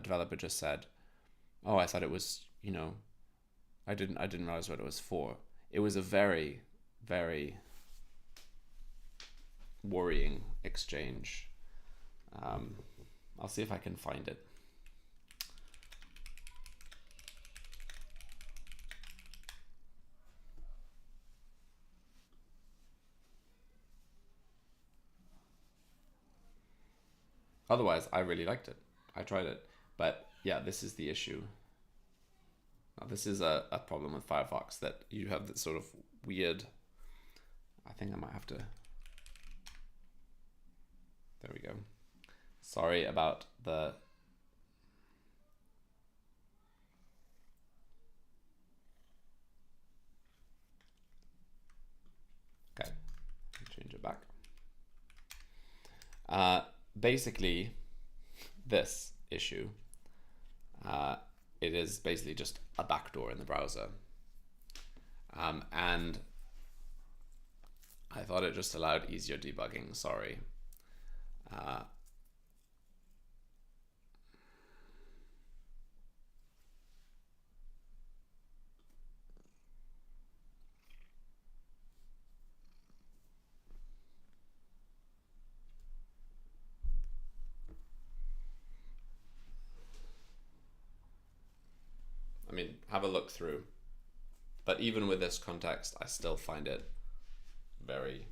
developer just said, "Oh, I thought it was, I didn't realize what it was for." It was a very, very worrying exchange. I'll see if I can find it. Otherwise, I really liked it. I tried it. But yeah, this is the issue. Now, this is a problem with Firefox, that you have this sort of weird... I think I might have to... There we go. Sorry about the... Okay, change it back. Basically, this issue, it is basically just a backdoor in the browser. And I thought it just allowed easier debugging, sorry. I mean, have a look through. But even with this context, I still find it very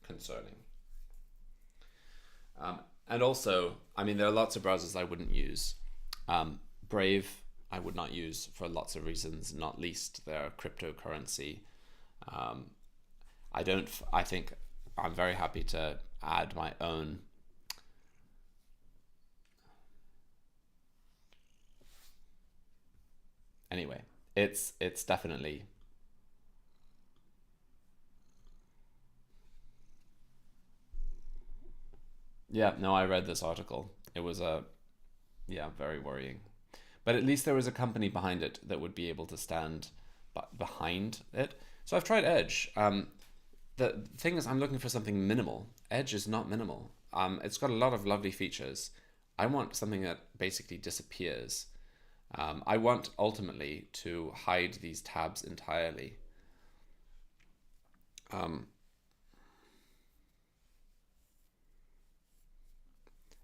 concerning. And also, I mean, there are lots of browsers I wouldn't use. Brave, I would not use for lots of reasons, not least their cryptocurrency. I think I'm very happy to add my own. Anyway, it's definitely... Yeah, no, I read this article. It was very worrying. But at least there was a company behind it that would be able to stand behind it. So I've tried Edge. The thing is, I'm looking for something minimal. Edge is not minimal. It's got a lot of lovely features. I want something that basically disappears. I want ultimately to hide these tabs entirely.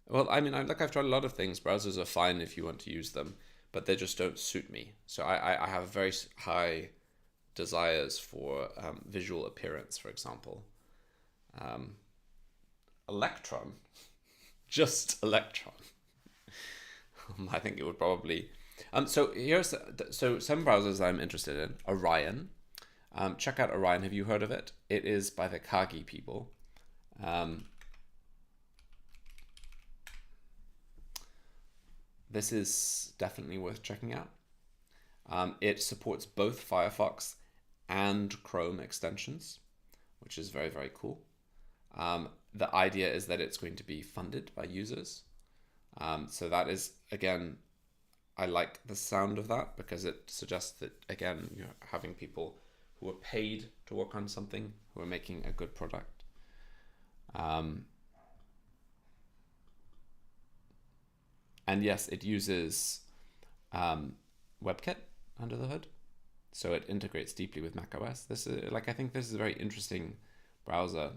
Well, I mean, I've tried a lot of things. Browsers are fine if you want to use them, but they just don't suit me. So I have very high desires for visual appearance, for example. Electron, just Electron. I think it would probably. So some browsers I'm interested in. Orion. Check out Orion. Have you heard of it? It is by the Kagi people. This is definitely worth checking out. It supports both Firefox and Chrome extensions, which is very, very cool. The idea is that it's going to be funded by users. So that is, again, I like the sound of that because it suggests that, again, you're having people who are paid to work on something, who are making a good product. And yes, it uses WebKit under the hood, so it integrates deeply with macOS. This is I think this is a very interesting browser.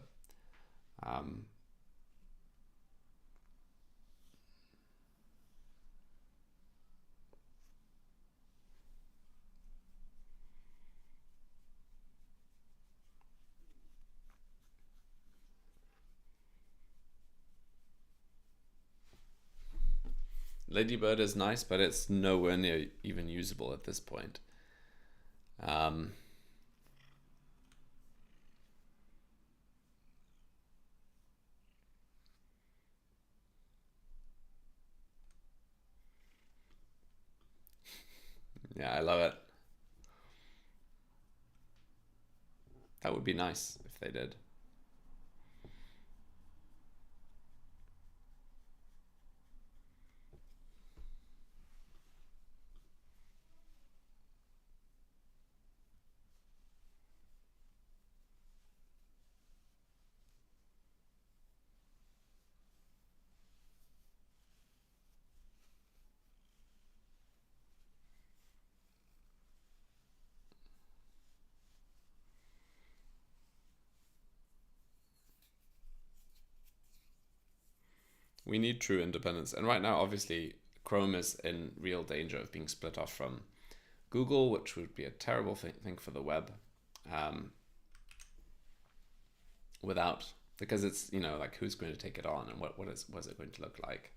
Ladybird is nice, but it's nowhere near even usable at this point. Yeah, I love it. That would be nice if they did. We need true independence. And right now, obviously, Chrome is in real danger of being split off from Google, which would be a terrible thing for the web. Because it's, like, who's going to take it on and what's it going to look like?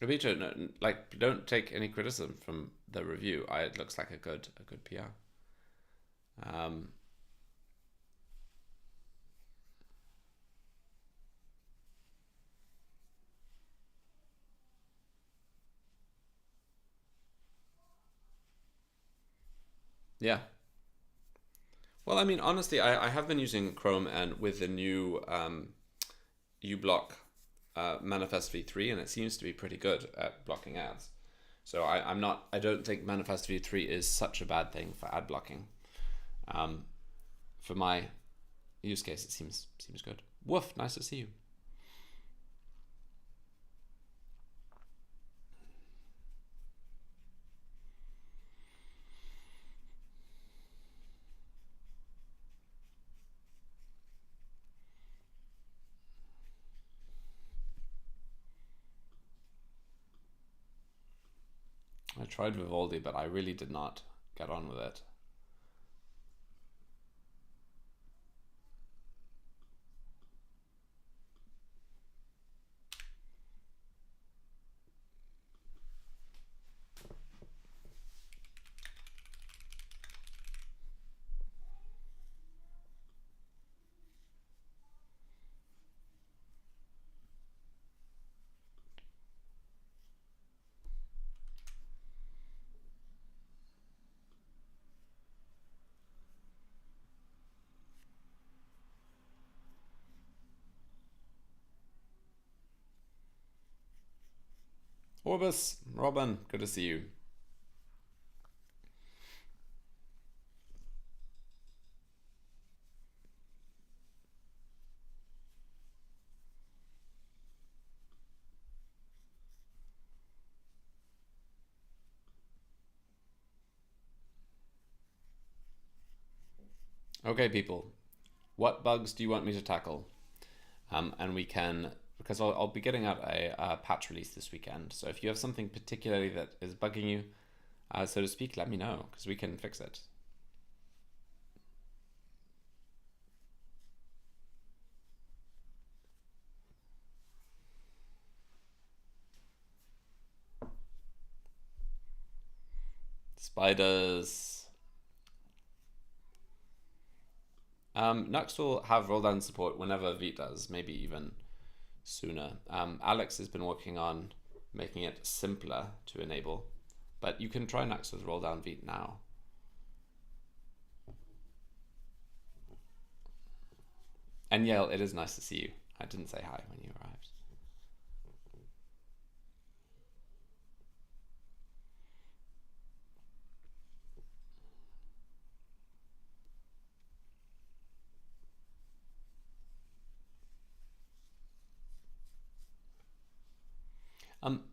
Vito, no, like, don't take any criticism from the review. It looks like a good PR. Yeah. Well, I mean, honestly, I have been using Chrome and with the new uBlock Manifest v3, and it seems to be pretty good at blocking ads. So I don't think Manifest v3 is such a bad thing for ad blocking. For my use case, it seems good. Woof, nice to see you. I tried Vivaldi, but I really did not get on with it. Orbis, Robin, good to see you. Okay, people, what bugs do you want me to tackle? And we can, because I'll be getting out a patch release this weekend. So if you have something particularly that is bugging you, so to speak, let me know, because we can fix it. Spiders. Nuxt will have roll down support whenever Vite does, maybe even sooner. Alex has been working on making it simpler to enable, but you can try Nuxt with roll down Vite now. And Yale, it is nice to see you. I didn't say hi when you arrived.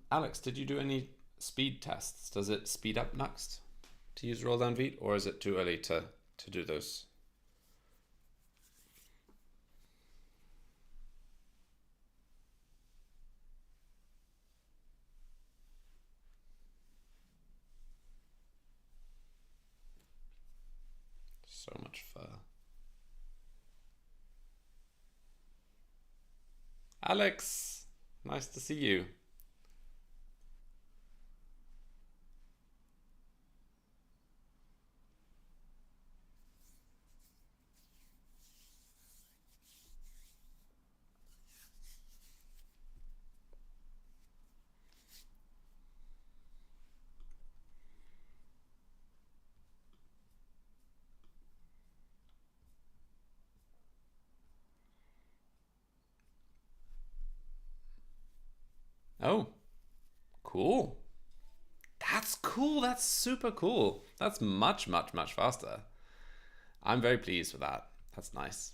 Alex, did you do any speed tests? Does it speed up Nuxt to use roll down Vite, or is it too early to do those? So much fur. Alex, nice to see you. Oh, cool. That's cool. That's super cool. That's much, much, much faster. I'm very pleased with that. That's nice.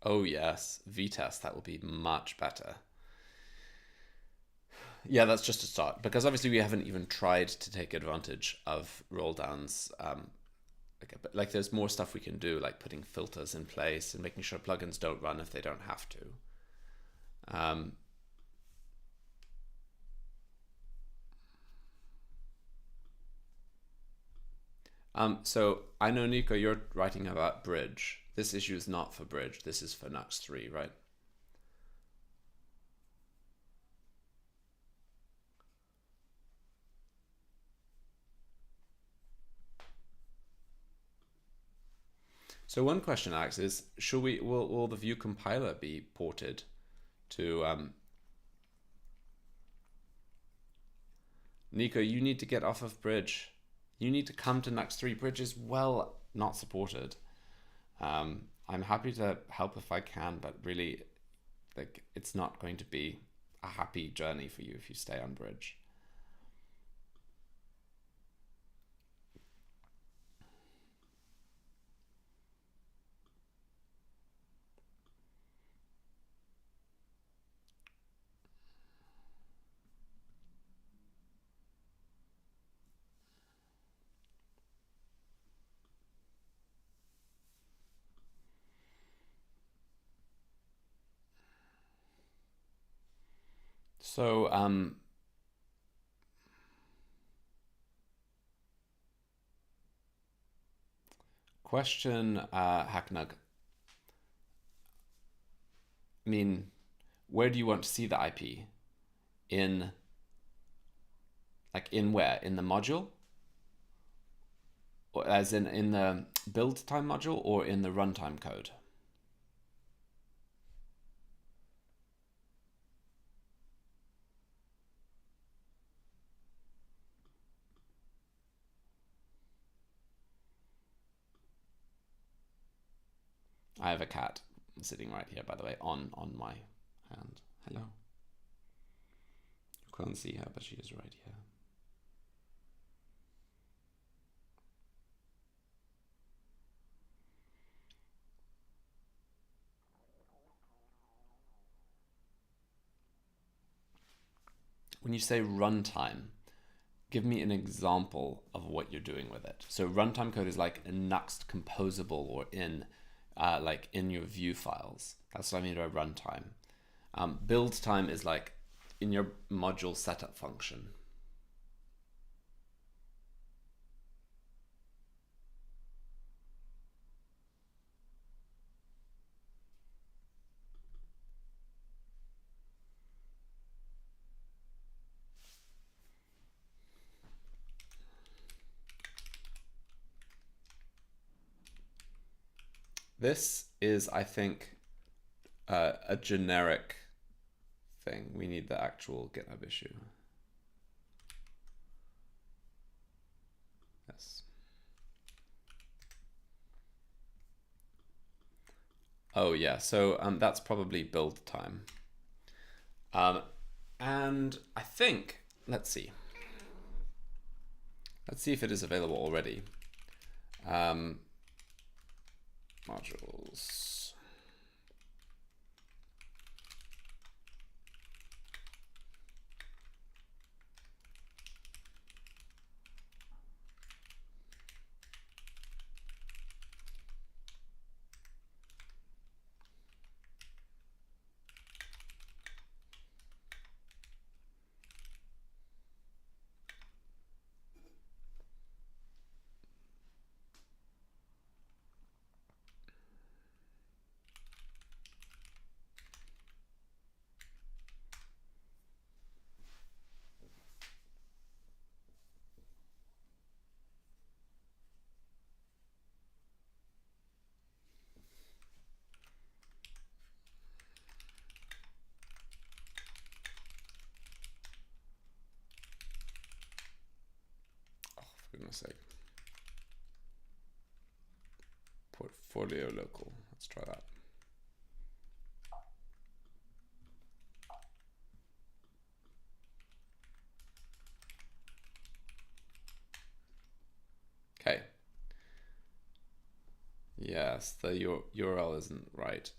Oh yes, V-test, that will be much better. Yeah, that's just a start, because obviously we haven't even tried to take advantage of roll downs. Like there's more stuff we can do, like putting filters in place and making sure plugins don't run if they don't have to. So I know, Nico, you're writing about Bridge. This issue is not for Bridge. This is for Nuxt 3, right? So one question, Alex, is will the Vue compiler be ported to Nico, you need to get off of Bridge. You need to come to Nuxt 3. Bridge is well not supported. I'm happy to help if I can, but really, like, it's not going to be a happy journey for you if you stay on Bridge. So, question, Hacknug. I mean, where do you want to see the IP? In where? In the module? Or as in the build time module, or in the runtime code? I have a cat. sitting right here, by the way, on my hand. Hello. You can't see her, but she is right here. When you say runtime, give me an example of what you're doing with it. So runtime code is like a Nuxt composable or in like in your view files. That's what I mean by runtime. Build time is like in your module setup function. This is, I think, a generic thing. We need the actual GitHub issue. Yes. Oh yeah, so that's probably build time. And I think, let's see if it is available already. Modules. For goodness sake. Portfolio local. Let's try that. Okay. Yes, the URL isn't right.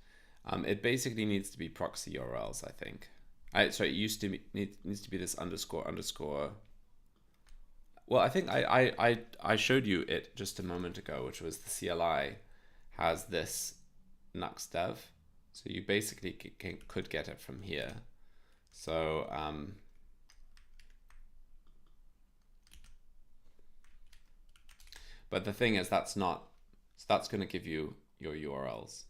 It basically needs to be proxy URLs, I think. Sorry, it used to be, needs to be this underscore. Well, I think I showed you it just a moment ago, which was the CLI has this Nuxt dev. So you basically could get it from here. So but the thing is that's going to give you your URLs.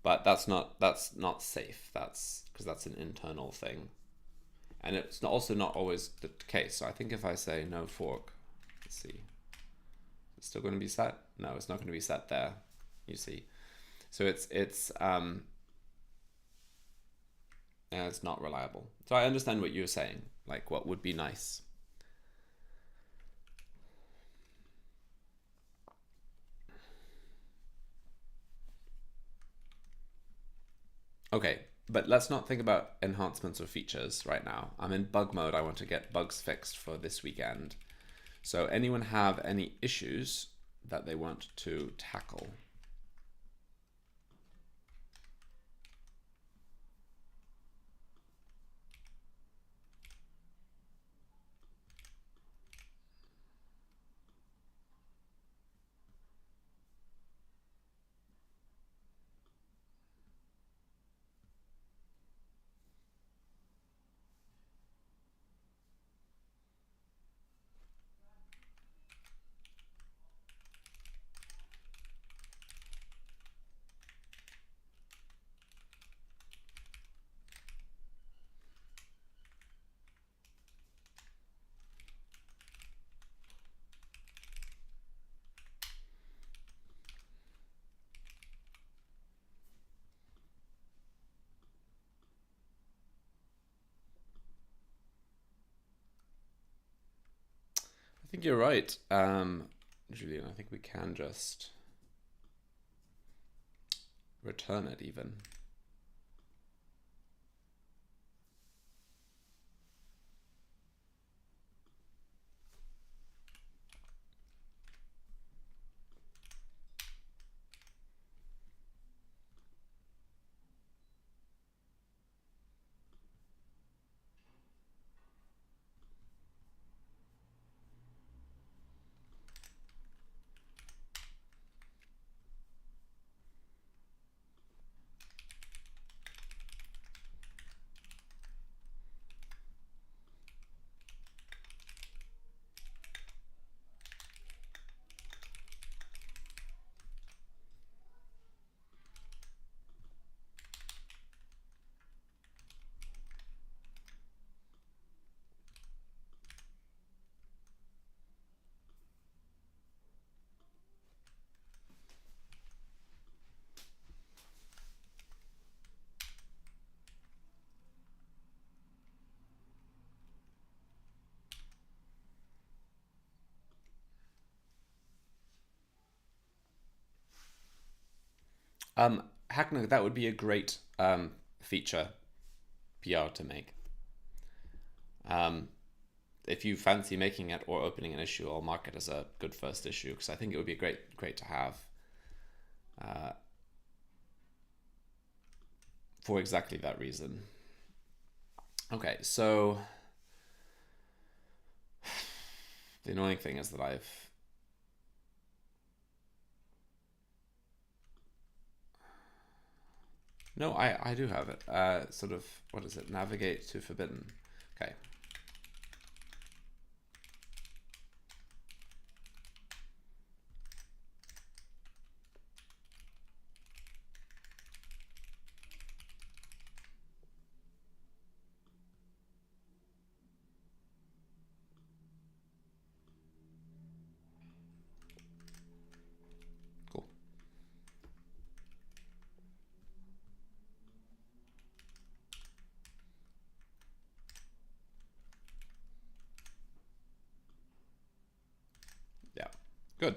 But that's not safe. That's because that's an internal thing. And it's also not always the case. So I think if I say no fork, let's see, it's still going to be set. No, it's not going to be set there. You see, so it's not reliable. So I understand what you're saying. Like what would be nice. Okay, but let's not think about enhancements or features right now. I'm in bug mode. I want to get bugs fixed for this weekend. So anyone have any issues that they want to tackle? I think you're right, Julian. I think we can just return it even. Hacknow, that would be a great feature PR to make. If you fancy making it or opening an issue, I'll mark it as a good first issue because I think it would be great to have for exactly that reason. Okay, so the annoying thing is that No, I do have it. Sort of, what is it? Navigate to forbidden. Okay. Cool. Yeah, good.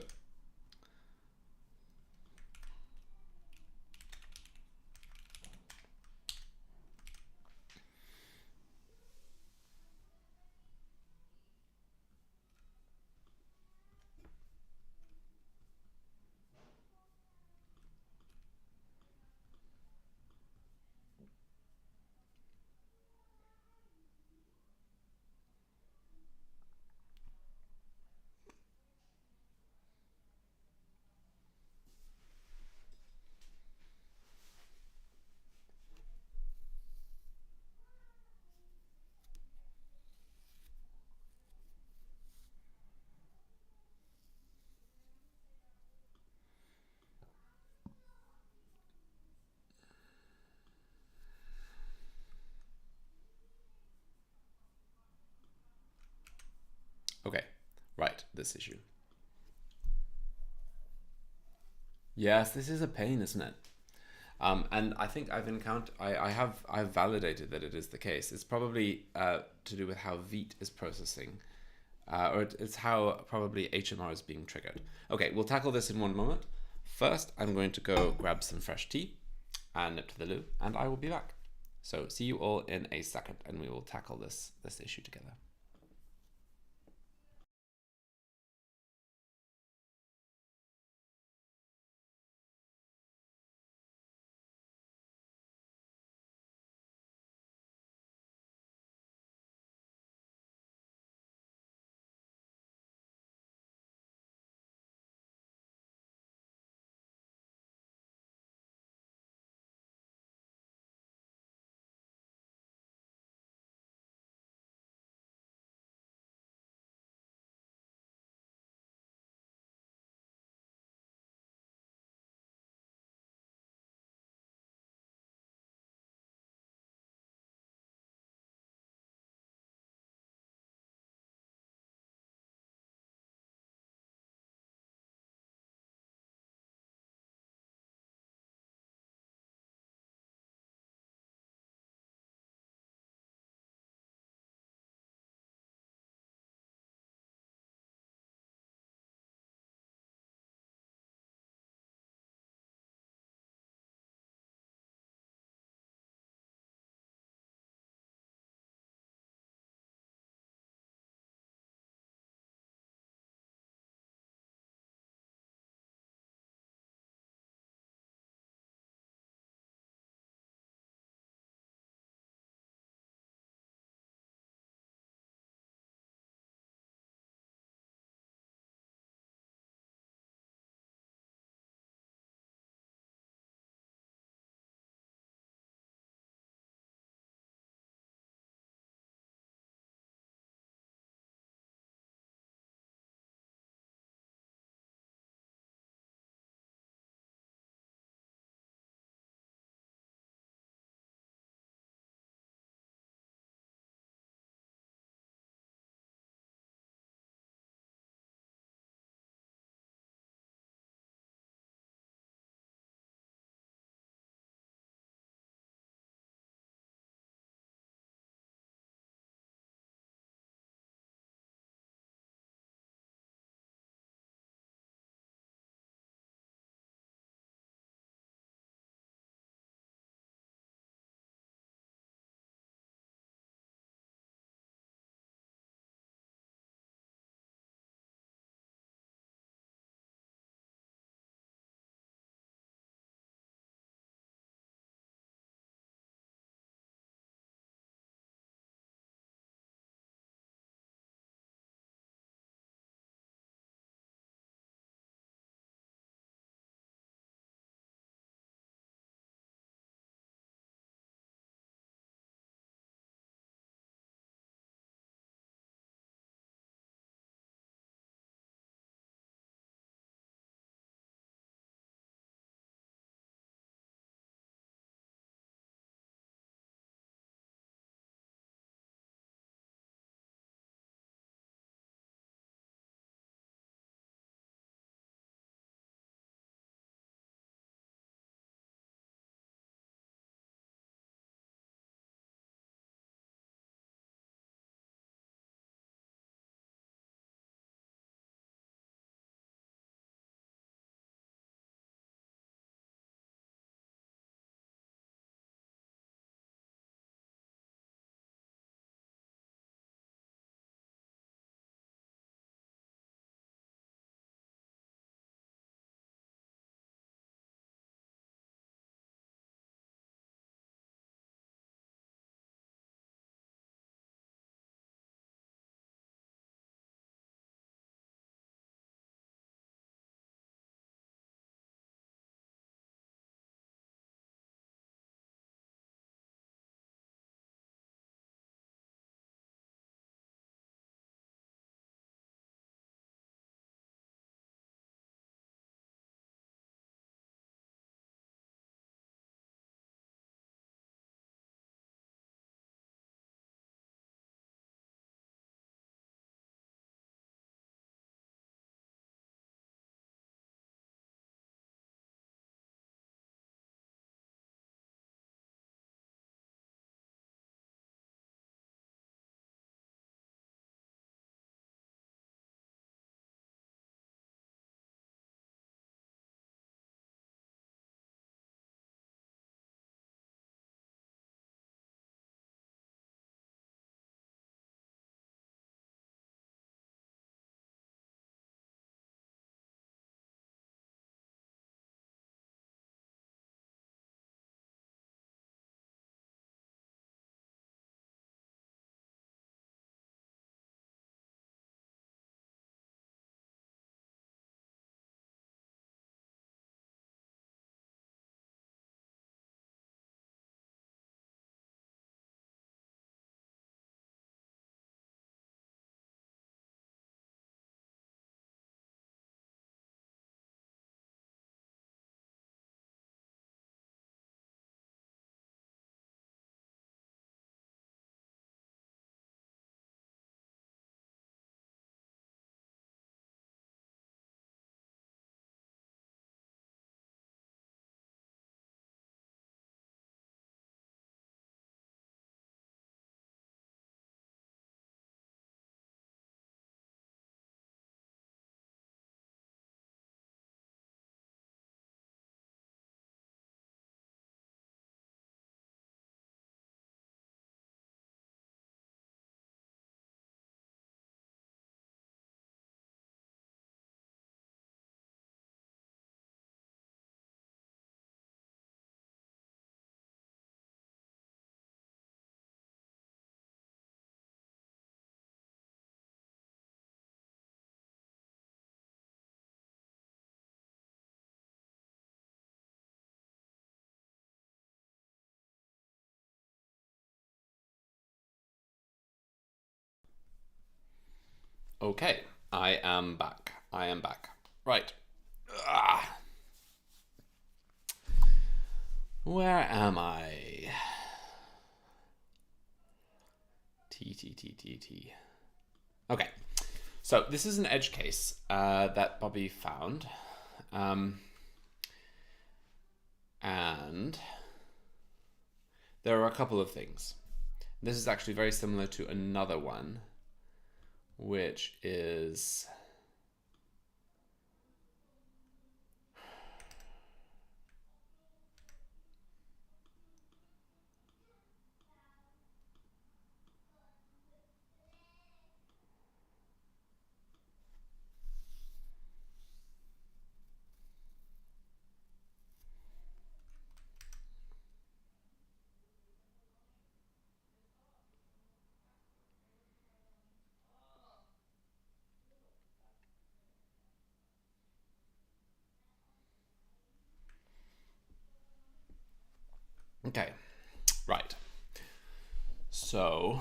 Okay, right, this issue. Yes, this is a pain, isn't it? And I think I've validated that it is the case. It's probably to do with how Vite is processing, or it's how probably HMR is being triggered. Okay, we'll tackle this in one moment. First, I'm going to go grab some fresh tea and nip to the loo, and I will be back. So see you all in a second, and we will tackle this issue together. Okay, I am back. I am back. Right. Ah. Where am I? T. Okay, so this is an edge case that Bobby found. And there are a couple of things. This is actually very similar to another one, which is okay, right. So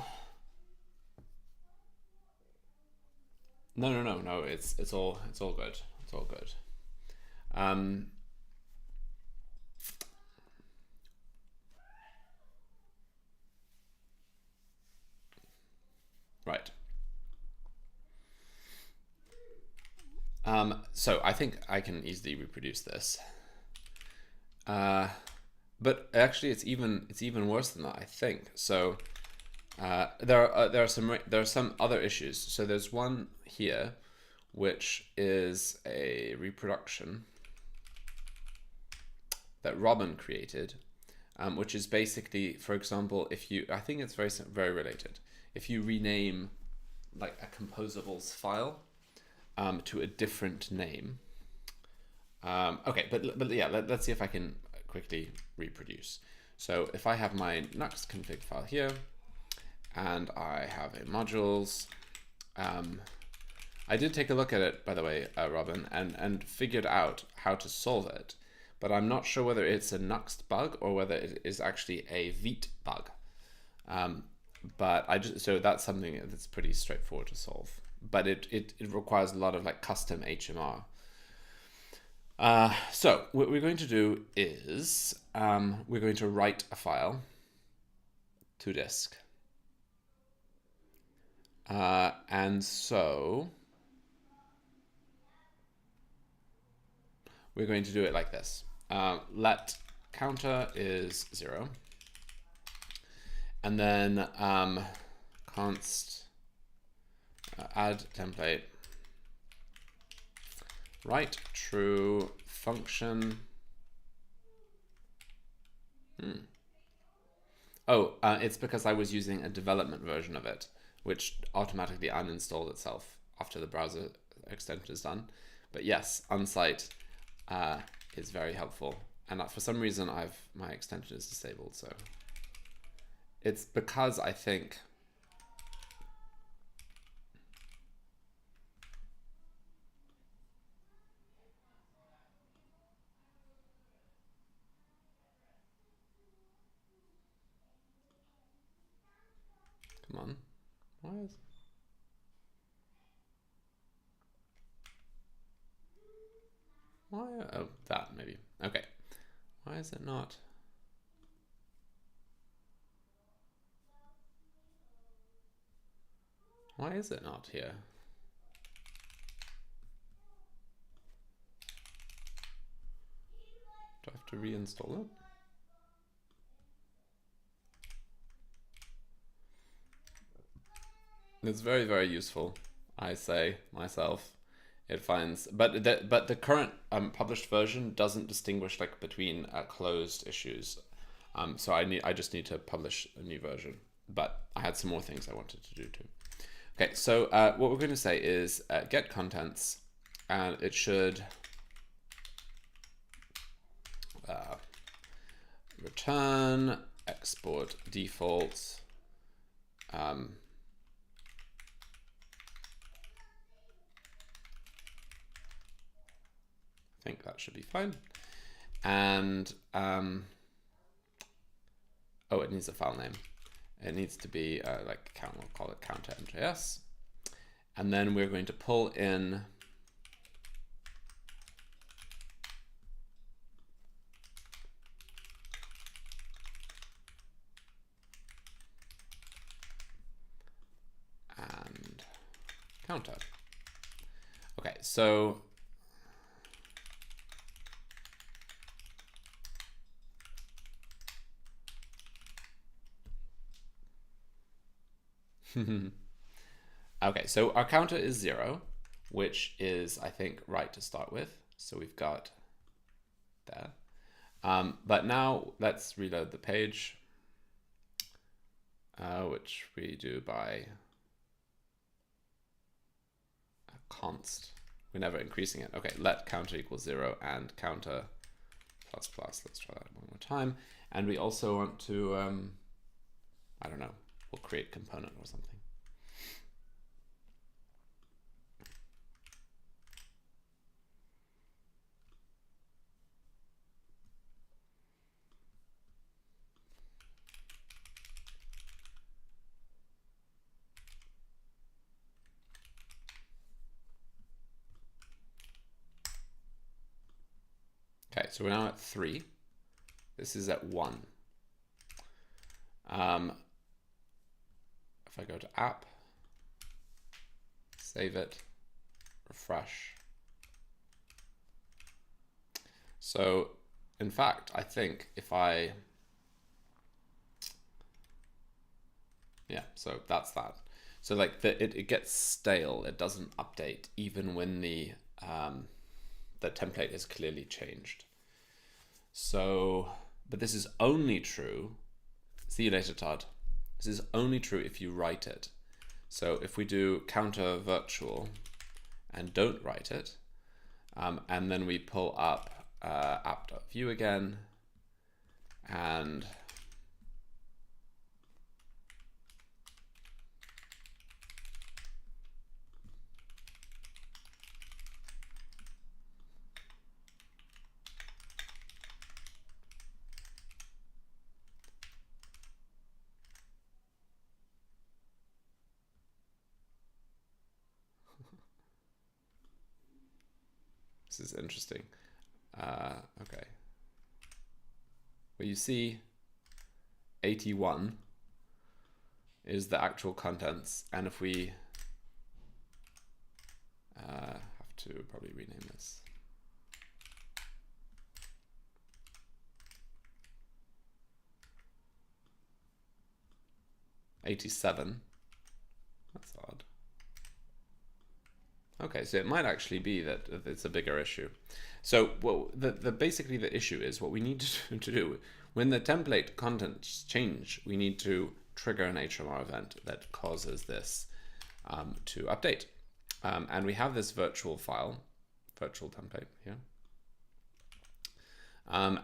no, it's all good. It's all good. Right. So I think I can easily reproduce this. But actually, it's even worse than that, I think. So there are some other issues. So there's one here, which is a reproduction that Robin created, which is basically, for example, I think it's very related. If you rename like a composables file to a different name. Okay, but yeah, let's see if I can quickly reproduce. So if I have my Nuxt config file here, and I have a modules, I did take a look at it, by the way, Robin, and figured out how to solve it, but I'm not sure whether it's a Nuxt bug or whether it is actually a Vite bug. But so that's something that's pretty straightforward to solve, but it requires a lot of like custom HMR. So what we're going to do is we're going to write a file to disk. And so we're going to do it like this. Let counter is 0. And then const add template write true function. Oh, it's because I was using a development version of it, which automatically uninstalled itself after the browser extension is done. But yes, Unsite is very helpful. And for some reason, my extension is disabled. So it's because I think come on, oh, that maybe. Okay, why is it not? Why is it not here? Do I have to reinstall it? It's very, very useful, I say myself. It finds, but the current published version doesn't distinguish like between closed issues. So I just need to publish a new version. But I had some more things I wanted to do too. Okay, so what we're going to say is get contents, and it should return export defaults. I think that should be fine. And oh, it needs a file name. It needs to be like we'll call it counter.js. And then we're going to pull in and counter. Okay, so okay, so our counter is 0, which is, I think, right to start with. So we've got there. But now let's reload the page, which we do by a const. We're never increasing it. Okay, let counter equals 0 and counter plus plus. Let's try that one more time. And we also want to, I don't know, we'll create component or something. Okay, so we're now at 3. This is at 1. If I go to app, save it, refresh. So in fact, I think if I, yeah, so that's that. So like it gets stale. It doesn't update even when the template is clearly changed. So, but this is only true. See you later, Todd. This is only true if you write it. So if we do counter virtual and don't write it, and then we pull up app.view again, and this is interesting. Okay. Well, you see 81 is the actual contents. And if we have to probably rename this. $87. That's odd. Okay, so it might actually be that it's a bigger issue. So, well, basically the issue is what we need to do when the template contents change. We need to trigger an HMR event that causes this to update, and we have this virtual file, virtual template here. And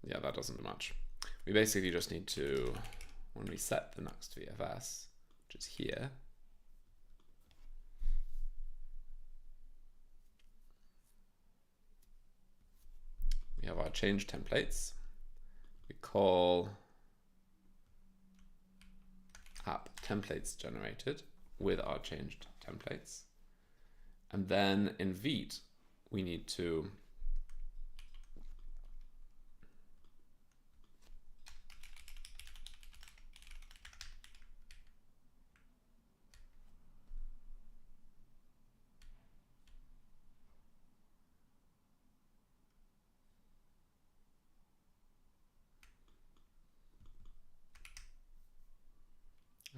yeah, that doesn't do much. We basically just need to, when we set the next VFS, which is here, we have our change templates. We call app templates generated with our changed templates. And then in Vite, we need to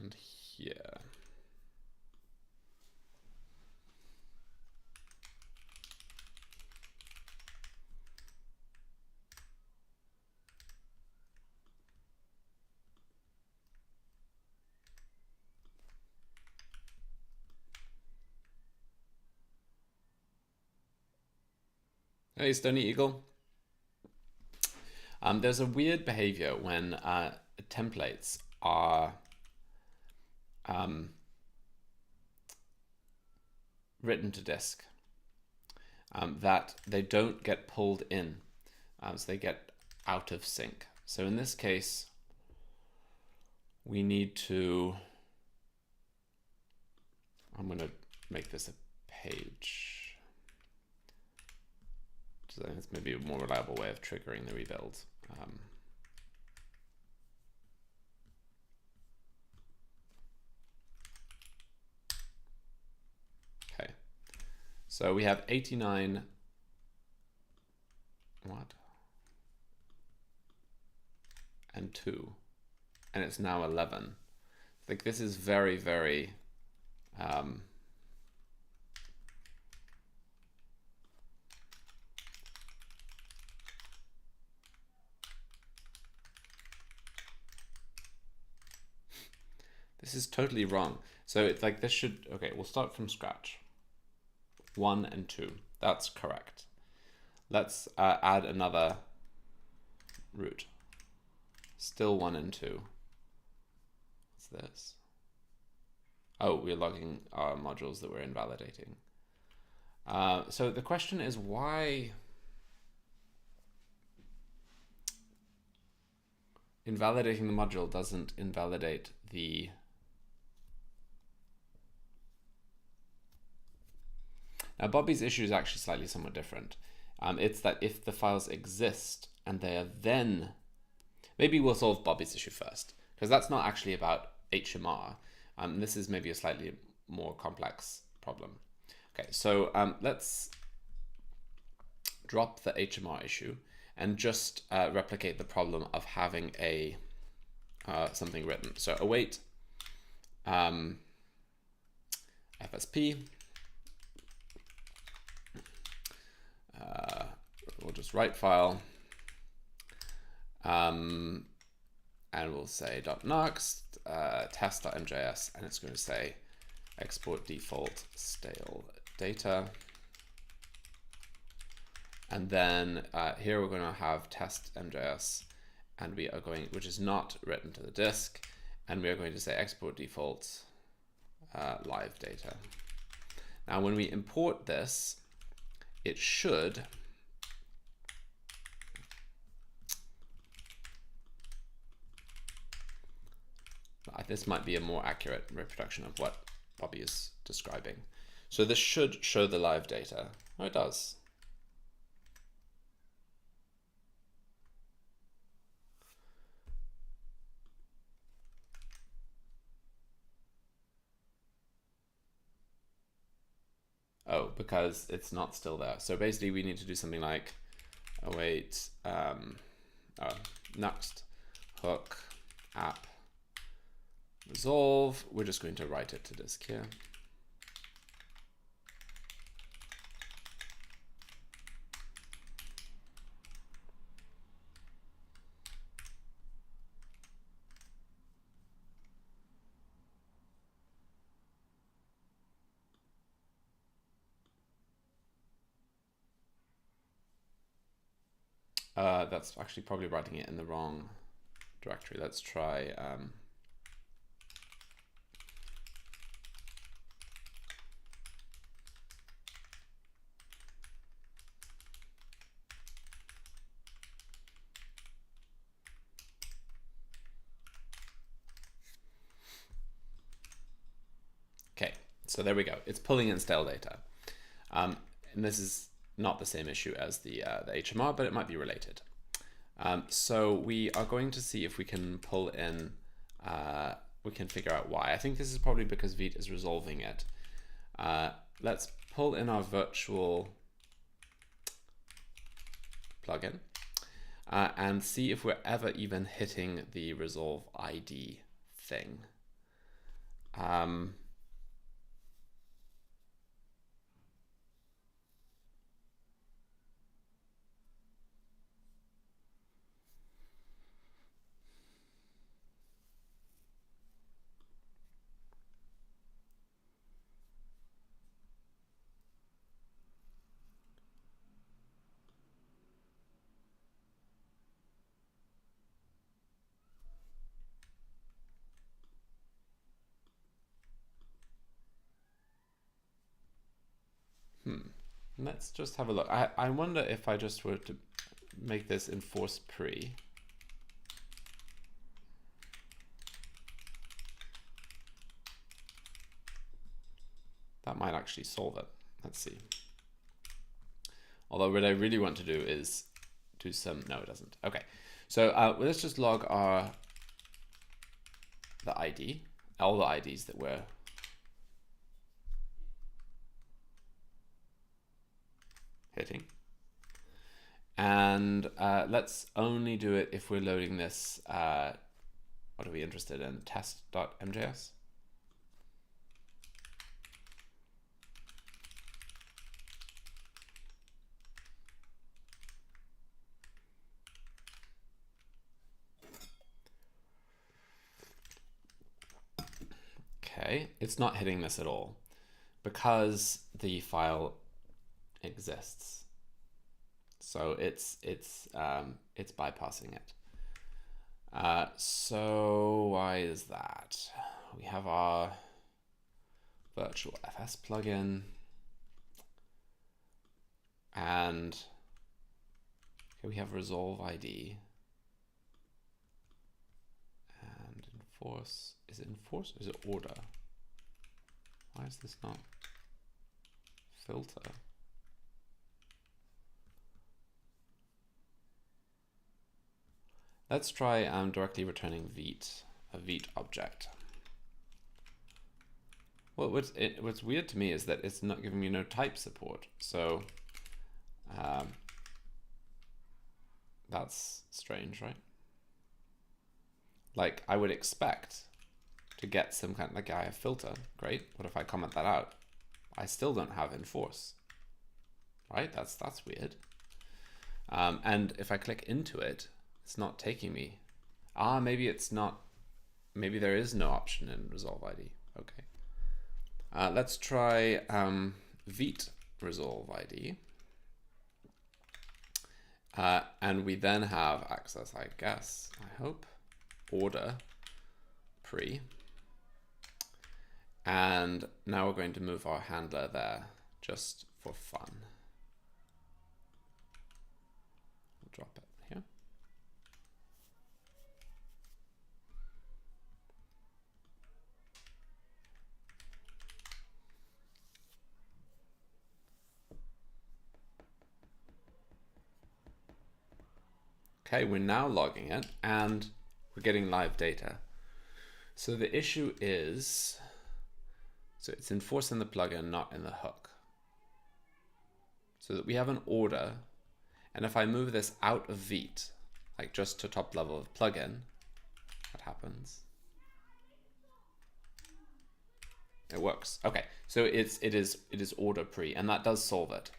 and here. Hey, Stony Eagle. There's a weird behavior when templates are written to disk, that they don't get pulled in So they get out of sync. So in this case, we need to, I'm going to make this a page. So it's maybe a more reliable way of triggering the rebuild. Okay, so we have 89, what? And 2, and it's now 11. Like, this is very, very this is totally wrong. So it's like, this should, okay, we'll start from scratch. 1 and 2, that's correct. Let's add another root. Still 1 and 2. What's this? Oh, we're logging our modules that we're invalidating. So the question is, why invalidating the module doesn't invalidate the Now, Bobby's issue is actually slightly somewhat different. It's that if the files exist and they are then, maybe we'll solve Bobby's issue first, because that's not actually about HMR. This is maybe a slightly more complex problem. Okay, so let's drop the HMR issue and just replicate the problem of having a something written. So await FSP. We'll just write file, and we'll say .next test.mjs, and it's going to say export default stale data. And then here we're going to have test.mjs, and we are going, which is not written to the disk, and we are going to say export default live data. Now, when we import this, it should this might be a more accurate reproduction of what Bobby is describing. So this should show the live data. Oh, it does. Oh, because it's not still there. So basically we need to do something like await next hook app resolve. We're just going to write it to disk here. That's actually probably writing it in the wrong directory. Let's try okay, so there we go. It's pulling in stale data. And this is not the same issue as the HMR, but it might be related. So we are going to see if we can pull in, we can figure out why. I think this is probably because Vite is resolving it. Let's pull in our virtual plugin and see if we're ever even hitting the resolve ID thing. Let's just have a look. I wonder if I just were to make this enforce pre. That might actually solve it. Let's see. Although what I really want to do is do some, no, it doesn't. Okay, so let's just log the ID, all the IDs that we're hitting. And let's only do it if we're loading this, what are we interested in? Test.mjs. Okay, it's not hitting this at all because the file exists. So it's bypassing it. So why is that? We have our virtual FS plugin, and okay, we have resolve ID and enforce. Is it enforce or is it order? Why is this not filter? Let's try directly returning a Vite object. Well, what's weird to me is that it's not giving me no type support. So that's strange, right? Like I would expect to get some kind of, like I have filter, great. What if I comment that out? I still don't have enforce, right? That's weird. And if I click into it, it's not taking me. Maybe it's not, maybe there is no option in resolve ID. Okay. Let's try Vite resolve ID. And we then have access, I guess, I hope, order pre. And now we're going to move our handler there just for fun. We'll drop it here. Okay, we're now logging it and we're getting live data. So the issue is, so it's enforced in the plugin, not in the hook. So that we have an order, and if I move this out of Vite, like just to top level of plugin, what happens? It works. Okay, so it is order pre, and that does solve it.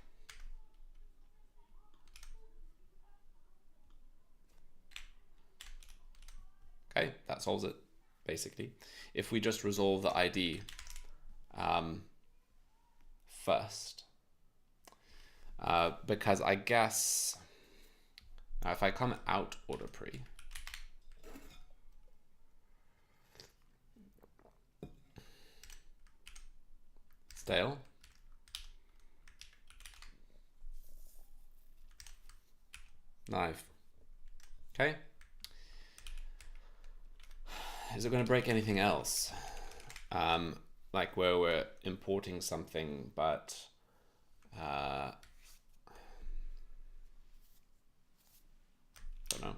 Okay, that solves it basically. If we just resolve the ID first, because I guess if I come out order pre, stale, live. Okay. Is it going to break anything else? Like where we're importing something, but don't know.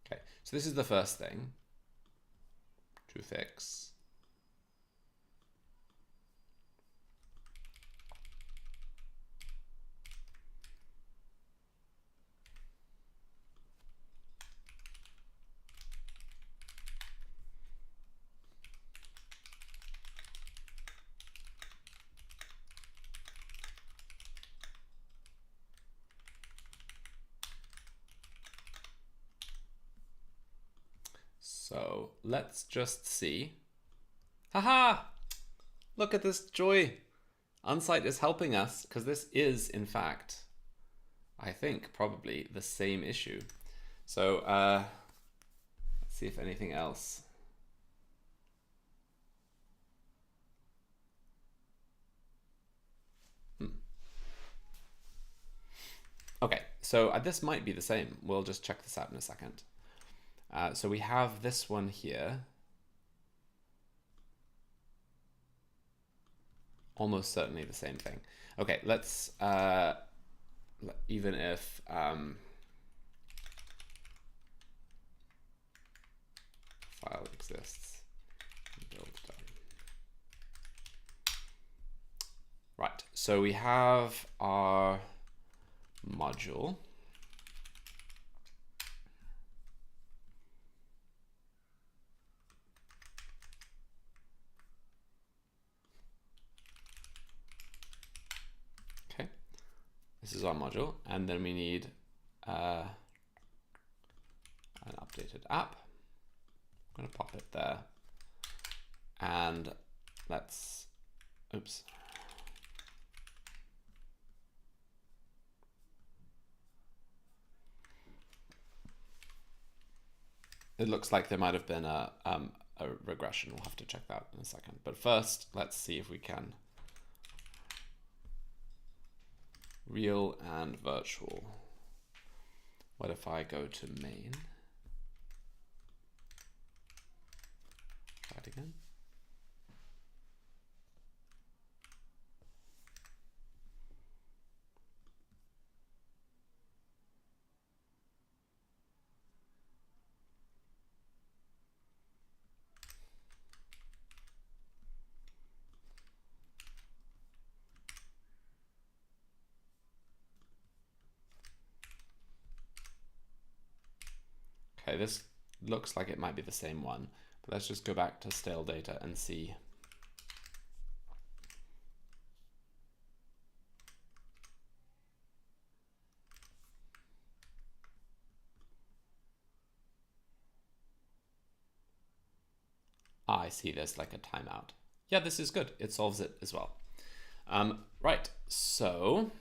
Okay, so this is the first thing to fix. So let's just see. Haha! Look at this joy. Unsight is helping us because this is, in fact, I think probably the same issue. So let's see if anything else. Okay, so this might be the same. We'll just check this out in a second. So we have this one here. Almost certainly the same thing. Okay, let's, even if file exists, build done. Right, so we have our module. Okay, this is our module, and then we need an updated app. I'm going to pop it there, and let's, oops. It looks like there might have been a regression. We'll have to check that in a second. But first, let's see if we can real and virtual. What if I go to main? Try it again. Okay, this looks like it might be the same one, but let's just go back to stale data and see. Ah, I see there's like a timeout. Yeah, this is good. It solves it as well. Right, so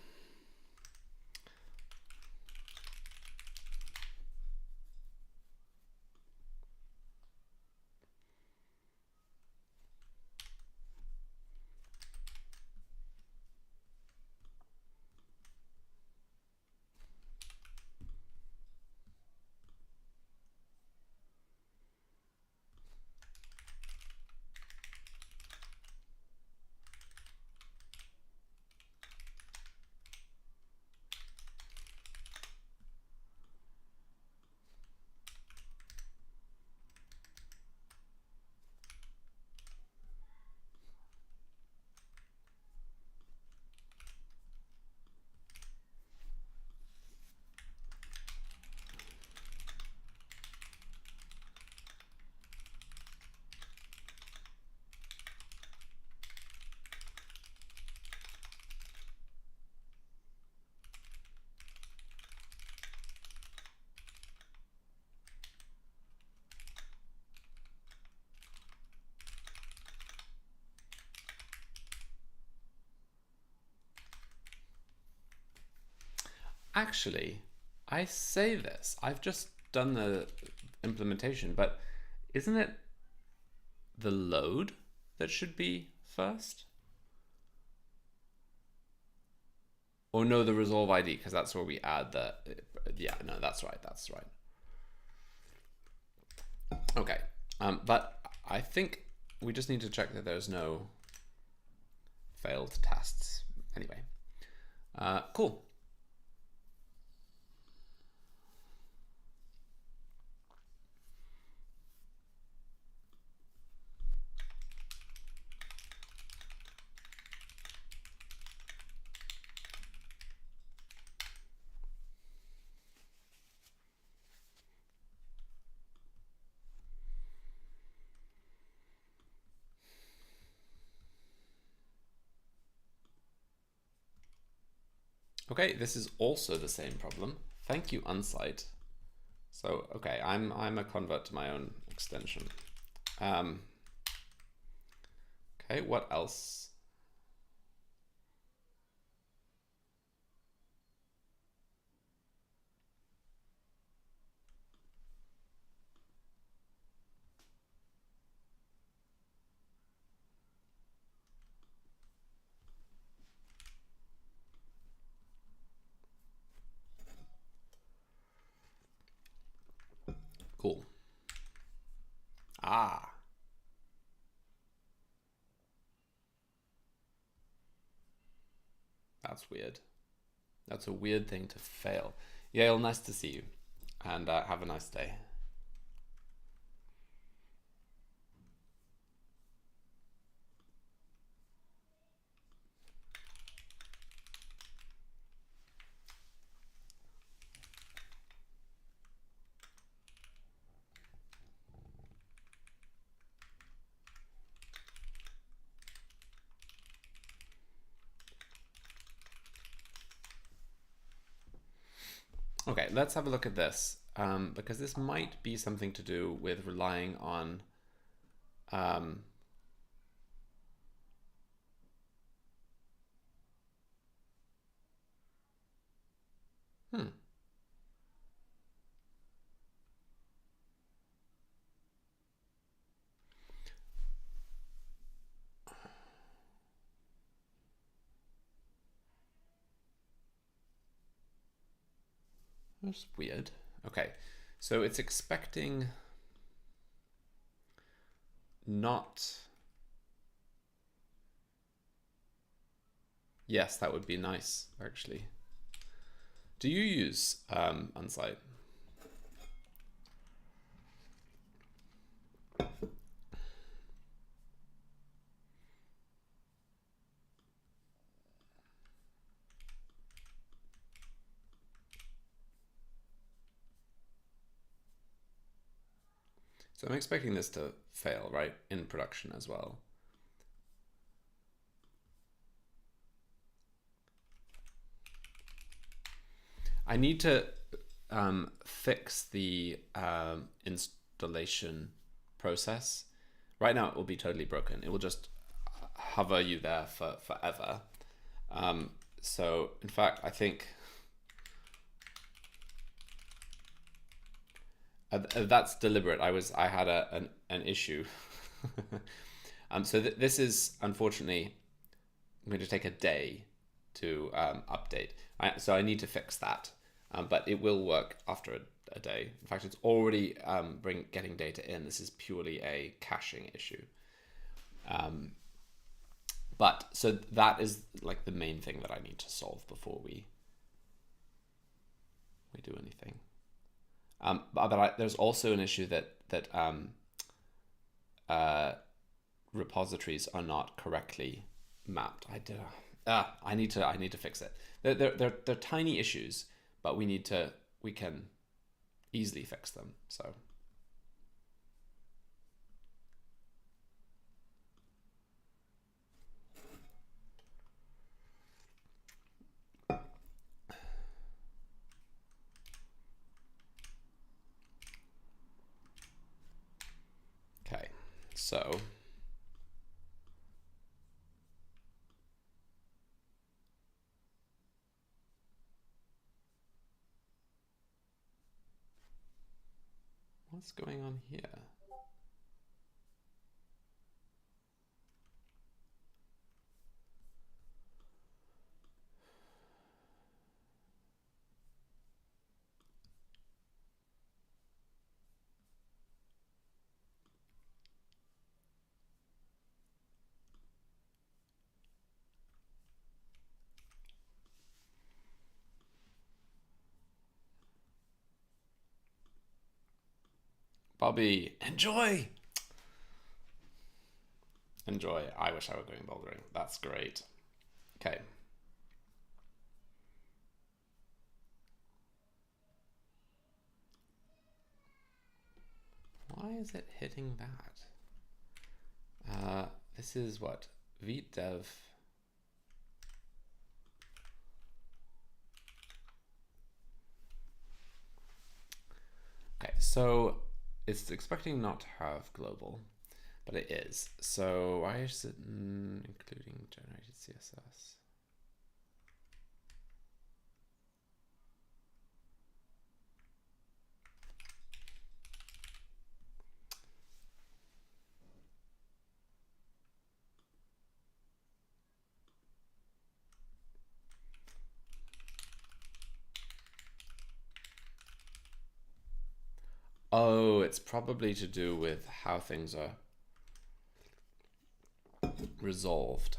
actually, I say this, I've just done the implementation, but isn't it the load that should be first? Or no, the resolve ID, because that's where we add the, yeah, no, that's right, that's right. Okay, but I think we just need to check that there's no failed tests. Anyway, cool. Okay, this is also the same problem. Thank you, Unsight. So, okay, I'm a convert to my own extension. Okay, what else? Cool. Ah. That's weird. That's a weird thing to fail. Yale, nice to see you. And have a nice day. Okay, let's have a look at this, because this might be something to do with relying on That's weird. Okay, so it's expecting not. Yes, that would be nice, actually. Do you use Unsight? So I'm expecting this to fail, right? In production as well. I need to fix the installation process. Right now it will be totally broken. It will just hover you there for forever. So in fact, I think that's deliberate. I had an issue. So this is unfortunately going to take a day to update. So I need to fix that, but it will work after a day. In fact, it's already getting data in. This is purely a caching issue. But so that is like the main thing that I need to solve before we do anything. But there's also an issue that repositories are not correctly mapped. I need to fix it. They're tiny issues, but we can easily fix them. So. Okay, so. What's going on here? Bobby, enjoy! Enjoy. I wish I were going bouldering. That's great. Okay. Why is it hitting that? This is what? Vite dev. Okay, so it's expecting not to have global, but it is. So why is it including generated CSS? Oh, it's probably to do with how things are resolved.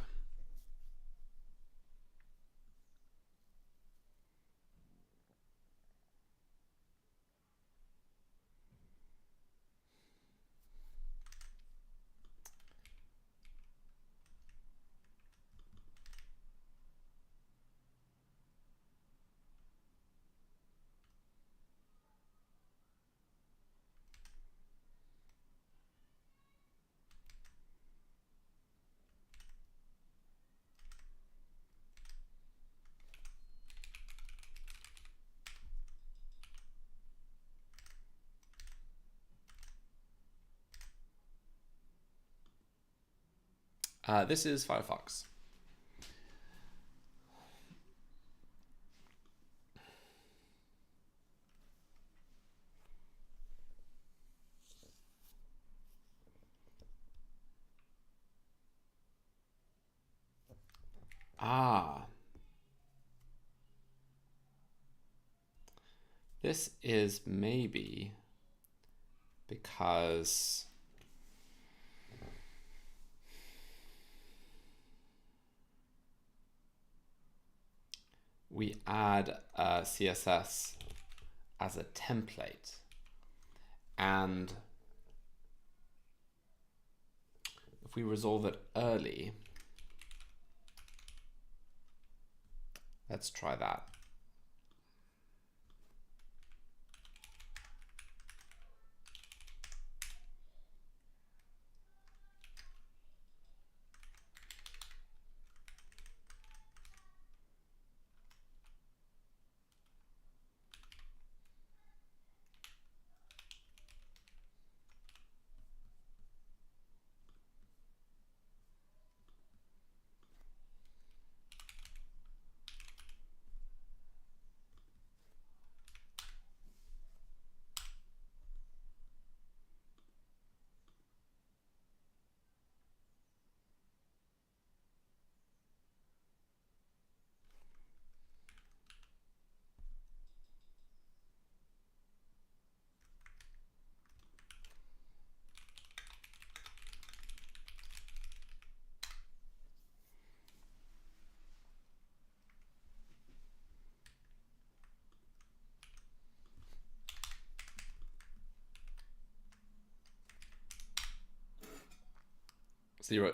This is Firefox. This is maybe because we add a CSS as a template, and if we resolve it early, let's try that.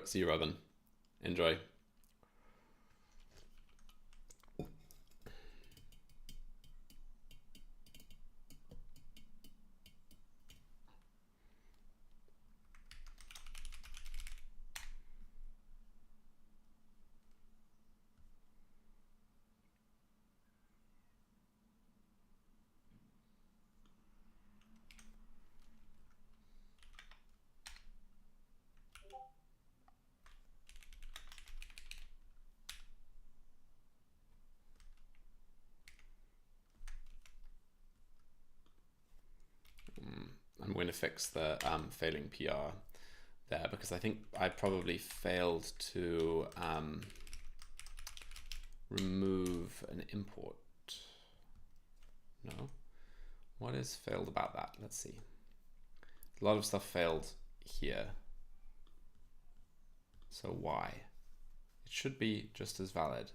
See you, Robin. Enjoy. I'm going to fix the failing PR there, because I think I probably failed to remove an import. No? What is failed about that? Let's see. A lot of stuff failed here. So why? It should be just as valid.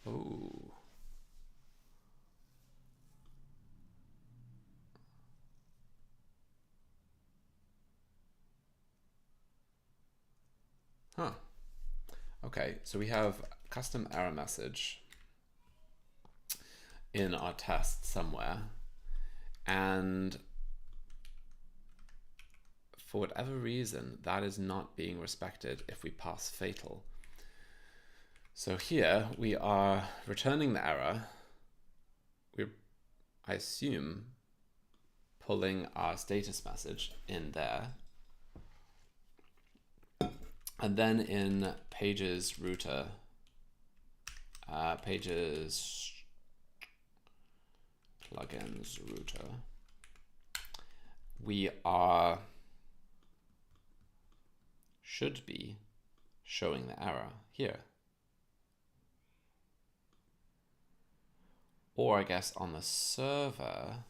Oh. Huh. Okay, so we have custom error message in our test somewhere, and for whatever reason, that is not being respected if we pass fatal. So here we are returning the error. We're, I assume, pulling our status message in there. And then in pages router, pages plugins router, we should be showing the error here. Or I guess on the server,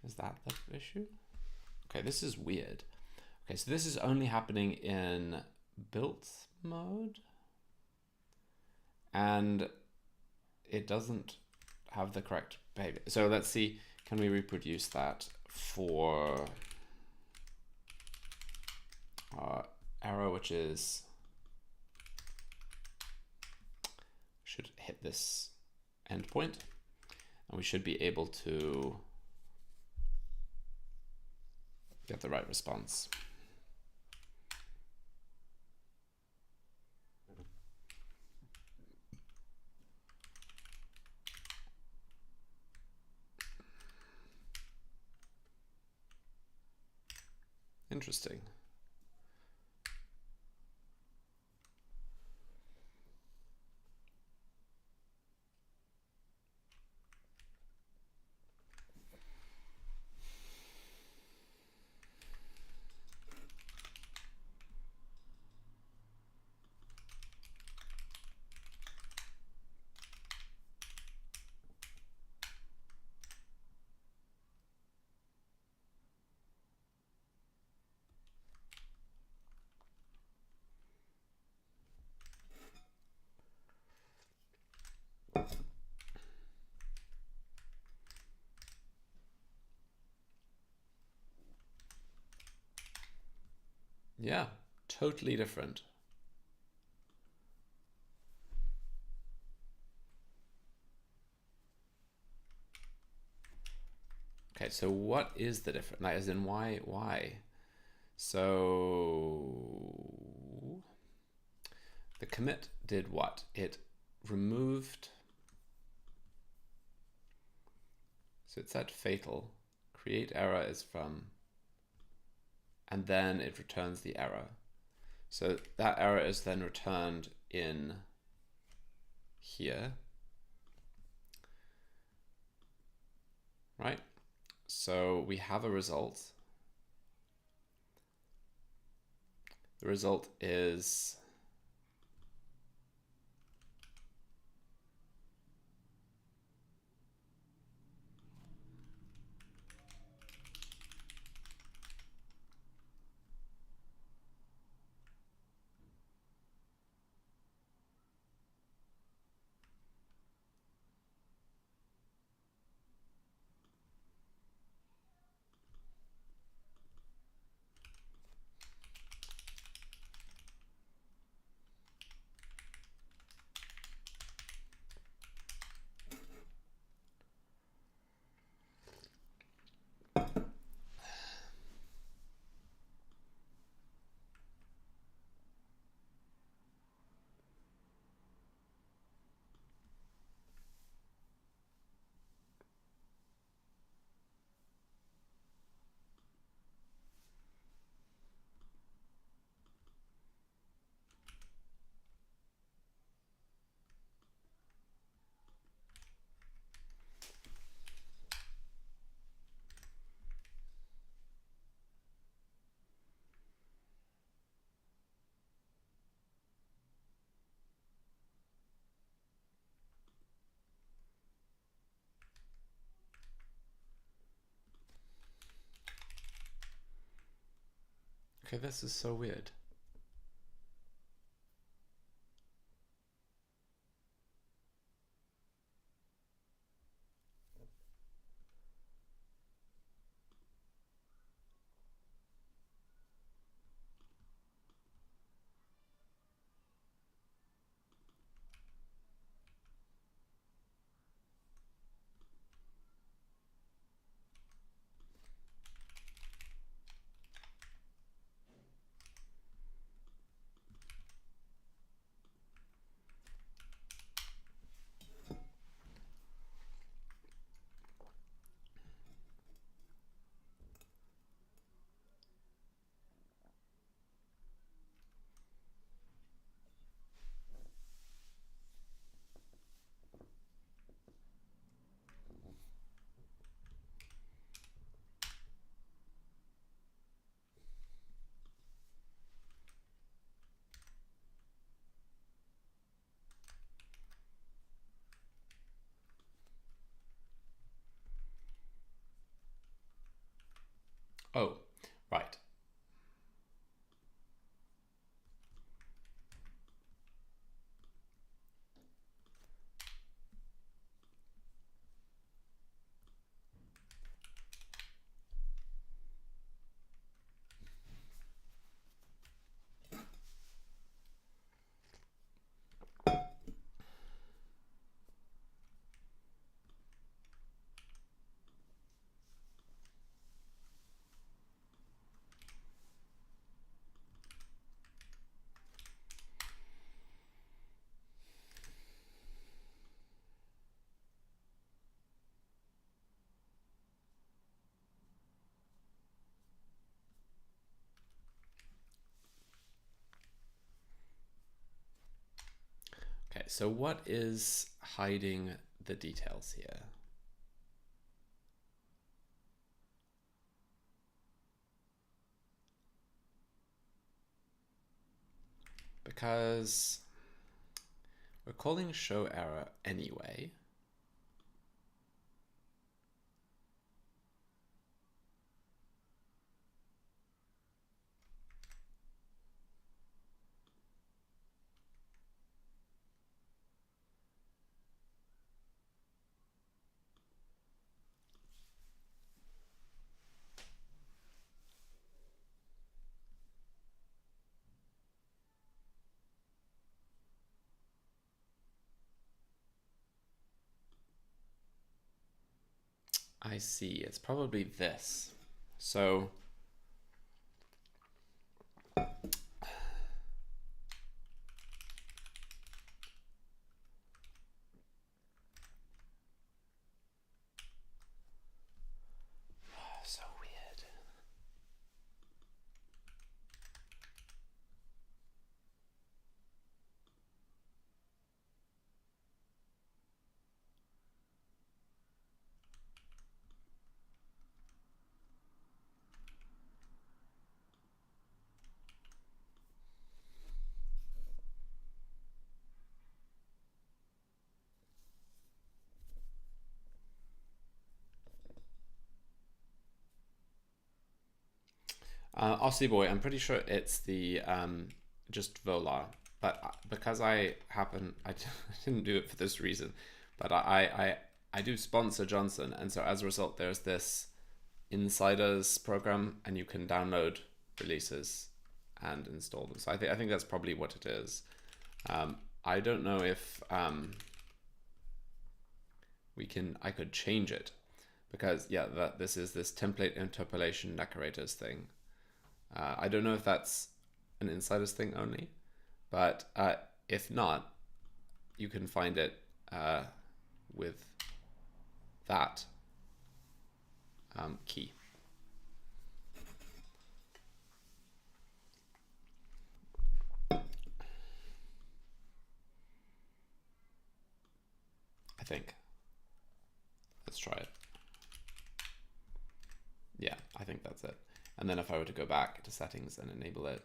is that the issue? Okay, this is weird. Okay, so this is only happening in built mode, and it doesn't have the correct behavior. So let's see, can we reproduce that for our arrow, which is, should hit this endpoint, and we should be able to get the right response. Interesting. Yeah, totally different. Okay, so what is the difference? Like, as in why? So the commit did what? It removed, so it said fatal, create error is from, and then it returns the error. So that error is then returned in here, right? So we have a result. The result is okay, this is so weird. Oh, right. Okay, so what is hiding the details here? Because we're calling show error anyway. I see, it's probably this. So so weird. Aussie boy, I'm pretty sure it's the just volar, but because I didn't do it for this reason, but I do sponsor Johnson, and so as a result, there's this insiders program, and you can download releases and install them. So I think that's probably what it is. I don't know if I could change it, because yeah, this is this template interpolation decorators thing. I don't know if that's an insiders thing only, but if not, you can find it with that key. I think. Let's try it. Yeah, I think that's it. And then if I were to go back to settings and enable it,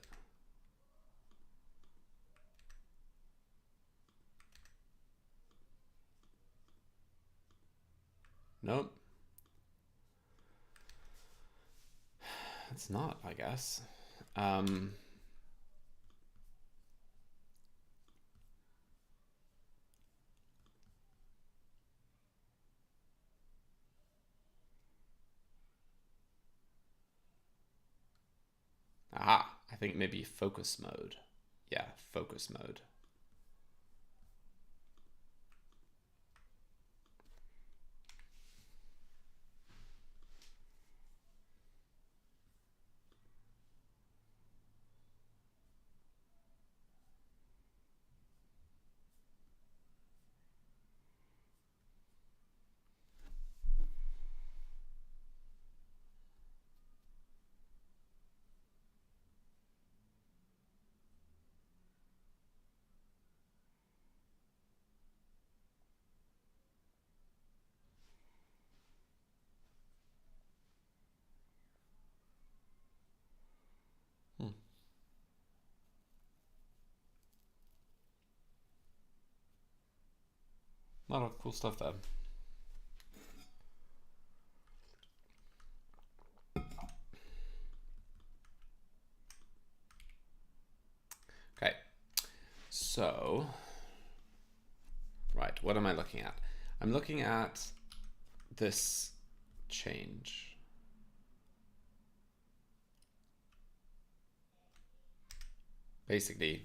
nope. It's not, I guess. Aha, I think maybe focus mode. Yeah, focus mode. A lot of cool stuff there. So, right, what am I looking at? I'm looking at this change. Basically,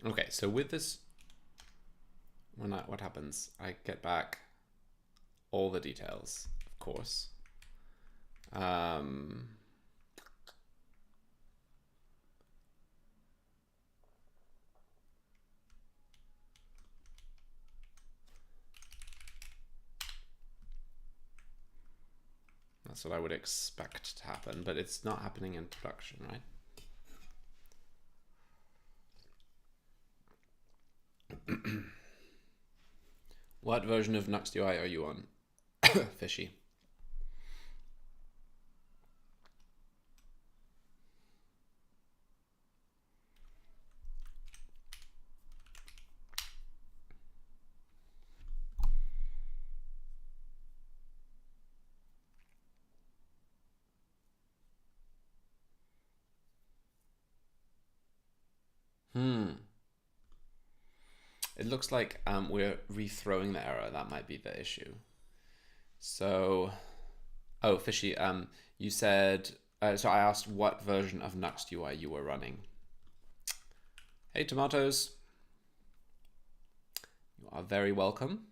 okay, so with this, what happens? I get back all the details, of course. That's what I would expect to happen, but it's not happening in production, right? What version of NuxtUI are you on? Fishy. It looks like we're rethrowing the error. That might be the issue. So, oh, Fishy, you said, so I asked what version of NuxtUI you were running. Hey, tomatoes. You are very welcome.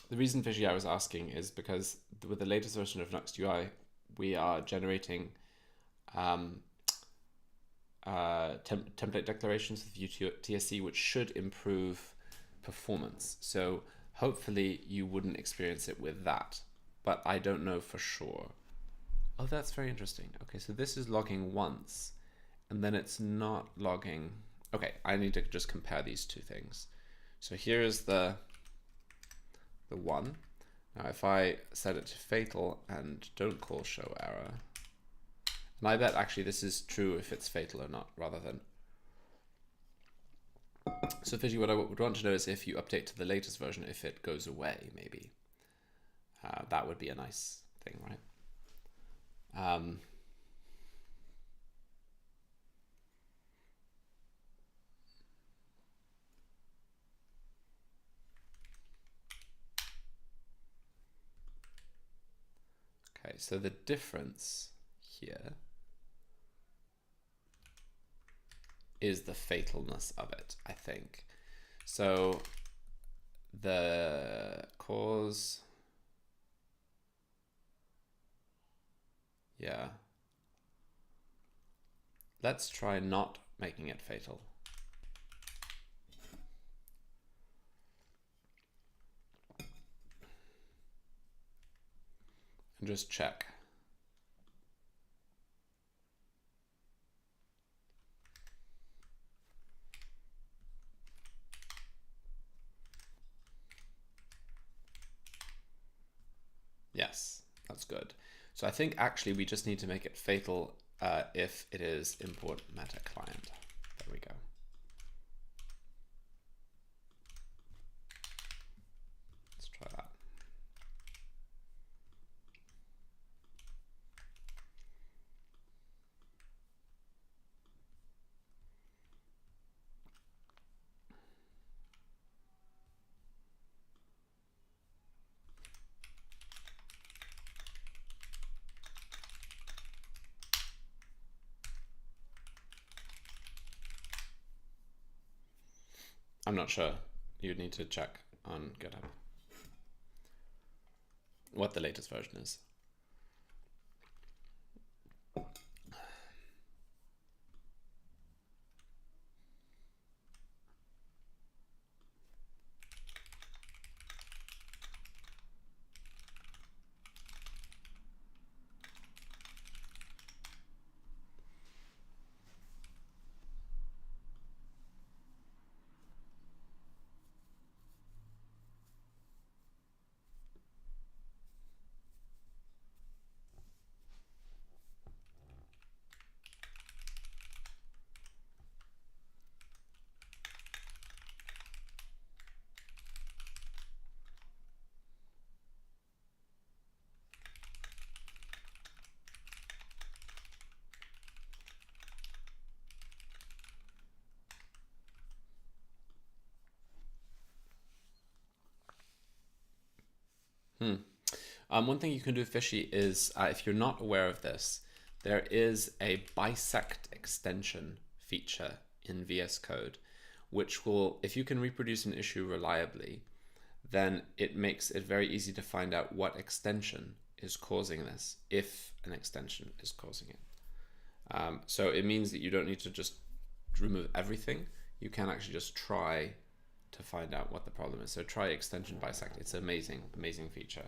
The reason, Fishy, I was asking is because with the latest version of NuxtUI, we are generating template declarations with UTSC, which should improve performance. So hopefully you wouldn't experience it with that, but I don't know for sure. Oh, that's very interesting. Okay, so this is logging once, and then it's not logging. Okay, I need to just compare these two things. So here is the one. Now if I set it to fatal and don't call show error, and I bet actually this is true if it's fatal or not, rather than. So Fishy, what I would want to know is if you update to the latest version, if it goes away, maybe. That would be a nice thing, right? Okay, so the difference here is the fatalness of it, I think. So the cause, yeah. Let's try not making it fatal. just check. Yes, that's good. So I think actually we just need to make it fatal if it is import meta client. There we go. Let's try that. I'm not sure. You'd need to check on GitHub what the latest version is. One thing you can do with Fishy is, if you're not aware of this, there is a bisect extension feature in VS Code, which will, if you can reproduce an issue reliably, then it makes it very easy to find out what extension is causing this, if an extension is causing it. So it means that you don't need to just remove everything. You can actually just try to find out what the problem is. So try extension bisect. It's an amazing, amazing feature.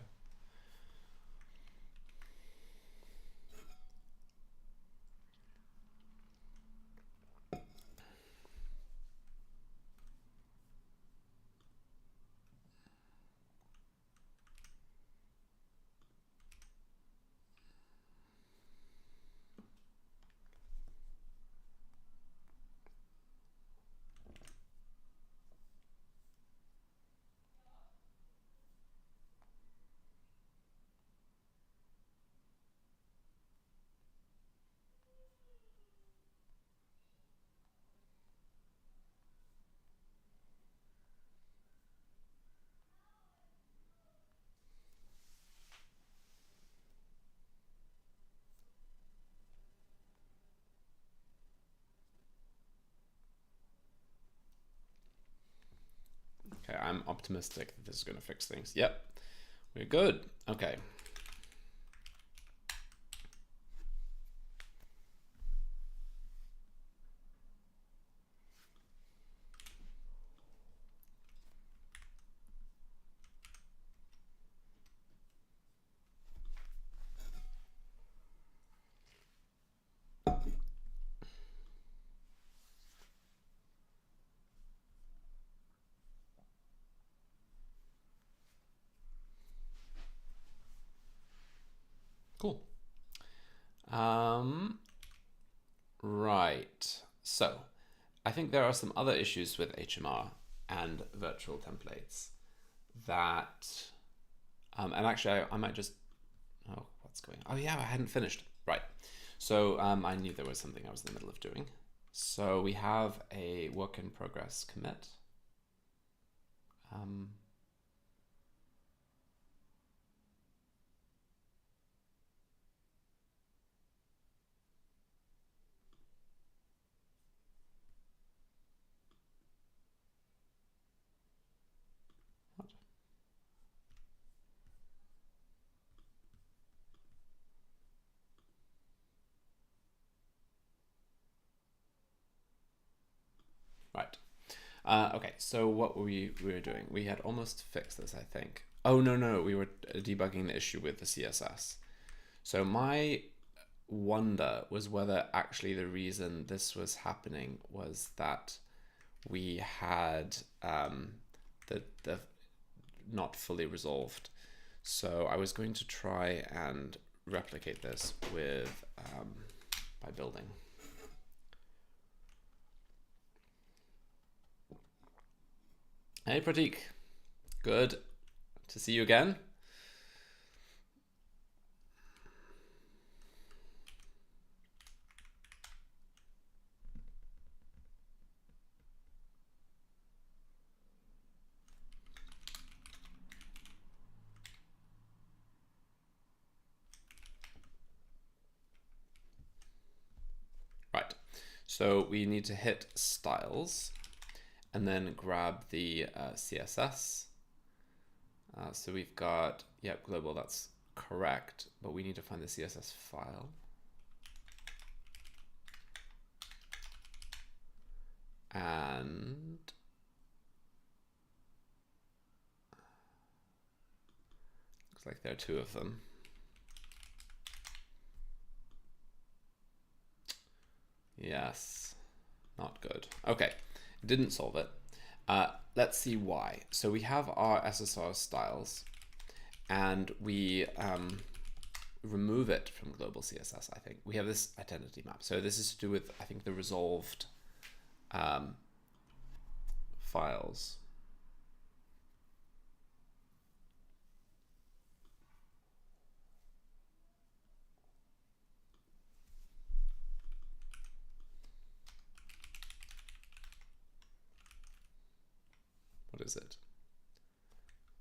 Okay, I'm optimistic that this is going to fix things. Yep, we're good. Okay. Cool. Right. So I think there are some other issues with HMR and virtual templates that, and actually I might just, oh, what's going on? Oh yeah, I hadn't finished. Right. So I knew there was something I was in the middle of doing. So we have a work in progress commit. What? Right. Okay, so what were we were doing? We had almost fixed this, I think. Oh, no, we were debugging the issue with the CSS. So my wonder was whether actually the reason this was happening was that we had the not fully resolved. So I was going to try and replicate this with by building. Hey Pratik, good to see you again. Right, so we need to hit styles and then grab the CSS. So we've got, yeah, global, that's correct, but we need to find the CSS file. And looks like there are two of them. Yes, not good. Okay, didn't solve it. Let's see why. So we have our SSR styles and we remove it from global CSS, I think. We have this identity map. So this is to do with, I think, the resolved files. What is it?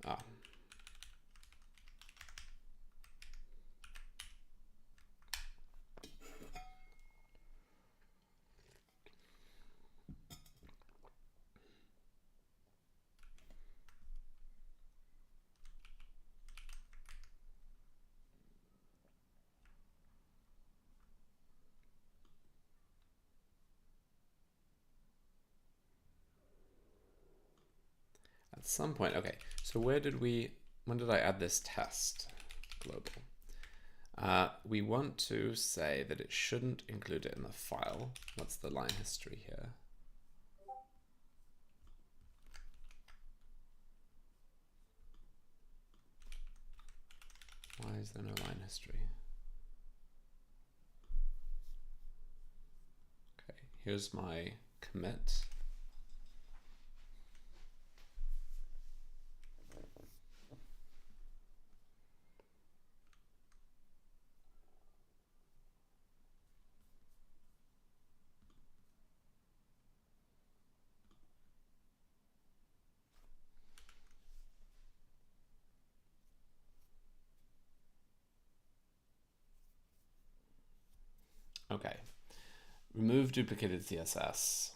Ah. At some point, okay, so when did I add this test global? We want to say that it shouldn't include it in the file. What's the line history here? Why is there no line history? Okay, here's my commit. Okay, remove duplicated CSS.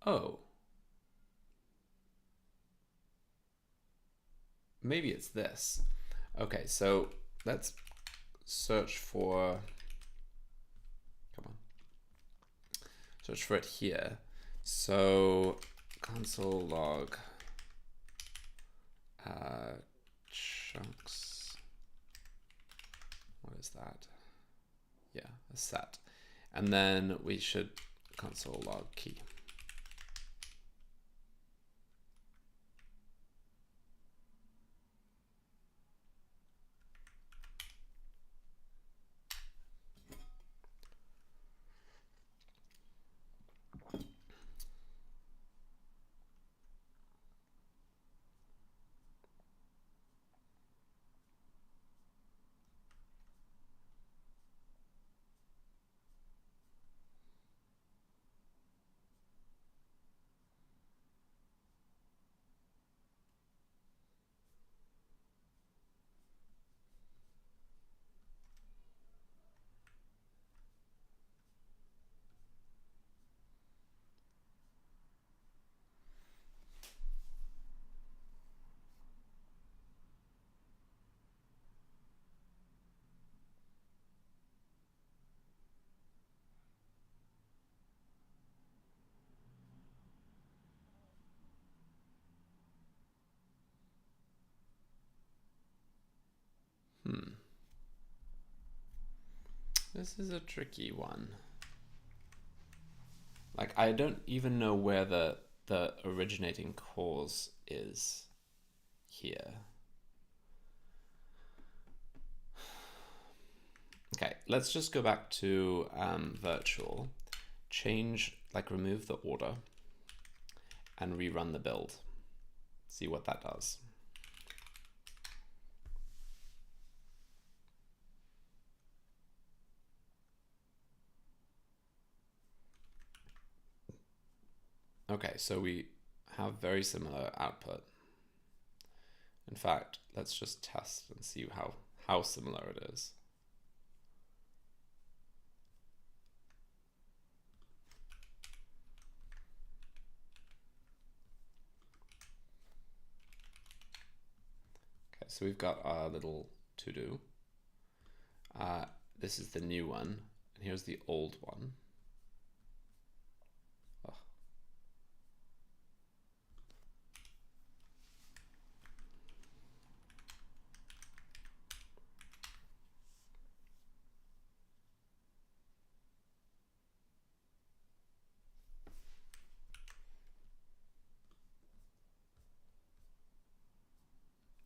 Oh. Maybe it's this. Okay, so let's search for, come on, search for it here. So console log chunks, what is that? Yeah, a set. And then we should console log key. This is a tricky one. Like, I don't even know where the originating cause is here. Okay, let's just go back to virtual, change, like remove the order and rerun the build. See what that does. Okay, so we have very similar output. In fact, let's just test and see how similar it is. Okay, so we've got our little to-do. This is the new one, and here's the old one. Oh.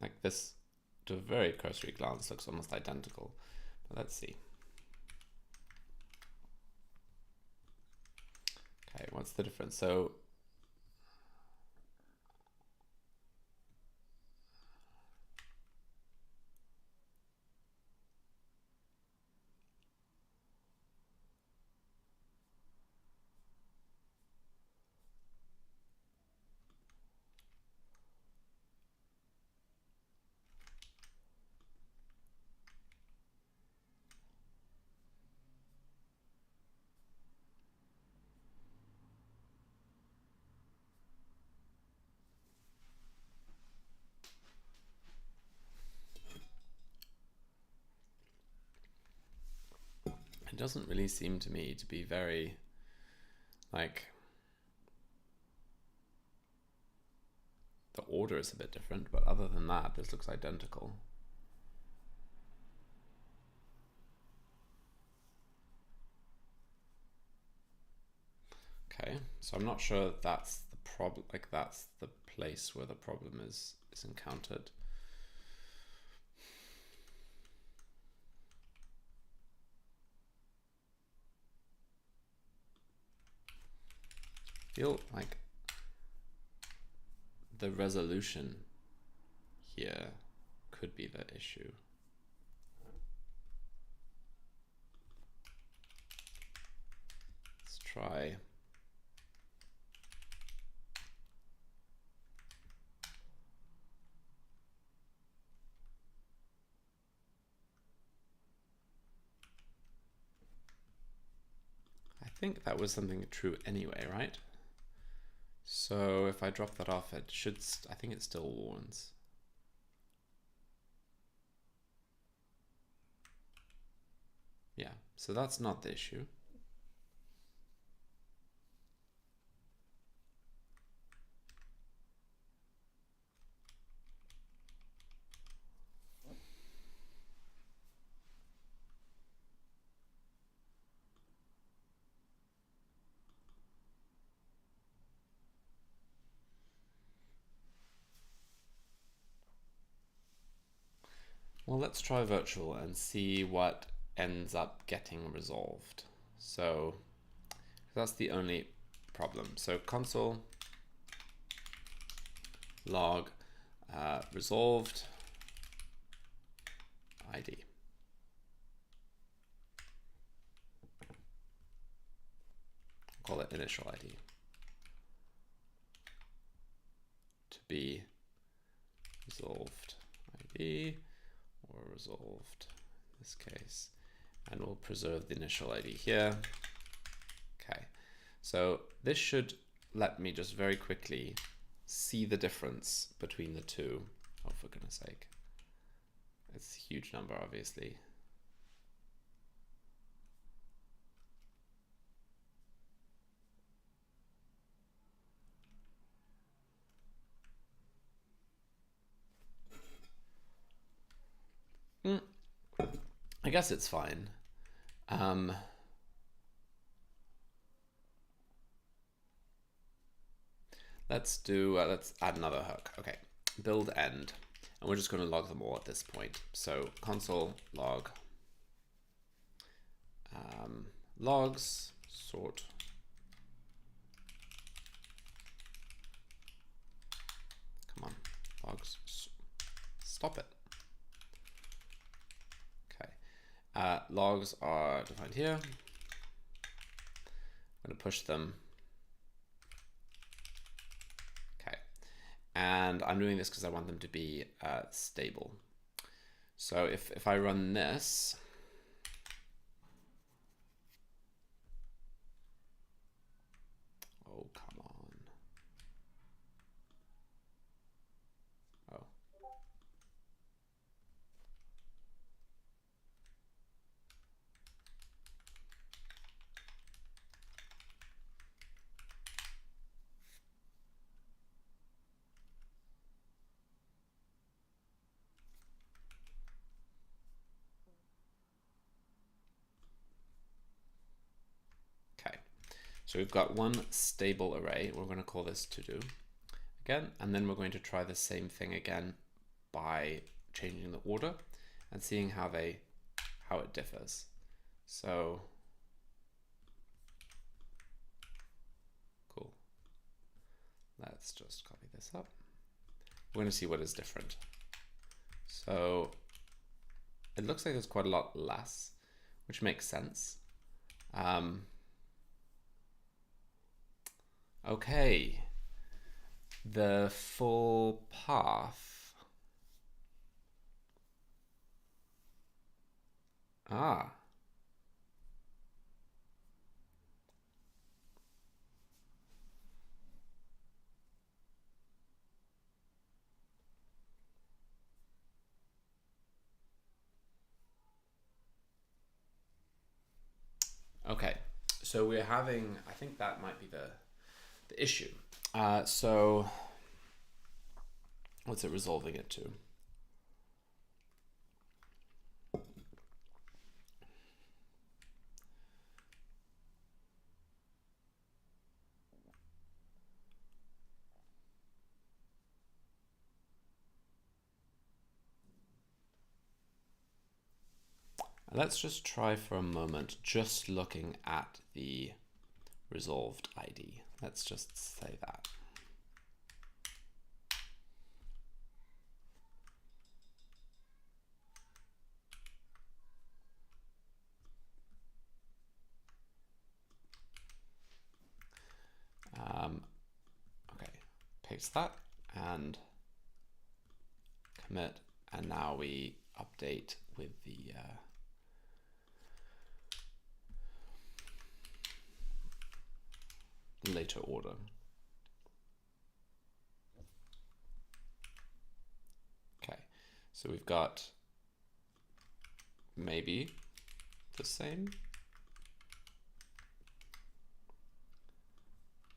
Like this, to a very cursory glance, looks almost identical. But let's see. Okay, what's the difference? So it doesn't really seem to me to be very, like, the order is a bit different, but other than that, this looks identical. Okay, so I'm not sure that's the problem, like that's the place where the problem is encountered. I feel like the resolution here could be the issue. Let's try. I think that was something true anyway, right? So if I drop that off, it should, I think it still warns. Yeah, so that's not the issue. Well, let's try virtual and see what ends up getting resolved. So that's the only problem. So console log resolved ID. Call it initial ID to be resolved ID, or resolved in this case, and we'll preserve the initial ID here. Okay, so this should let me just very quickly see the difference between the two. Oh, for goodness sake. It's a huge number, obviously. I guess it's fine. Let's add another hook. Okay, build end, and we're just going to log them all at this point. So console log logs sort. Come on, logs. Stop it. Okay, logs are defined here. I'm going to push them. Okay, and I'm doing this because I want them to be stable. So if I run this, oh come on, oh. So we've got one stable array. We're going to call this to do again, and then we're going to try the same thing again by changing the order and seeing how it differs. So cool. Let's just copy this up. We're going to see what is different. So it looks like there's quite a lot less, which makes sense. Okay, the full path. Ah. Okay, so we're having, I think that might be the issue. So what's it resolving it to? Let's just try for a moment, just looking at the resolved ID. Let's just say that. Okay, paste that and commit, and now we update with the later order. Okay, so we've got maybe the same.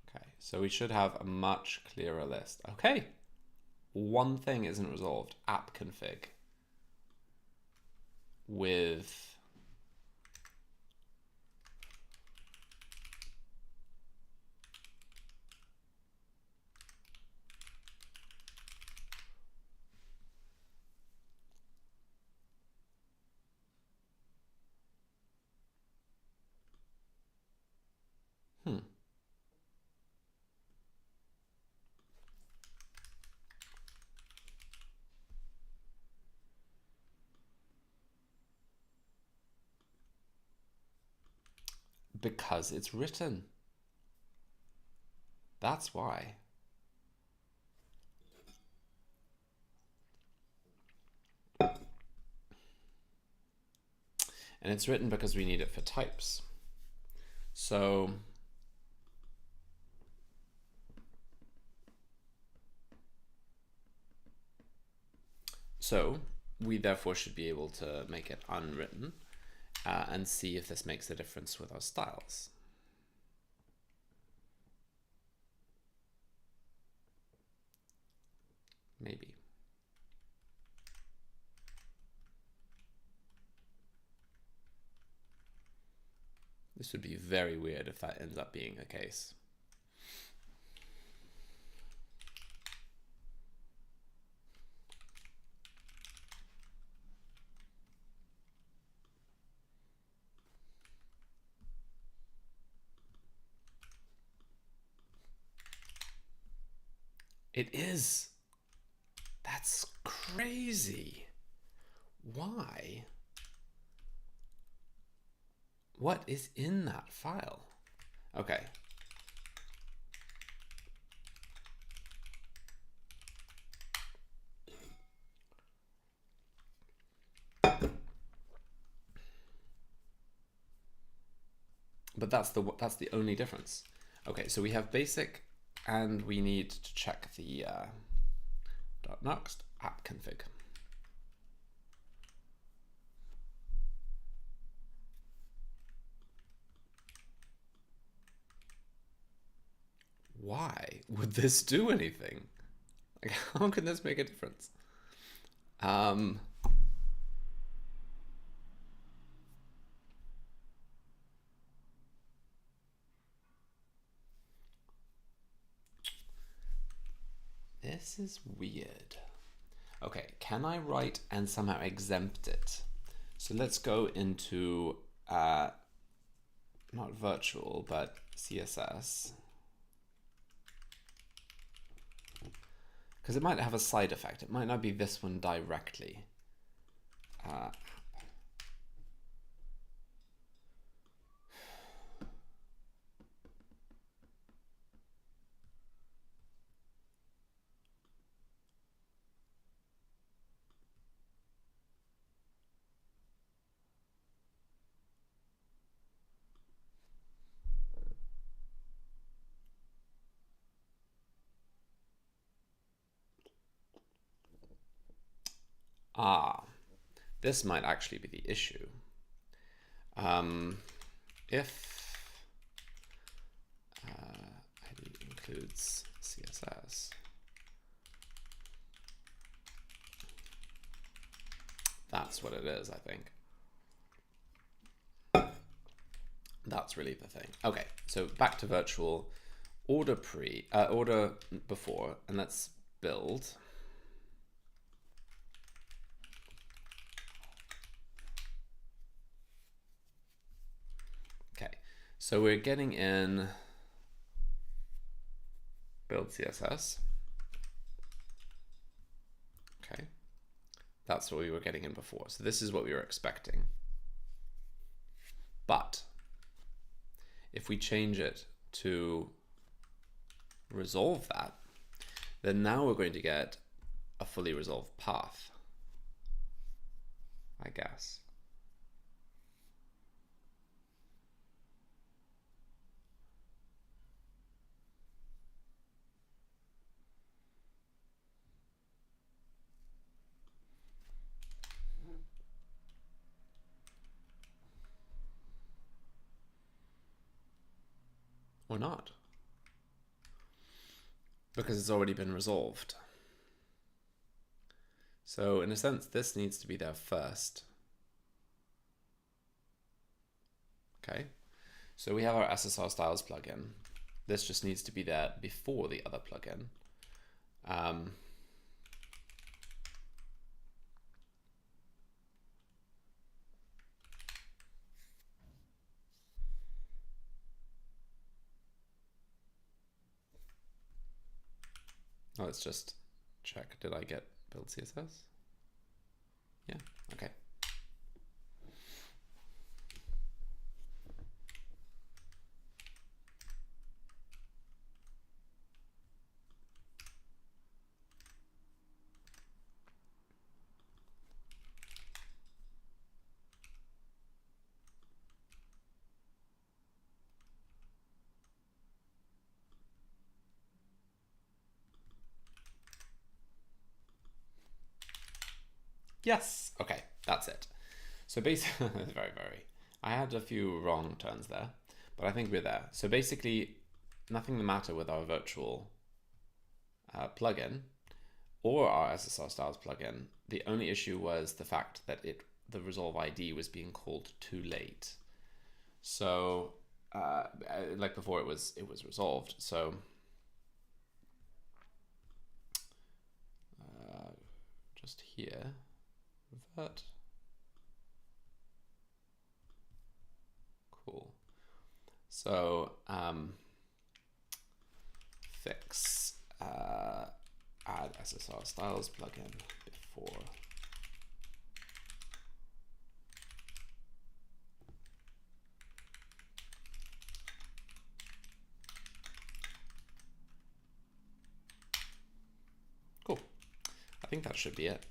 Okay, so we should have a much clearer list. Okay, one thing isn't resolved, app config with because it's written. That's why. And it's written because we need it for types. So we therefore should be able to make it unwritten and see if this makes a difference with our styles. Maybe. This would be very weird if that ends up being the case. It is. That's crazy. Why? What is in that file? Okay. But that's the only difference. Okay, so we have basic, and we need to check the .next app config. Why would this do anything? Like, how can this make a difference? This is weird. Okay, can I write and somehow exempt it? So let's go into not virtual, but CSS. Because it might have a side effect. It might not be this one directly. This might actually be the issue. If ID includes CSS, that's what it is, I think. That's really the thing. Okay, so back to virtual. Order before, and let's build. Okay, so we're getting in build CSS. Okay, that's what we were getting in before. So this is what we were expecting. But if we change it to resolve that, then now we're going to get a fully resolved path, I guess. Or not, because it's already been resolved. So in a sense, this needs to be there first. Okay, so we have our SSR styles plugin. This just needs to be there before the other plugin. Let's just check. Did I get build CSS? Yeah, okay. Yes, okay, that's it. So basically, I had a few wrong turns there, but I think we're there. So basically, nothing the matter with our virtual plugin or our SSR styles plugin. The only issue was the fact that the resolve ID was being called too late. So like before, it was resolved. So just here, revert. Cool. So fix add SSR styles plugin before. Cool. I think that should be it.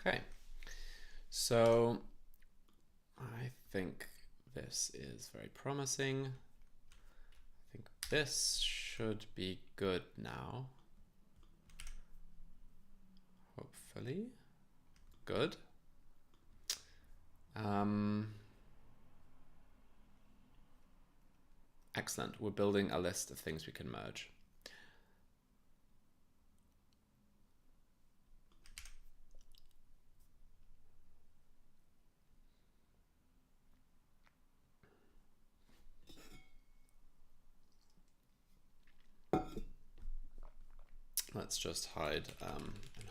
Okay, so I think this is very promising. I think this should be good now. Hopefully. Good. Excellent. We're building a list of things we can merge. Let's just hide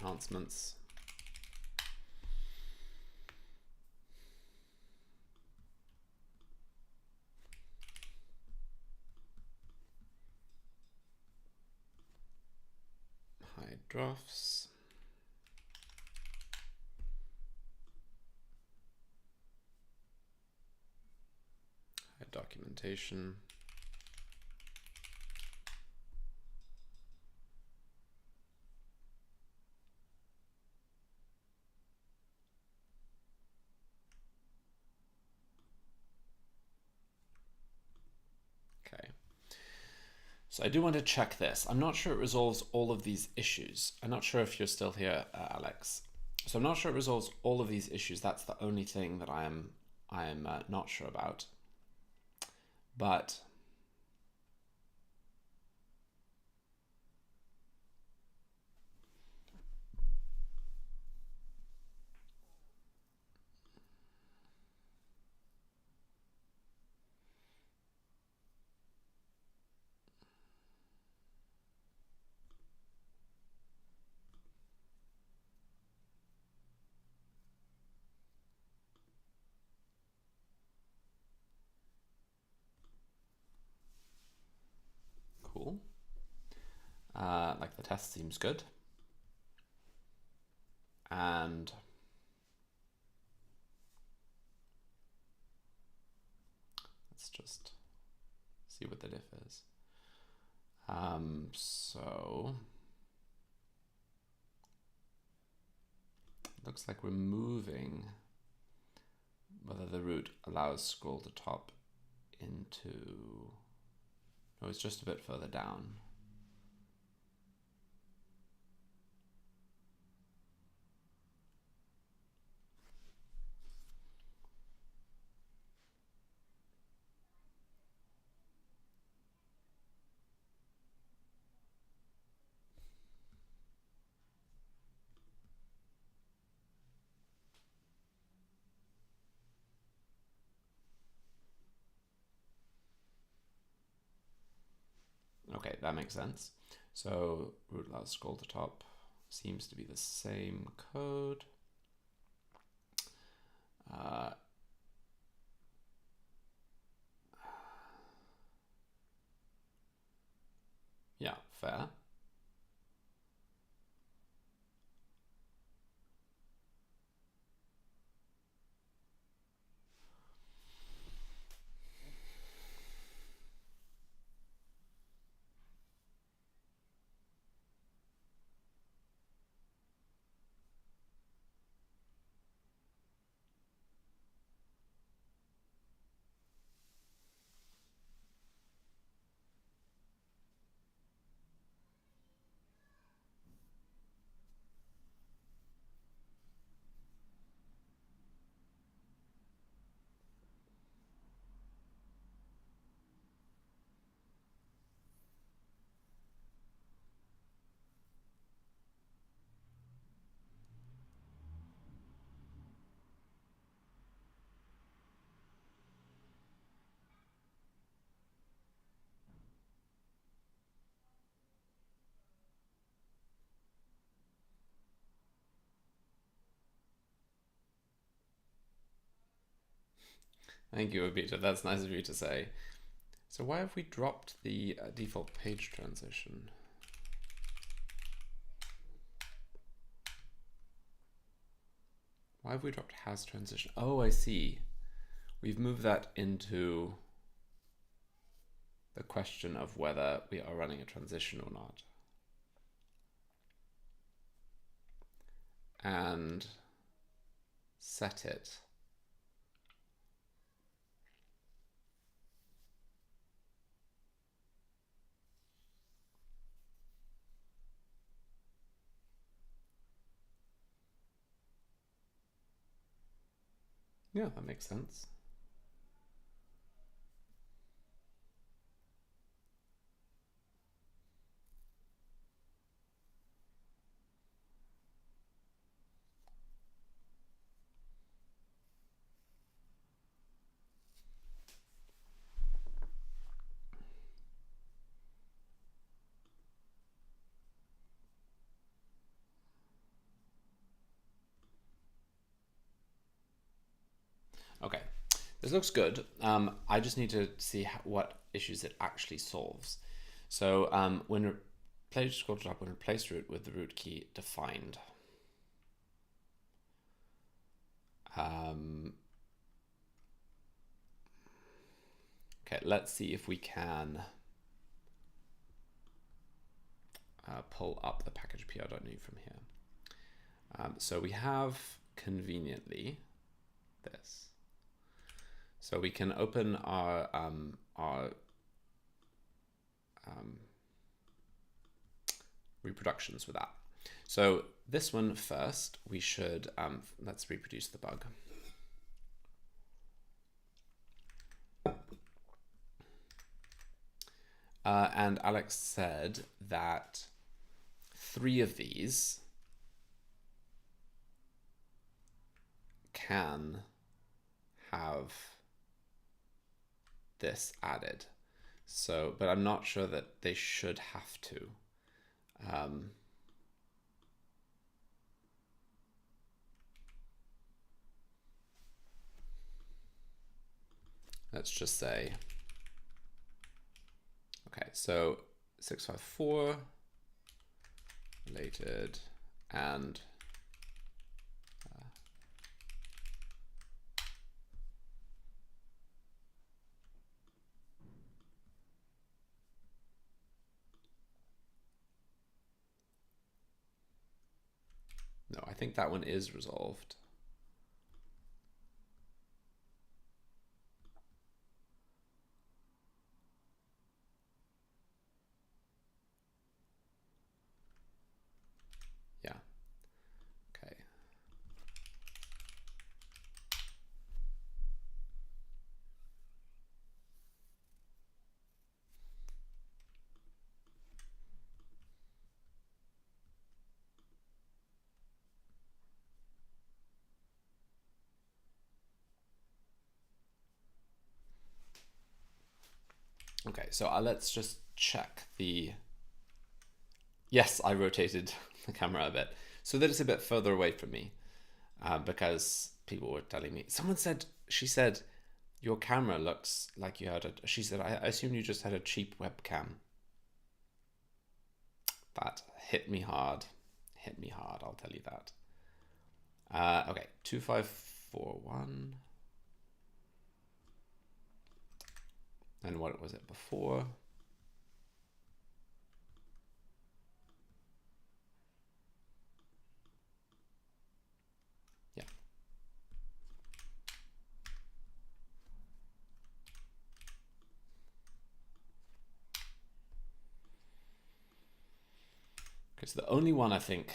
enhancements. Hide drafts. Hide documentation. Okay. So I do want to check this. I'm not sure it resolves all of these issues. I'm not sure if you're still here, Alex. So I'm not sure it resolves all of these issues. That's the only thing that I am not sure about. But cool. Like the test seems good. And let's just see what the diff is. So looks like we're moving whether the root allows scroll to top into, oh, it's just a bit further down. Okay, that makes sense. So root allows scroll to top seems to be the same code. Yeah, fair. Thank you, Abita. That's nice of you to say. So why have we dropped the default page transition? Why have we dropped has transition? Oh, I see. We've moved that into the question of whether we are running a transition or not. And set it Yeah, that makes sense. Okay, this looks good. I just need to see what issues it actually solves. So when page scroll to top, when replace root with the root key defined. Okay, let's see if we can pull up the package pr.new from here. So we have conveniently this. So we can open our reproductions with that. So this one first, we should, let's reproduce the bug. And Alex said that 3 of these can have this added. So, but I'm not sure that they should have to. Let's just say, okay, so 654 related and No, I think that one is resolved. Yeah. Okay. Okay, so let's just check the... Yes, I rotated the camera a bit so that it's a bit further away from me, because people were telling me... Someone said, she said, your camera looks like you had a... She said, I assume you just had a cheap webcam. That hit me hard. Hit me hard, I'll tell you that. Okay, 2541. And what was it before? Yeah. Okay, so the only one I think...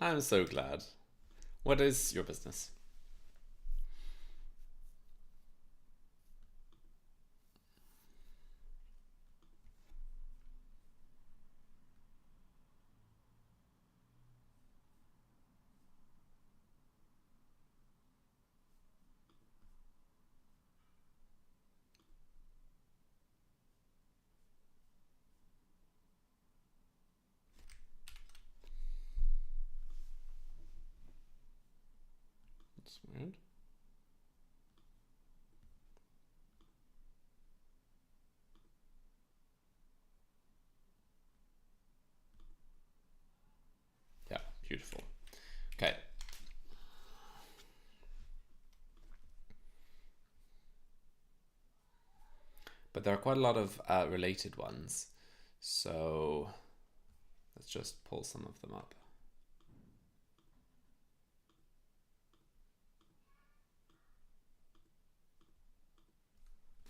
I'm so glad. What is your business? That's weird. Yeah, beautiful. Okay. But there are quite a lot of related ones. So let's just pull some of them up.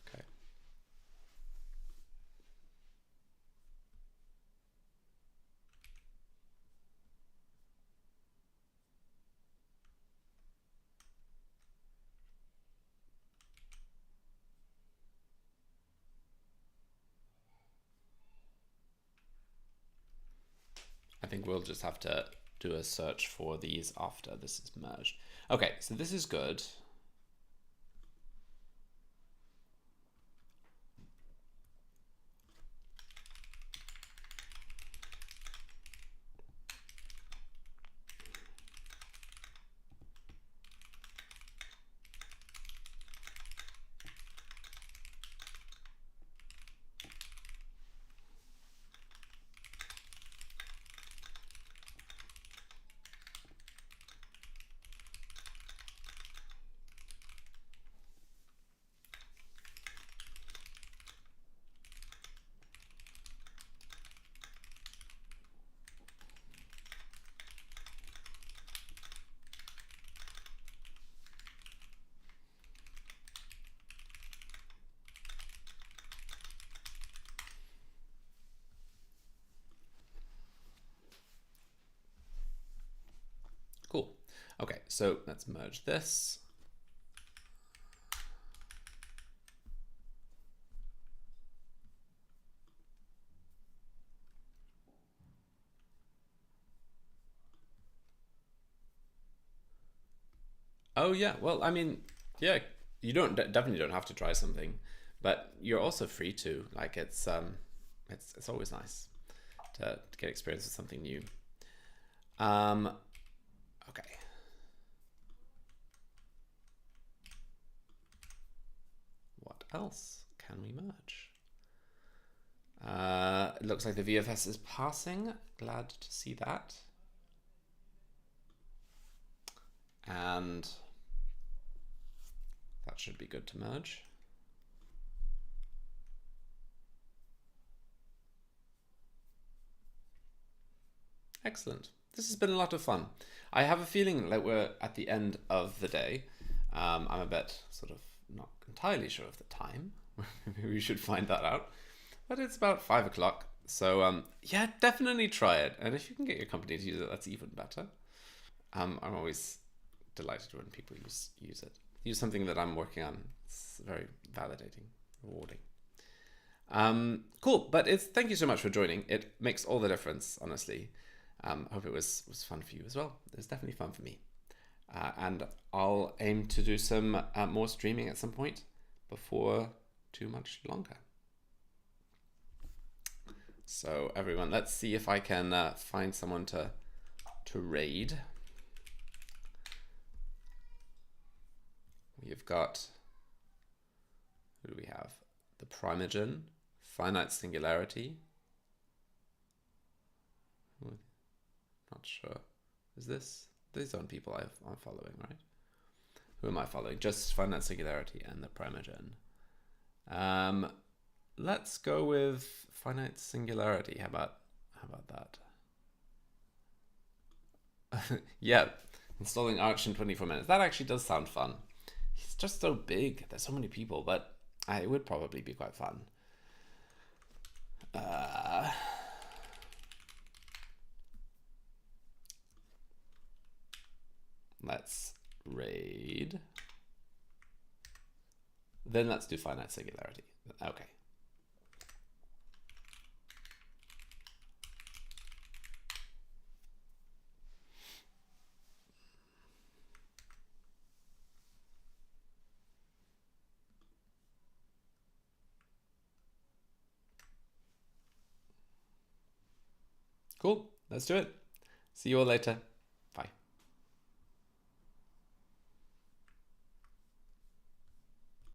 Okay. I think we'll just have to do a search for these after this is merged. Okay, so this is good. Okay, so let's merge this. Oh yeah, well, I mean, yeah, you definitely don't have to try something, but you're also free to. Like it's always nice to get experience with something new. Okay. What else can we merge? It looks like the VFS is passing. Glad to see that. And that should be good to merge. Excellent. This has been a lot of fun. I have a feeling like we're at the end of the day. I'm a bit sort of not entirely sure of the time. Maybe we should find that out. But it's about 5 o'clock. So yeah, definitely try it. And if you can get your company to use it, that's even better. I'm always delighted when people use it. Use something that I'm working on. It's very validating, rewarding. Cool, but thank you so much for joining. It makes all the difference, honestly. Hope it was fun for you as well. It was definitely fun for me. And I'll aim to do some more streaming at some point before too much longer. So everyone, let's see if I can find someone to raid. We've got, who do we have? The Primogen, Finite Singularity. Not sure. Is this? These aren't people I'm following, right? Who am I following? Just Finite Singularity and the Primogen. Let's go with Finite Singularity. How about that? Yeah, installing Arch in 24 minutes. That actually does sound fun. It's just so big. There's so many people, but it would probably be quite fun. Let's raid. Then let's do Finite Singularity. Okay. Cool. Let's do it. See you all later.